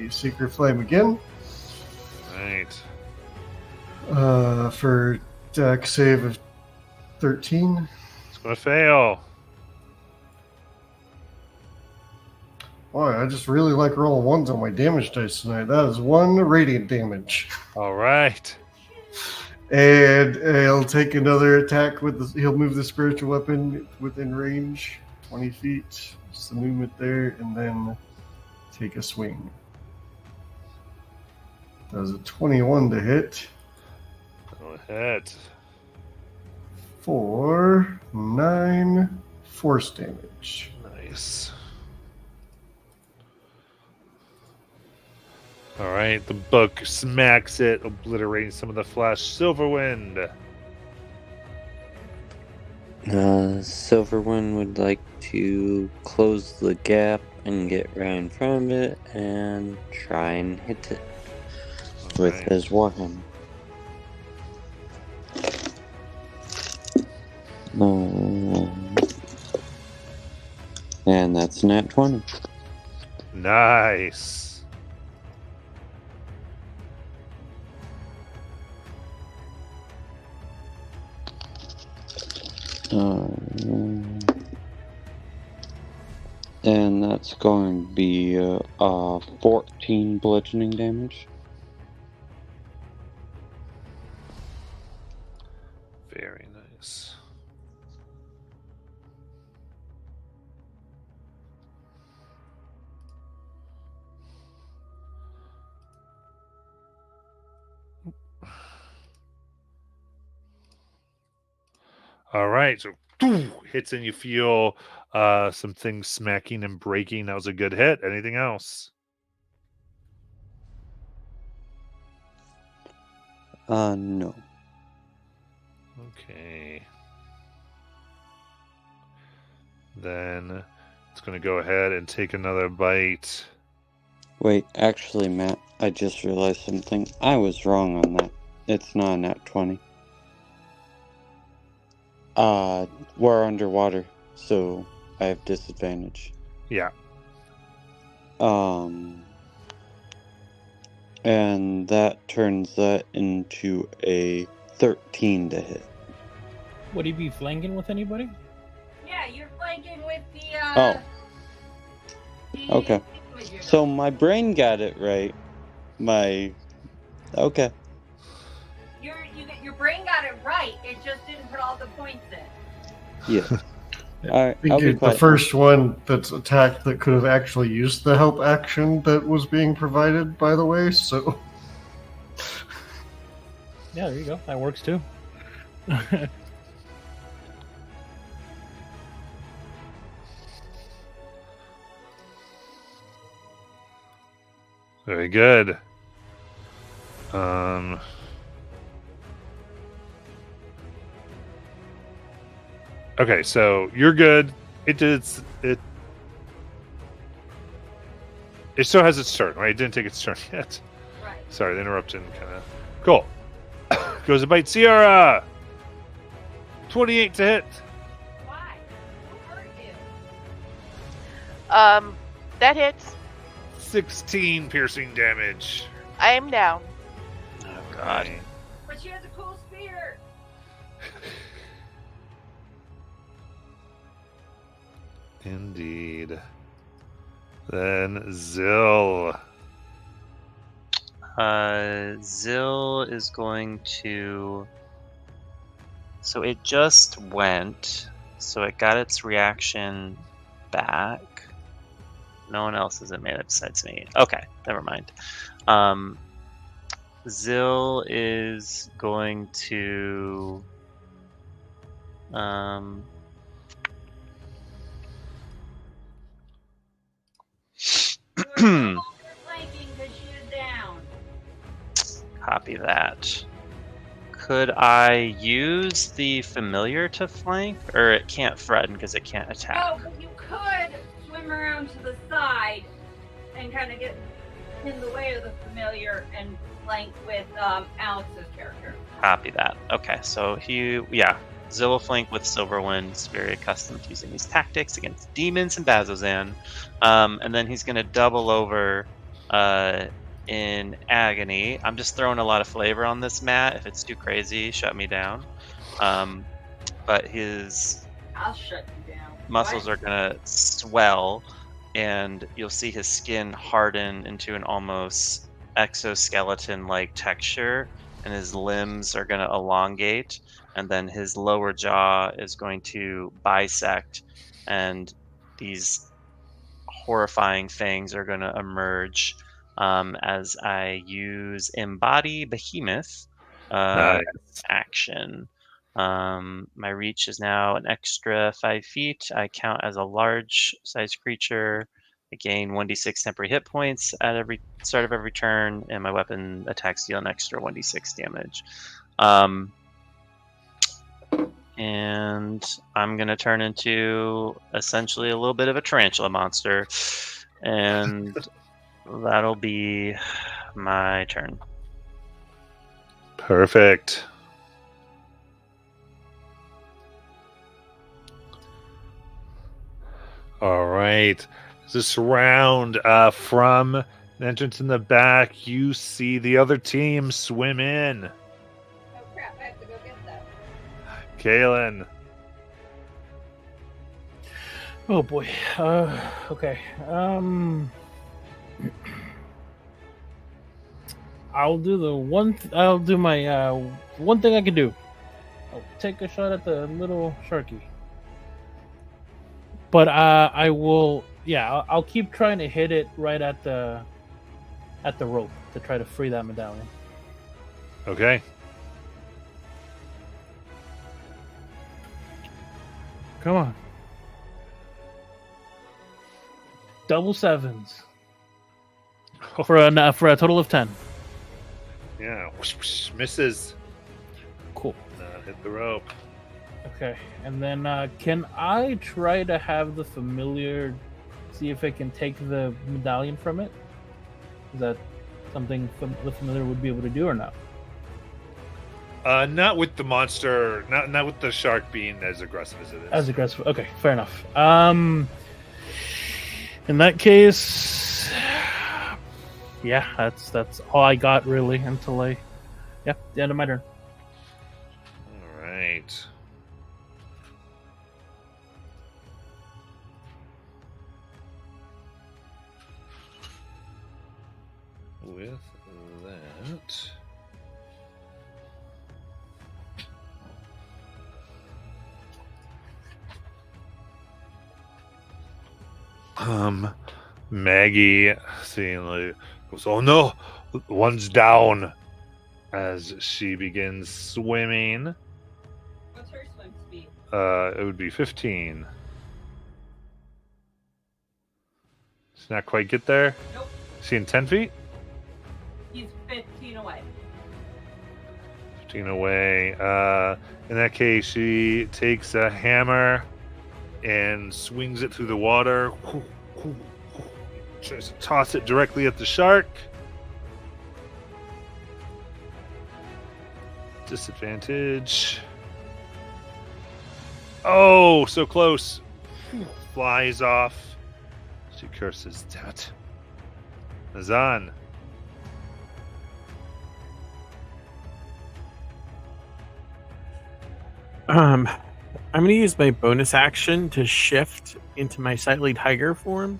Speaker 2: Secret Flame again.
Speaker 1: Right.
Speaker 2: For deck save of 13.
Speaker 1: It's going to fail.
Speaker 2: Boy, I just really like rolling ones on my damage dice tonight. That is 1 radiant damage.
Speaker 1: All right.
Speaker 2: And he'll take another attack he'll move the spiritual weapon within range, 20 feet. Just the movement there, and then take a swing. That was a 21 to hit.
Speaker 1: Go ahead.
Speaker 2: For 9 force damage.
Speaker 1: Nice. All right, the book smacks it, obliterating some of the flesh. Silverwind.
Speaker 5: Silverwind would like to close the gap and get right in front of it and try and hit it with his warhammer. And that's nat 20.
Speaker 1: Nice.
Speaker 5: And that's going to be 14 bludgeoning damage.
Speaker 1: Very nice. All right, so hits and you feel some things smacking and breaking. That was a good hit. Anything else?
Speaker 5: No.
Speaker 1: Okay. Then it's going to go ahead and take another bite.
Speaker 5: Wait, actually, Matt, I just realized something. I was wrong on that. It's not a nat 20. We're underwater, so I have disadvantage.
Speaker 1: Yeah.
Speaker 5: And that turns that into a 13 to hit.
Speaker 4: Would he be flanking with anybody?
Speaker 9: Yeah, you're flanking with the.
Speaker 5: Okay. So my brain got it right. Okay.
Speaker 9: Your brain got it right. It just didn't put all the points in.
Speaker 5: Yeah. All right. I'll be
Speaker 2: The
Speaker 5: quiet.
Speaker 2: first one that's attacked that could have actually used the help action that was being provided, by the way, so.
Speaker 4: Yeah, there you go. That works too.
Speaker 1: Very good. Okay, so you're good. It It still has its turn, right? It didn't take its turn yet.
Speaker 9: Right.
Speaker 1: Sorry, the interruption kind of. Cool. Goes to bite Sierra. 28 to hit.
Speaker 9: Why? Who hurt you?
Speaker 3: That hits.
Speaker 1: 16 piercing damage.
Speaker 3: I am down.
Speaker 7: Oh God.
Speaker 9: But she has a cool spear.
Speaker 1: Indeed. Then Zill.
Speaker 7: Zill is going to. So it just went. So it got its reaction back. No one else has it made it besides me. Okay, never mind. Zill is going to.
Speaker 9: Flanking because she is down.
Speaker 7: Copy that. Could I use the familiar to flank? Or it can't threaten because it can't attack?
Speaker 9: Oh, but you could swim around to the side and kind of get in the way of the familiar and flank with Alex's character.
Speaker 7: Copy that. Okay, so Zill will flank with Silverwind. He's very accustomed to using these tactics against demons and Bazzoxan. And then he's going to double over in Agony. I'm just throwing a lot of flavor on this, Matt. If it's too crazy, shut me down. But his
Speaker 9: I'll shut you down.
Speaker 7: muscles are going to swell, and you'll see his skin harden into an almost exoskeleton-like texture, and his limbs are going to elongate, and then his lower jaw is going to bisect, and these horrifying things are going to emerge as I use Embody Behemoth
Speaker 1: Nice.
Speaker 7: action. My reach is now an extra 5 feet. I count as a large sized creature. I gain 1d6 temporary hit points at every start of every turn, and my weapon attacks deal an extra 1d6 damage. And I'm going to turn into essentially a little bit of a tarantula monster. And that'll be my turn.
Speaker 1: Perfect. All right. This round from an entrance in the back, you see the other team swim in.
Speaker 9: Oh crap, I have to go get that.
Speaker 1: Kaylin.
Speaker 4: Oh boy. Okay. I'll do the one. I'll do my one thing I can do. I'll take a shot at the little sharky. But I will. Yeah, I'll keep trying to hit it right at the rope to try to free that medallion.
Speaker 1: Okay.
Speaker 4: Come on. Double sevens for a total of 10.
Speaker 1: Yeah. Whoosh, whoosh, misses.
Speaker 4: Cool.
Speaker 1: Hit the rope.
Speaker 4: Okay, and then can I try to have the familiar see if it can take the medallion from it? Is that something the familiar would be able to do or not?
Speaker 1: Not with the monster. Not with the shark being as aggressive as it is.
Speaker 4: As aggressive. Okay, fair enough. In that case, yeah, that's all I got really until the end of my turn.
Speaker 1: All right. With that, Maggie seeing like goes, oh no, one's down, as she begins swimming.
Speaker 9: What's her swim speed?
Speaker 1: It would be 15. Does not quite get there.
Speaker 9: Nope.
Speaker 1: Is she in 10 feet?
Speaker 9: He's 15 away.
Speaker 1: 15 away. In that case, she takes a hammer and swings it through the water. Tries to toss it directly at the shark. Disadvantage. Oh, so close. Flies off. She curses. Damn it. Nazan.
Speaker 6: I'm going to use my bonus action to shift into my Sightly Tiger form,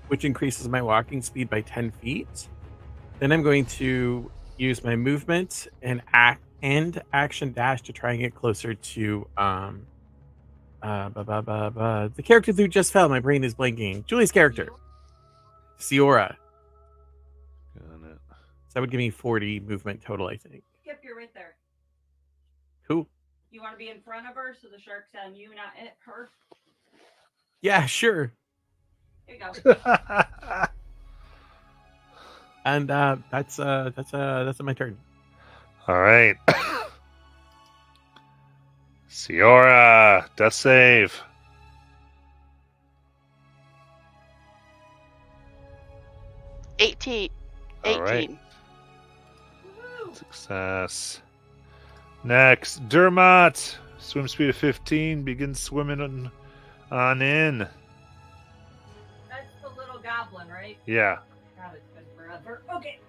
Speaker 6: which increases my walking speed by 10 feet. Then I'm going to use my movement and action dash to try and get closer to the character who just fell. My brain is blanking. Julie's character, Siora.
Speaker 1: Got it.
Speaker 6: So that would give me 40 movement total, I think.
Speaker 9: Skip, you're right there.
Speaker 6: Cool.
Speaker 9: You want to be in front of her so the shark's on you, not at her?
Speaker 6: Yeah, sure.
Speaker 9: Here you go.
Speaker 6: And that's my turn.
Speaker 1: All right. Siora, death save.
Speaker 3: Eighteen.
Speaker 1: All right. Success. Next, Dermot. Swim speed of 15. Begins swimming on in.
Speaker 9: That's the little goblin, right?
Speaker 1: Yeah.
Speaker 9: God, it's been forever. Okay.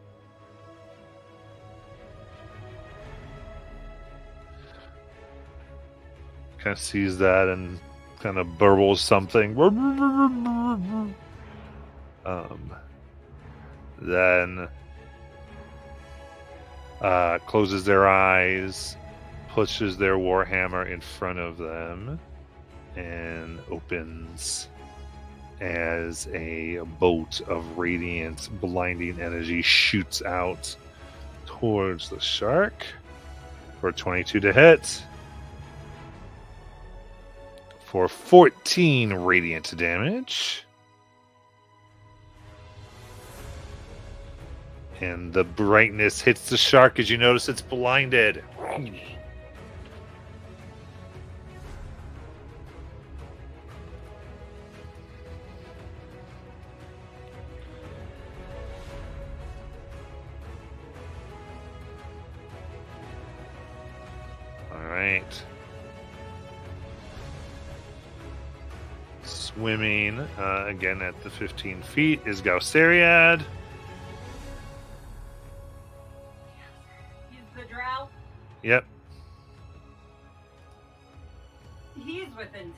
Speaker 1: Kind of sees that and kind of burbles something. Then closes their eyes, pushes their warhammer in front of them, and opens as a bolt of radiant, blinding energy shoots out towards the shark for 22 to hit. For 14 radiant damage. And the brightness hits the shark as you notice it's blinded. All right. Swimming again at the 15 feet is Gausariad.
Speaker 9: He's the drow.
Speaker 1: Yep.
Speaker 9: He's within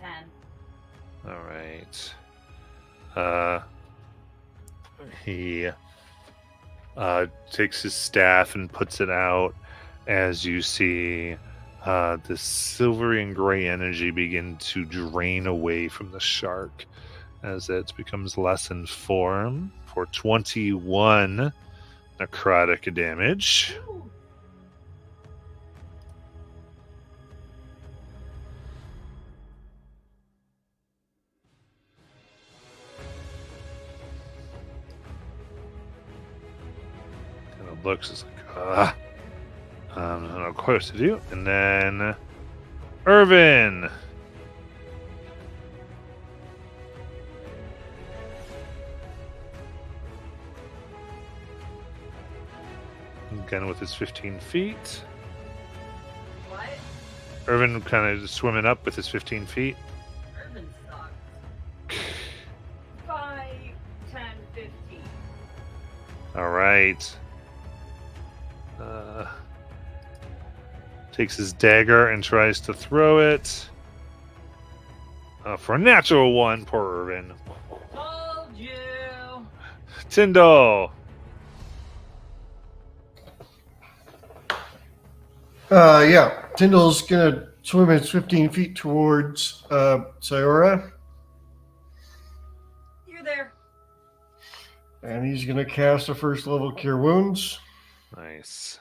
Speaker 9: 10.
Speaker 1: All right. He takes his staff and puts it out as you see the silvery and gray energy begin to drain away from the shark as it becomes less in form for 21 necrotic damage. Kind of looks as like, I don't know what to do. And then Irvin. Again with his 15 feet.
Speaker 9: What?
Speaker 1: Irvin kind of swimming up with his 15 feet.
Speaker 9: Urban sucks. 5, 10, 15.
Speaker 1: All right. Takes his dagger and tries to throw it. For a natural one, poor Irvin.
Speaker 9: Told you.
Speaker 1: Tyndall.
Speaker 2: Yeah. Tyndall's gonna swim his 15 feet towards Sayora.
Speaker 9: You're there.
Speaker 2: And he's gonna cast a first level Cure Wounds
Speaker 1: Nice.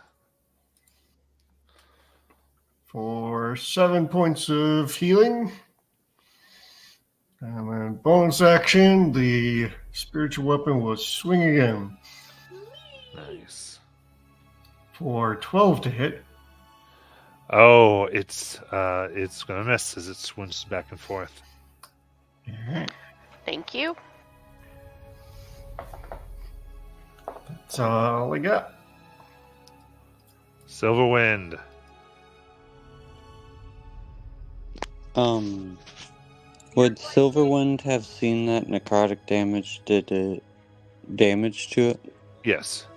Speaker 2: for 7 points of healing. And then bonus action, the spiritual weapon will swing again
Speaker 1: Nice.
Speaker 2: for 12 to hit.
Speaker 1: Oh, it's gonna miss as it swims back and forth.
Speaker 3: Thank you.
Speaker 2: That's all I got.
Speaker 1: Silverwind.
Speaker 5: Would Silverwind have seen that necrotic damage did damage to it?
Speaker 1: Yes.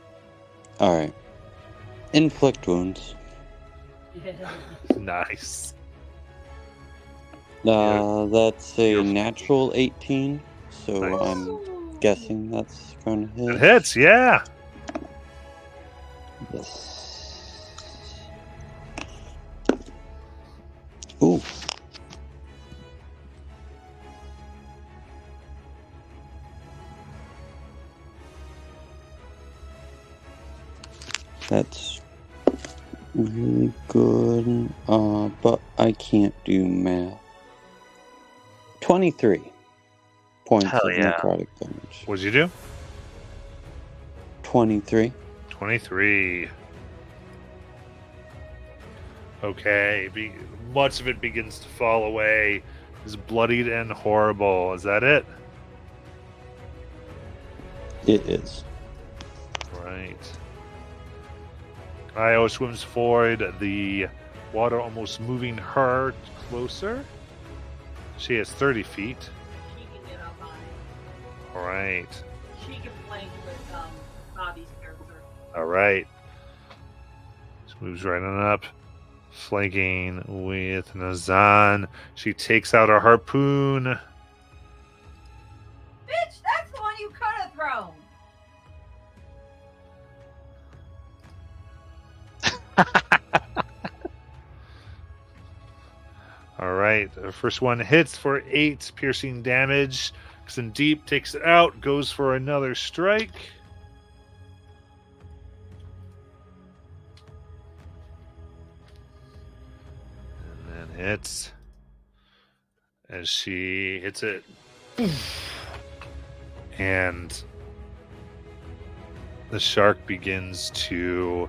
Speaker 5: Alright. Inflict wounds.
Speaker 1: Nice.
Speaker 5: That's a
Speaker 1: Beautiful.
Speaker 5: natural 18, so
Speaker 1: Nice.
Speaker 5: I'm guessing that's gonna hit.
Speaker 1: It hits, yeah.
Speaker 5: Yes. Ooh. That's really good, but I can't do math. 23 points
Speaker 7: Hell
Speaker 5: of
Speaker 7: yeah.
Speaker 5: necrotic damage.
Speaker 1: What'd you do?
Speaker 5: 23.
Speaker 1: 23. Okay. Much of it begins to fall away. It's bloodied and horrible. Is that it?
Speaker 5: It is.
Speaker 1: Right. Io swims forward, the water almost moving her closer. She has 30 feet.
Speaker 9: She can get up on it.
Speaker 1: All right.
Speaker 9: She can flank with Bobby's character.
Speaker 1: All right. She moves right on up, flanking with Nazan. She takes out a harpoon.
Speaker 9: Bitch, that's the one you could have thrown.
Speaker 1: All right. The first one hits for 8 piercing damage. Deep takes it out, goes for another strike. And then hits. As she hits it. And the shark begins to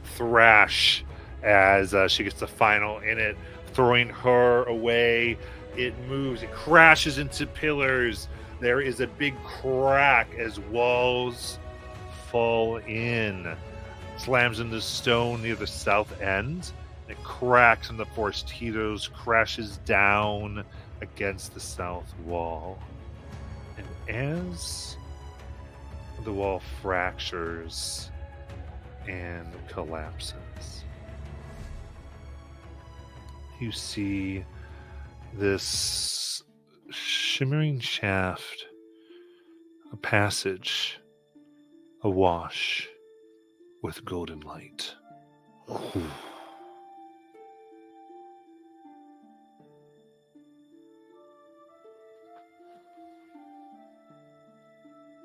Speaker 1: thrash as she gets the final in it, throwing her away. It moves, it crashes into pillars. There is a big crack as walls fall in. Slams into stone near the south end. It cracks and the forest teeters, crashes down against the south wall. And as the wall fractures and collapses, you see this shimmering shaft, a passage awash with golden light. What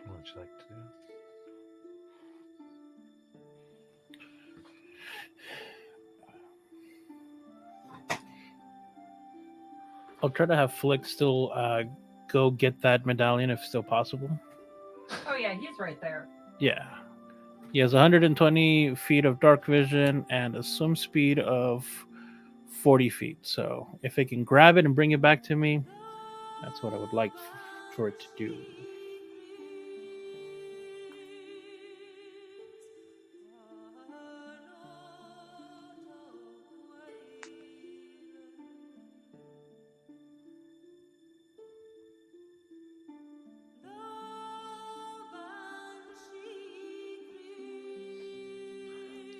Speaker 1: would you like to do?
Speaker 4: I'll try to have Flick still go get that medallion if still possible.
Speaker 9: Oh yeah, he's right there.
Speaker 4: Yeah. He has 120 feet of dark vision and a swim speed of 40 feet. So if it can grab it and bring it back to me, that's what I would like for it to do.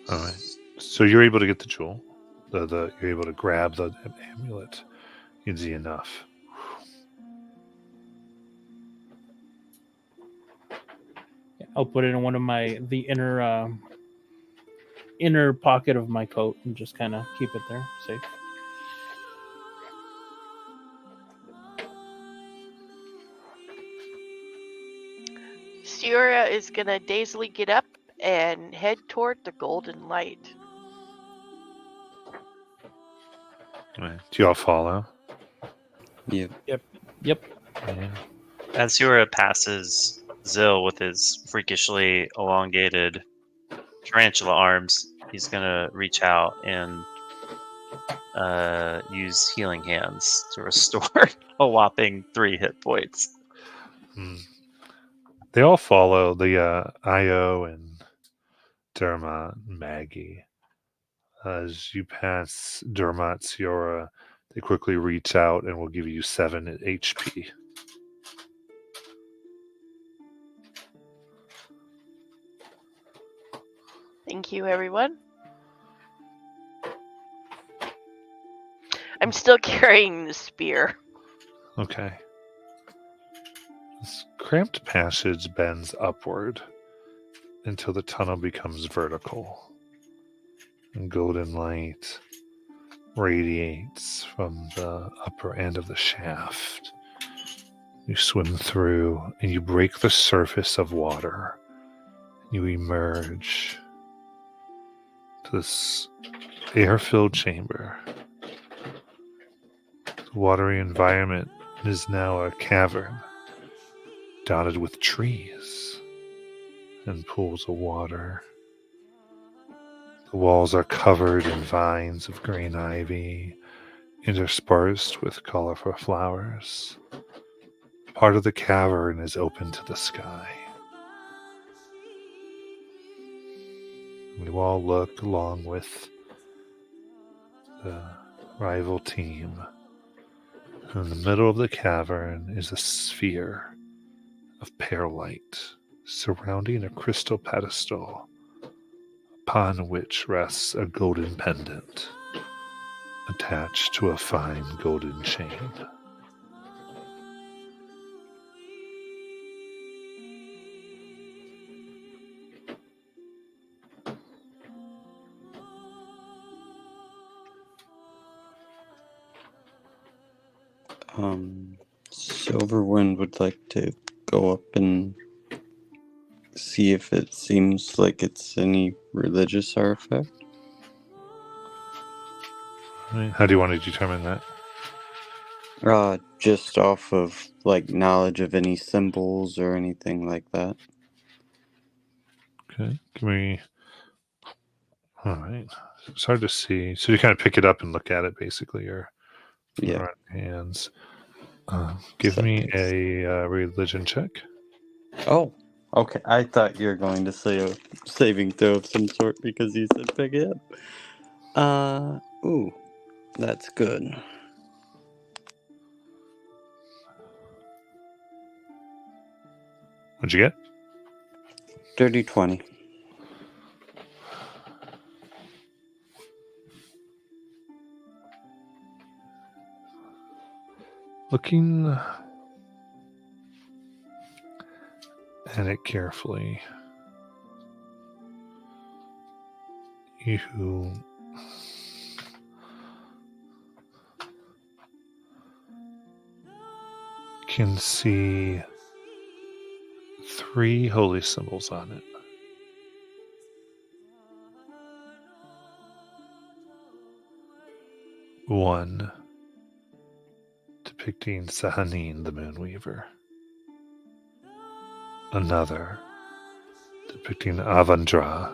Speaker 1: All right. So you're able to get the jewel. You're able to grab the amulet. Easy enough.
Speaker 4: I'll put it in one of the inner pocket of my coat and just kind of keep it there safe.
Speaker 3: Sierra is gonna dazedly get up and head toward the golden light.
Speaker 1: All right. Do you all follow?
Speaker 5: Yep.
Speaker 4: Yep.
Speaker 1: Yeah.
Speaker 7: As Sura passes Zill with his freakishly elongated tarantula arms, he's gonna reach out and use healing hands to restore a whopping 3 hit points.
Speaker 1: They all follow the Io and Dermot and Maggie. As you pass Dermot's Ciora, they quickly reach out and will give you 7 HP.
Speaker 3: Thank you, everyone. I'm still carrying the spear.
Speaker 1: Okay. This cramped passage bends upward until the tunnel becomes vertical. And golden light radiates from the upper end of the shaft. You swim through and you break the surface of water. You emerge to this air-filled chamber. The watery environment is now a cavern dotted with trees and pools of water. The walls are covered in vines of green ivy, interspersed with colorful flowers. Part of the cavern is open to the sky. You all look along with the rival team. In the middle of the cavern is a sphere of pale light surrounding a crystal pedestal upon which rests a golden pendant attached to a fine golden chain.
Speaker 5: Silverwind would like to go up and see if it seems like it's any religious artifact.
Speaker 1: How do you want to determine that?
Speaker 5: Just off of, like, knowledge of any symbols or anything like that.
Speaker 1: Okay, give me... Alright, it's hard to see. So you kind of pick it up and look at it, basically, or
Speaker 5: Yeah.
Speaker 1: hands. Give me a religion check.
Speaker 5: Oh, okay. I thought you were going to say a saving throw of some sort because you said pick it up. Ooh, that's good.
Speaker 1: What'd you get?
Speaker 5: Dirty 20.
Speaker 1: Looking at it carefully, you can see 3 holy symbols on it. One depicting Sahanin, the Moonweaver. Another depicting Avandra,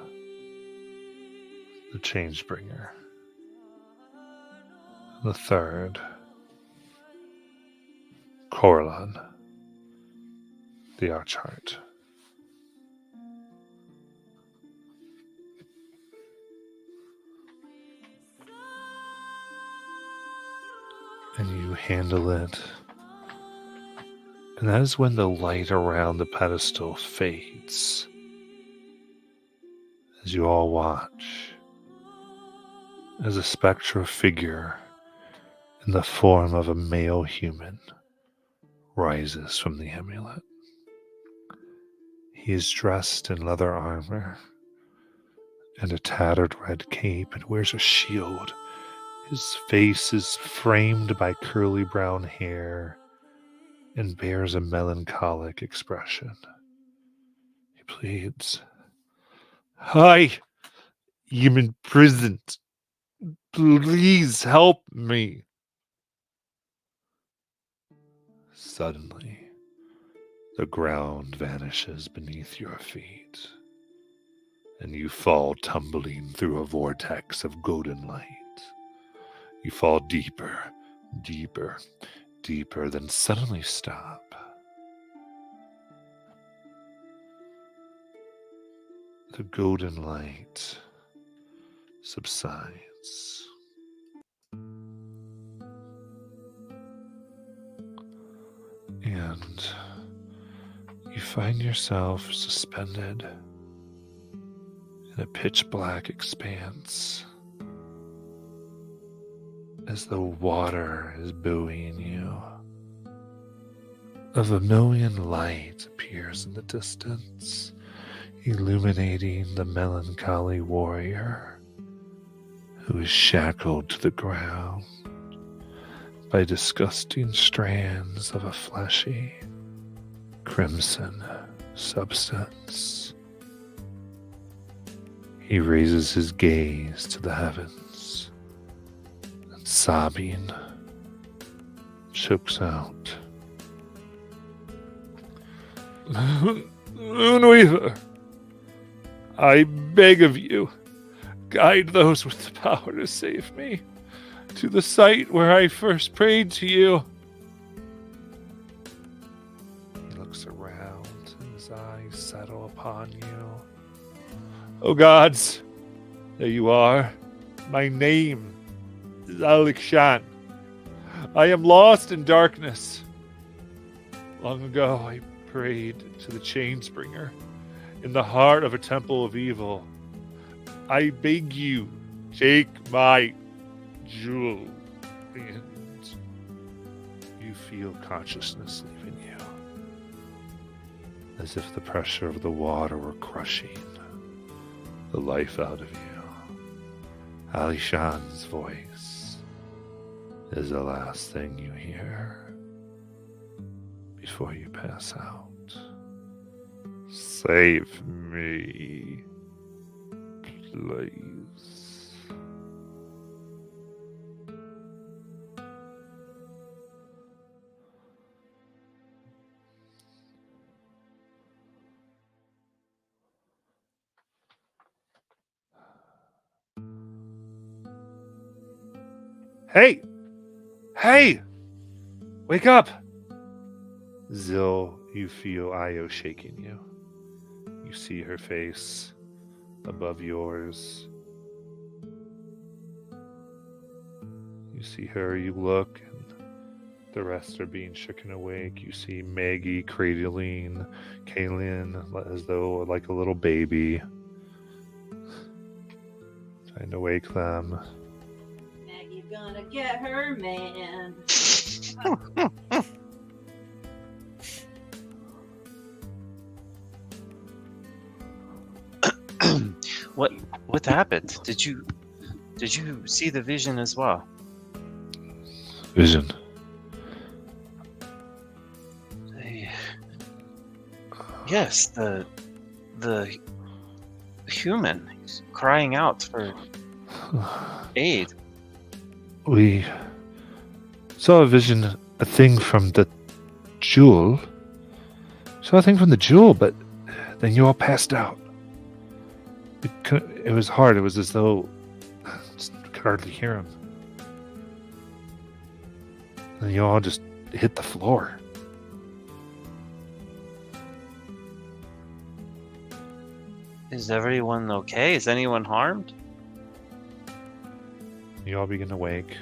Speaker 1: the Changebringer. The third, Corlan, the Archheart. And you handle it. And that is when the light around the pedestal fades. As you all watch, as a spectral figure in the form of a male human rises from the amulet. He is dressed in leather armor and a tattered red cape and wears a shield. His face is framed by curly brown hair and bears a melancholic expression. He pleads, "I am imprisoned. Please help me." Suddenly, the ground vanishes beneath your feet, and you fall tumbling through a vortex of golden light. You fall deeper, deeper, deeper, then suddenly stop. the golden light subsides. And you find yourself suspended in a pitch black expanse as the water is buoying you. A vermilion light appears in the distance, illuminating the melancholy warrior who is shackled to the ground by disgusting strands of a fleshy crimson substance. He raises his gaze to the heavens and, sobbing, chokes out, Moonweaver, I beg of you, guide those with the power to save me to the site where I first prayed to you. He looks around and his eyes settle upon you. Oh gods, there you are. My name is Alex Shan. I am lost in darkness. Long ago I prayed to the Chainsbringer in the heart of a temple of evil. I beg you, take my jewel. And you feel consciousness leaving you, as if the pressure of the water were crushing the life out of you. Ali Shan's voice is the last thing you hear before you pass out. Save me, please. Hey! Hey! Wake up! Zil, you feel Io shaking you. You see her face above yours. You see her, you look, and the rest are being shaken awake. You see Maggie cradling Kaylin as though like a little baby, trying to wake them.
Speaker 8: Maggie's gonna get her man.
Speaker 7: What happened? Did you see the vision as well?
Speaker 1: Vision.
Speaker 7: Yes, the human crying out for aid.
Speaker 1: We saw a vision, a thing from the jewel. Saw a thing from the jewel, but then you all passed out. It was hard. It was as though I could hardly hear him. And you all just hit the floor.
Speaker 7: Is everyone okay? Is anyone harmed?
Speaker 1: You all begin to wake.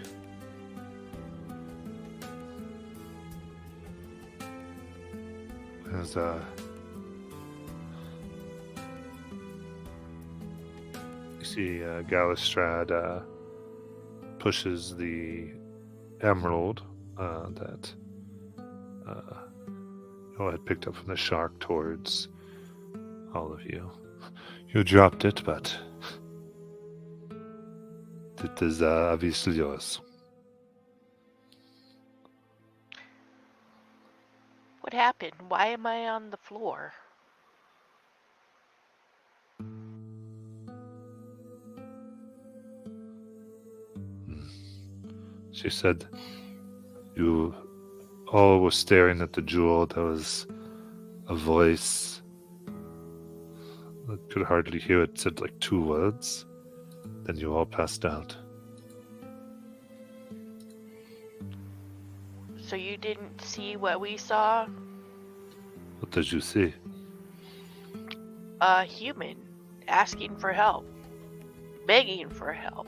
Speaker 1: As you see Galistrad pushes the emerald that you all had picked up from the shark towards all of you. You dropped it, but it is obviously yours.
Speaker 3: What happened? Why am I on the floor?
Speaker 1: She said, you all were staring at the jewel. There was a voice. I could hardly hear it. It said like 2 words. Then you all passed out.
Speaker 3: So you didn't see what we saw?
Speaker 1: What did you see?
Speaker 3: A human asking for help, begging for help.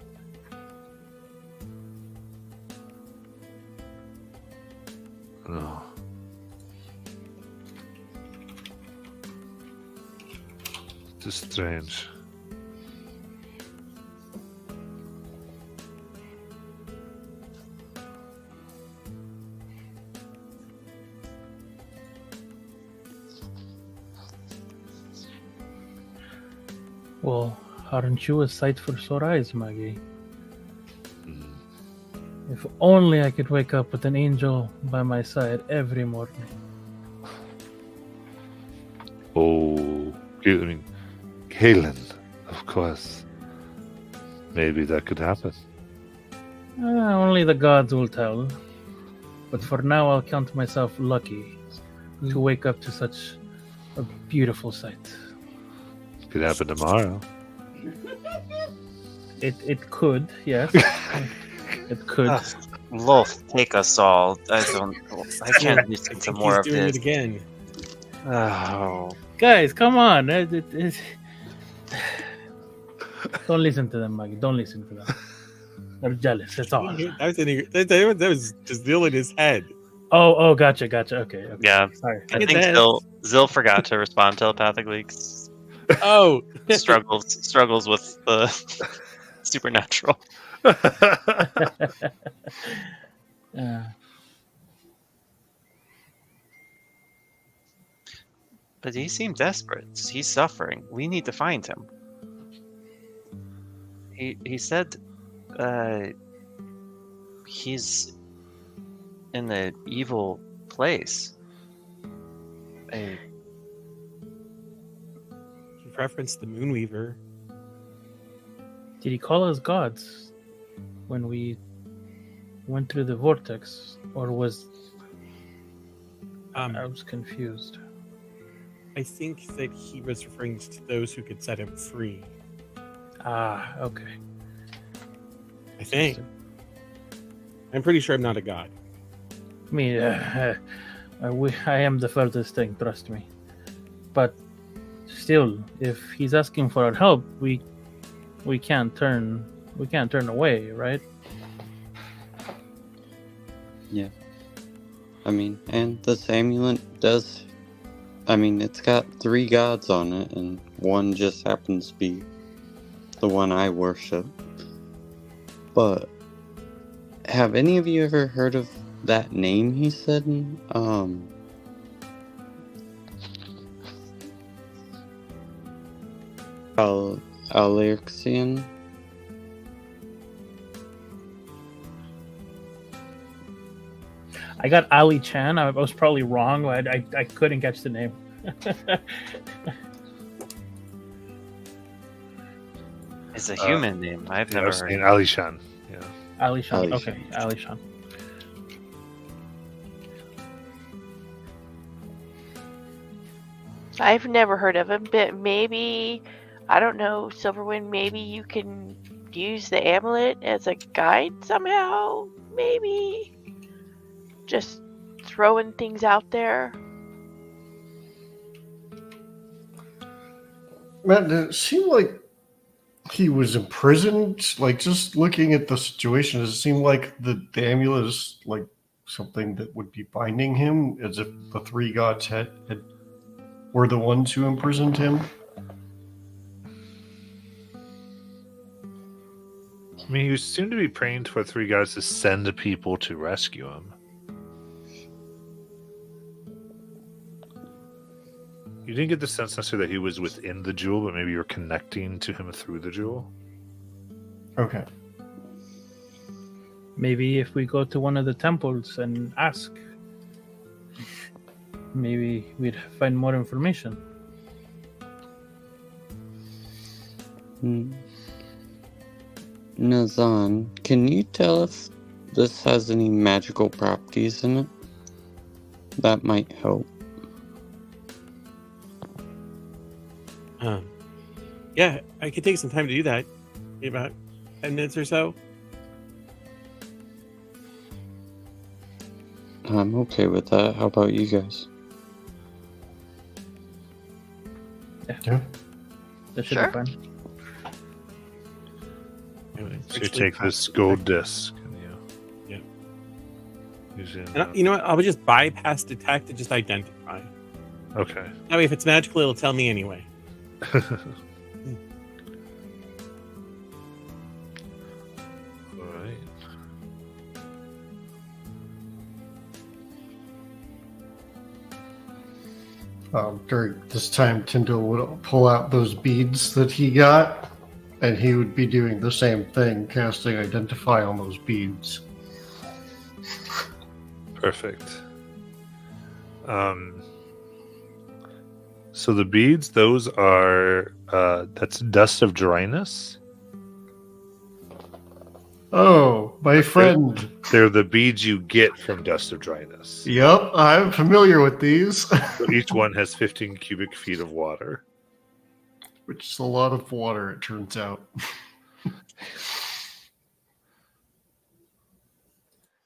Speaker 1: No. It is strange.
Speaker 4: Well, aren't you a sight for sore eyes, Maggie?
Speaker 1: Mm.
Speaker 4: If only I could wake up with an angel by my side every morning.
Speaker 1: Oh, I mean, Kalen, of course. Maybe that could happen.
Speaker 4: Only the gods will tell. But for now, I'll count myself lucky to wake up to such a beautiful sight.
Speaker 1: Could happen tomorrow.
Speaker 4: It could, yes. It could.
Speaker 7: Wolf, take us all. I can't listen to more of
Speaker 6: He's doing
Speaker 7: this.
Speaker 6: it again.
Speaker 7: Oh.
Speaker 4: Guys, come on. Don't listen to them, Maggie. Don't listen to them. They're jealous. That's all.
Speaker 6: That was just Zill in his head.
Speaker 4: Oh, gotcha. Okay.
Speaker 7: Yeah.
Speaker 4: Sorry.
Speaker 7: I think
Speaker 6: Yes.
Speaker 7: Zill forgot to respond telepathically.
Speaker 6: Oh.
Speaker 7: struggles with the supernatural. But he seemed desperate. He's suffering. We need to find him. He said he's in the evil place.
Speaker 6: He referenced the Moonweaver.
Speaker 4: Did he call us gods when we went through the vortex, or was I was confused?
Speaker 6: I think that he was referring to those who could set him free.
Speaker 4: Ah, okay.
Speaker 6: I think. I'm pretty sure I'm not a god.
Speaker 4: I mean, I am the furthest thing. Trust me. But still, if he's asking for our help, we can't turn away, right?
Speaker 5: Yeah. I mean, and this amulet does. I mean, it's got 3 gods on it, and one just happens to be the one I worship. But have any of you ever heard of that name he said? Alexian?
Speaker 4: I got Ali Chan. I was probably wrong. But I couldn't catch the name.
Speaker 7: It's a human name. I've never
Speaker 1: I've
Speaker 7: heard.
Speaker 1: seen Alishan. Yeah.
Speaker 4: Ali Chan.
Speaker 5: Ali
Speaker 4: Okay, Ali Chan.
Speaker 3: I've never heard of him, but maybe, I don't know, Silverwind, maybe you can use the amulet as a guide somehow? Maybe? Just throwing things out there?
Speaker 2: Matt, did it seem like he was imprisoned? Like, just looking at the situation, does it seem like the amulet is like something that would be binding him, as if the 3 gods were the ones who imprisoned him?
Speaker 1: I mean, you seem to be praying for 3 gods to send people to rescue him. You didn't get the sense necessarily that he was within the jewel, but maybe you're connecting to him through the jewel.
Speaker 2: Okay.
Speaker 4: Maybe if we go to one of the temples and ask, maybe we'd find more information.
Speaker 5: Nazan, can you tell if this has any magical properties in it? That might help.
Speaker 6: Yeah, I could take some time to do that. In about 10 minutes or so.
Speaker 5: I'm okay with that. How about you guys?
Speaker 2: Yeah.
Speaker 4: That should
Speaker 3: Sure.
Speaker 4: be fine.
Speaker 6: Anyway,
Speaker 1: So you
Speaker 6: actually,
Speaker 1: take this gold disc. And
Speaker 6: Yeah.
Speaker 1: Use it,
Speaker 6: And you know what? I would just bypass detect and just identify.
Speaker 1: okay.
Speaker 6: That way, if it's magical, it'll tell me anyway.
Speaker 1: Alright.
Speaker 2: During this time, Tyndall would pull out those beads that he got, and he would be doing the same thing, casting Identify on those beads.
Speaker 1: Perfect. So the beads, those are that's dust of dryness.
Speaker 2: Oh, my friend.
Speaker 1: They're the beads you get from dust of dryness.
Speaker 2: Yep, I'm familiar with these.
Speaker 1: So each one has 15 cubic feet of water.
Speaker 2: Which is a lot of water, it turns out.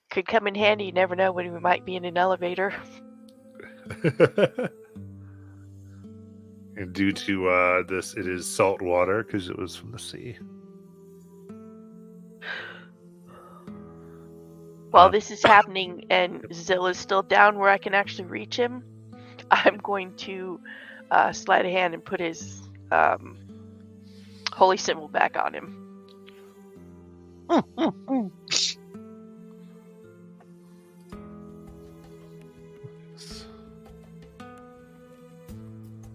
Speaker 3: Could come in handy. You never know when we might be in an elevator.
Speaker 1: And due to this, it is salt water because it was from the sea.
Speaker 3: While this is happening and Zilla's still down where I can actually reach him, I'm going to slide a hand and put his holy symbol back on him.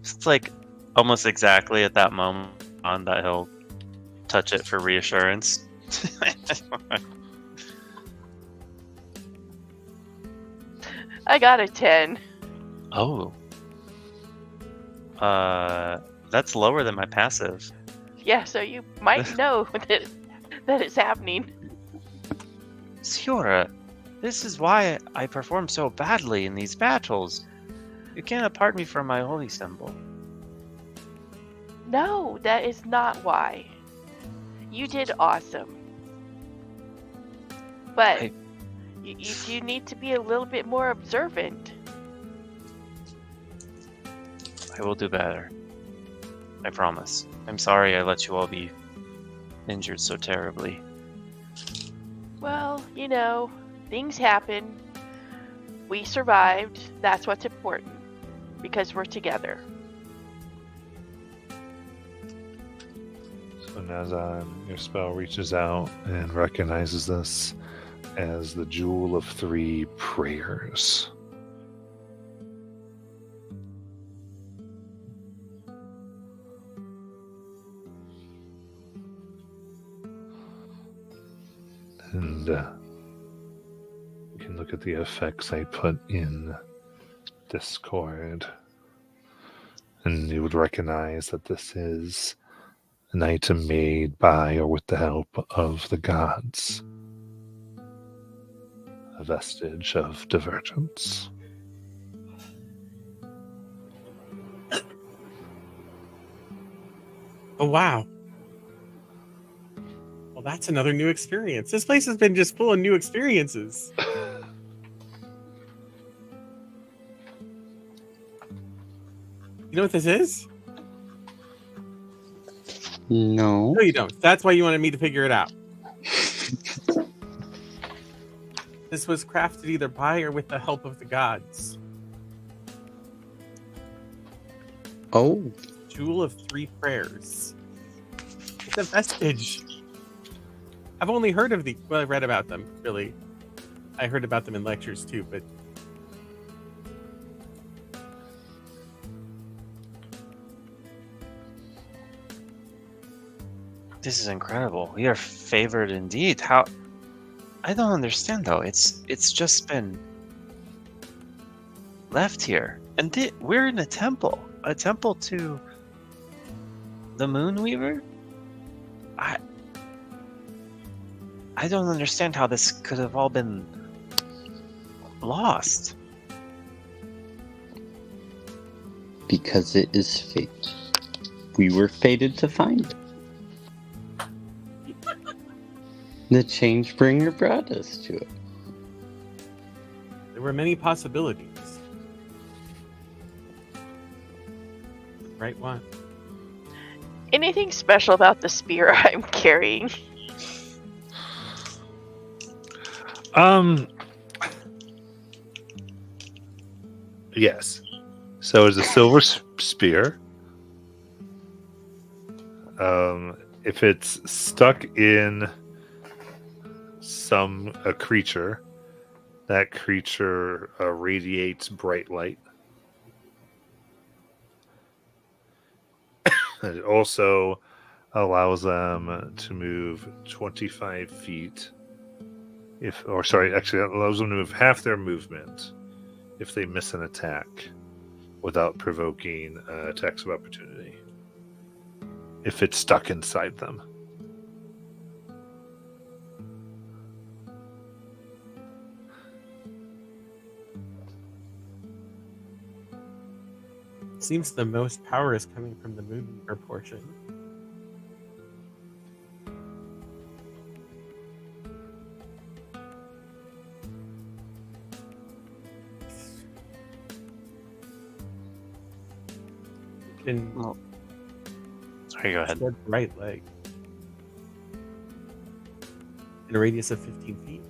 Speaker 7: It's like almost exactly at that moment on that he'll touch it for reassurance.
Speaker 3: I got a 10.
Speaker 7: Oh. That's lower than my passive.
Speaker 3: Yeah, so you might know that it's happening.
Speaker 7: Siora, this is why I perform so badly in these battles. You can't apart me from my holy symbol.
Speaker 3: No, that is not why. You did awesome. But you do need to be a little bit more observant.
Speaker 7: I will do better. I promise. I'm sorry I let you all be injured so terribly.
Speaker 3: Well, you know, things happen. We survived. That's what's important. Because we're together.
Speaker 1: So Nazan, your spell reaches out and recognizes this as the Jewel of Three Prayers. And you can look at the effects I put in Discord, and you would recognize that this is an item made by or with the help of the gods. A vestige of divergence.
Speaker 6: Oh, wow. Well, that's another new experience. This place has been just full of new experiences. You know what this is?
Speaker 5: No.
Speaker 6: No, you don't. That's why you wanted me to figure it out. This was crafted either by or with the help of the gods.
Speaker 5: Oh.
Speaker 6: Jewel of Three Prayers. It's a vestige. I've only heard of I read about them, really. I heard about them in lectures too, but
Speaker 7: This is incredible. We are favored indeed. How? I don't understand though. It's just been left here, and we're in a temple to the Moonweaver. I don't understand how this could have all been lost.
Speaker 5: Because it is fate. We were fated to find it. The Changebringer brought us to it.
Speaker 6: there were many possibilities. Right one.
Speaker 3: Anything special about the spear I'm carrying?
Speaker 1: Yes. So it's a silver spear. If it's stuck in a creature, that creature radiates bright light. It also allows them to move 25 feet. It allows them to move half their movement if they miss an attack without provoking attacks of opportunity. If it's stuck inside them.
Speaker 6: Seems the most power is coming from the Moonweaver portion. Can
Speaker 7: Sorry, go ahead.
Speaker 6: spread bright light in a radius of 15 feet.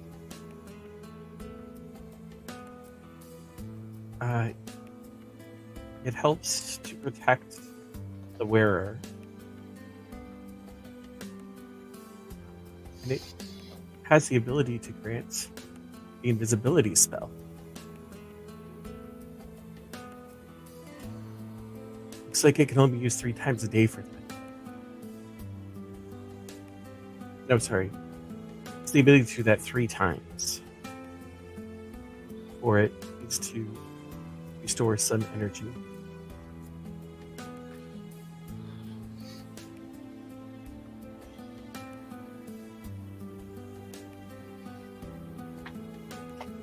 Speaker 6: It helps to protect the wearer. And it has the ability to grant the invisibility spell. Looks like it can only be used 3 times a day for that. No, sorry. It's the ability to do that 3 times. Or it is to restore some energy.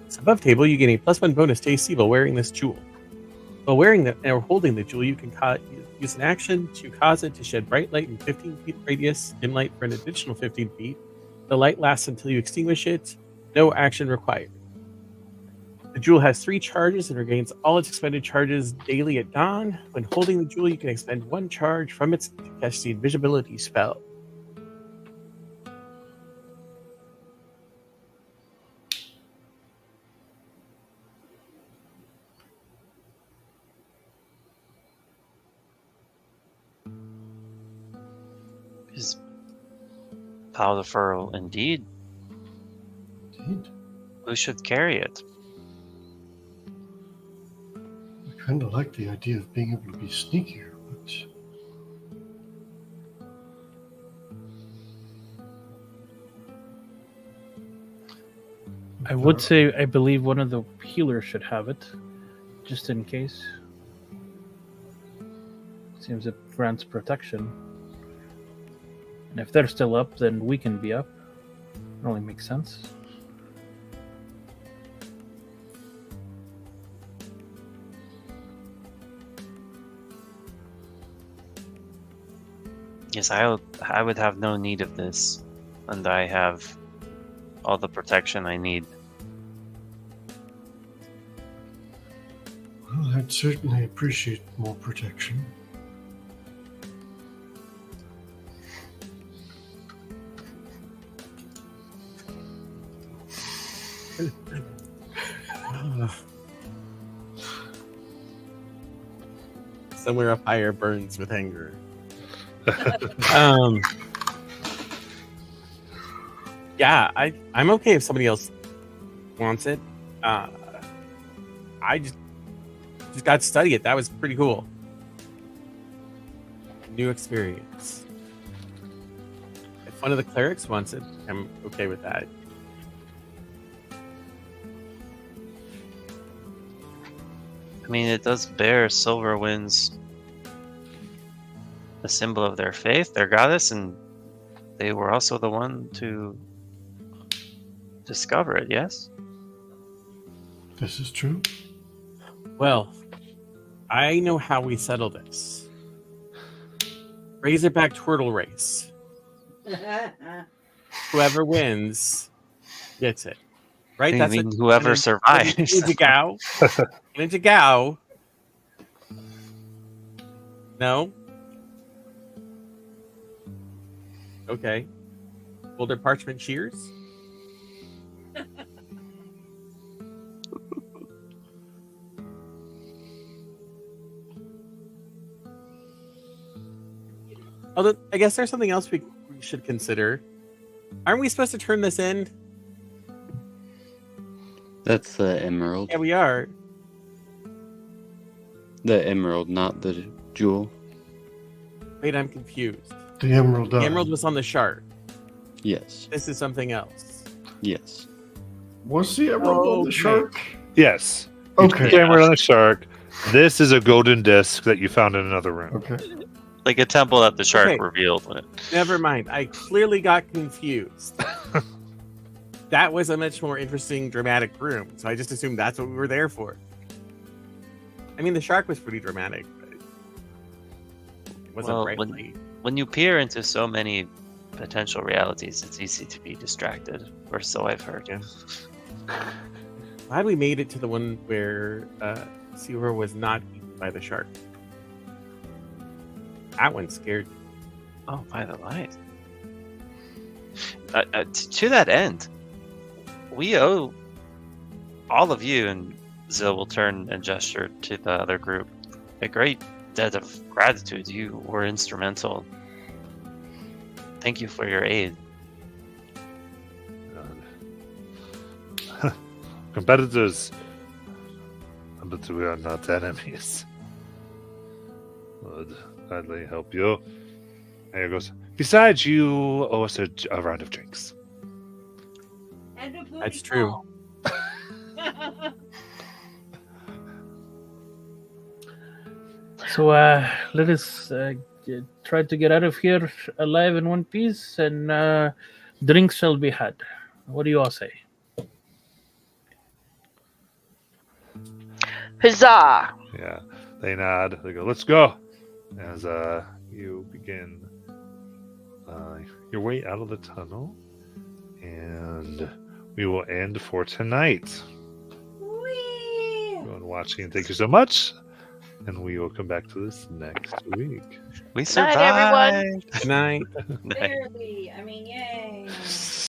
Speaker 6: So above table, you gain a +1 bonus to AC while wearing this jewel. While wearing the or holding the jewel, you can use an action to cause it to shed bright light in 15 feet radius, dim light for an additional 15 feet. The light lasts until you extinguish it. No action required. The jewel has 3 charges and regains all its expended charges daily at dawn. When holding the jewel, you can expend 1 charge from it to cast the invisibility spell.
Speaker 7: Is powerful indeed.
Speaker 2: Indeed.
Speaker 7: Who should carry it?
Speaker 2: I kind of like the idea of being able to be sneakier, but
Speaker 4: I would say I believe one of the healers should have it, just in case. Seems it grants protection. And if they're still up, then we can be up. It only makes sense.
Speaker 7: Yes, I would have no need of this, and I have all the protection I need.
Speaker 2: well, I'd certainly appreciate more protection.
Speaker 6: Somewhere a fire burns with anger. Yeah, I'm okay if somebody else wants it. I just got to study it. That was pretty cool. New experience. If one of the clerics wants it, I'm okay with that.
Speaker 7: I mean, it does bear Silverwind's a symbol of their faith, their goddess, and they were also the one to discover it, yes?
Speaker 2: This is true.
Speaker 6: Well, I know how we settle this. Razorback turtle race. Whoever wins gets it. Right?
Speaker 7: I
Speaker 6: That's
Speaker 7: mean,
Speaker 6: what-
Speaker 7: whoever survives.
Speaker 6: Ninja Gao. Ninja Gao. No? Okay. Folded parchment shears. Although, I guess there's something else we should consider. Aren't we supposed to turn this in?
Speaker 5: That's the emerald.
Speaker 6: Yeah, we are.
Speaker 5: The emerald, not the jewel.
Speaker 6: Wait, I'm confused.
Speaker 2: The emerald.
Speaker 6: The emerald was on the shark.
Speaker 5: Yes.
Speaker 6: This is something else.
Speaker 5: Yes.
Speaker 2: Was the emerald on the
Speaker 6: Okay.
Speaker 2: shark?
Speaker 1: Yes.
Speaker 2: Okay.
Speaker 1: Camera on the shark. This is a golden disc that you found in another room.
Speaker 2: Okay.
Speaker 7: Like a temple that the shark
Speaker 6: Okay.
Speaker 7: revealed when it.
Speaker 6: Never mind. I clearly got confused. That was a much more interesting, dramatic room. So I just assumed that's what we were there for. I mean, the shark was pretty dramatic, but it wasn't
Speaker 7: Well,
Speaker 6: bright
Speaker 7: when-
Speaker 6: light.
Speaker 7: When you peer into so many potential realities, it's easy to be distracted, or so I've heard.
Speaker 6: Glad we made it to the one where Sewer was not eaten by the shark. That one scared me.
Speaker 7: Oh, by the light. To that end, we owe all of you, and Zil will turn and gesture to the other group, a great debt of gratitude. You were instrumental. Thank you for your aid.
Speaker 1: Competitors, but we are not enemies. Would gladly help you. There he goes. Besides, you owe us a round of drinks.
Speaker 9: And a booty
Speaker 6: That's true.
Speaker 9: call.
Speaker 4: So let us try to get out of here alive in one piece, and drinks shall be had. What do you all say?
Speaker 3: Huzzah!
Speaker 1: Yeah, they nod. They go, "Let's go." As you begin your way out of the tunnel, and we will end for tonight.
Speaker 9: Whee!
Speaker 1: Everyone watching, thank you so much, and we will come back to this next week.
Speaker 7: We
Speaker 3: Good night, everyone.
Speaker 7: survived.
Speaker 6: Good night.
Speaker 7: Night.
Speaker 9: Barely. I mean, yay.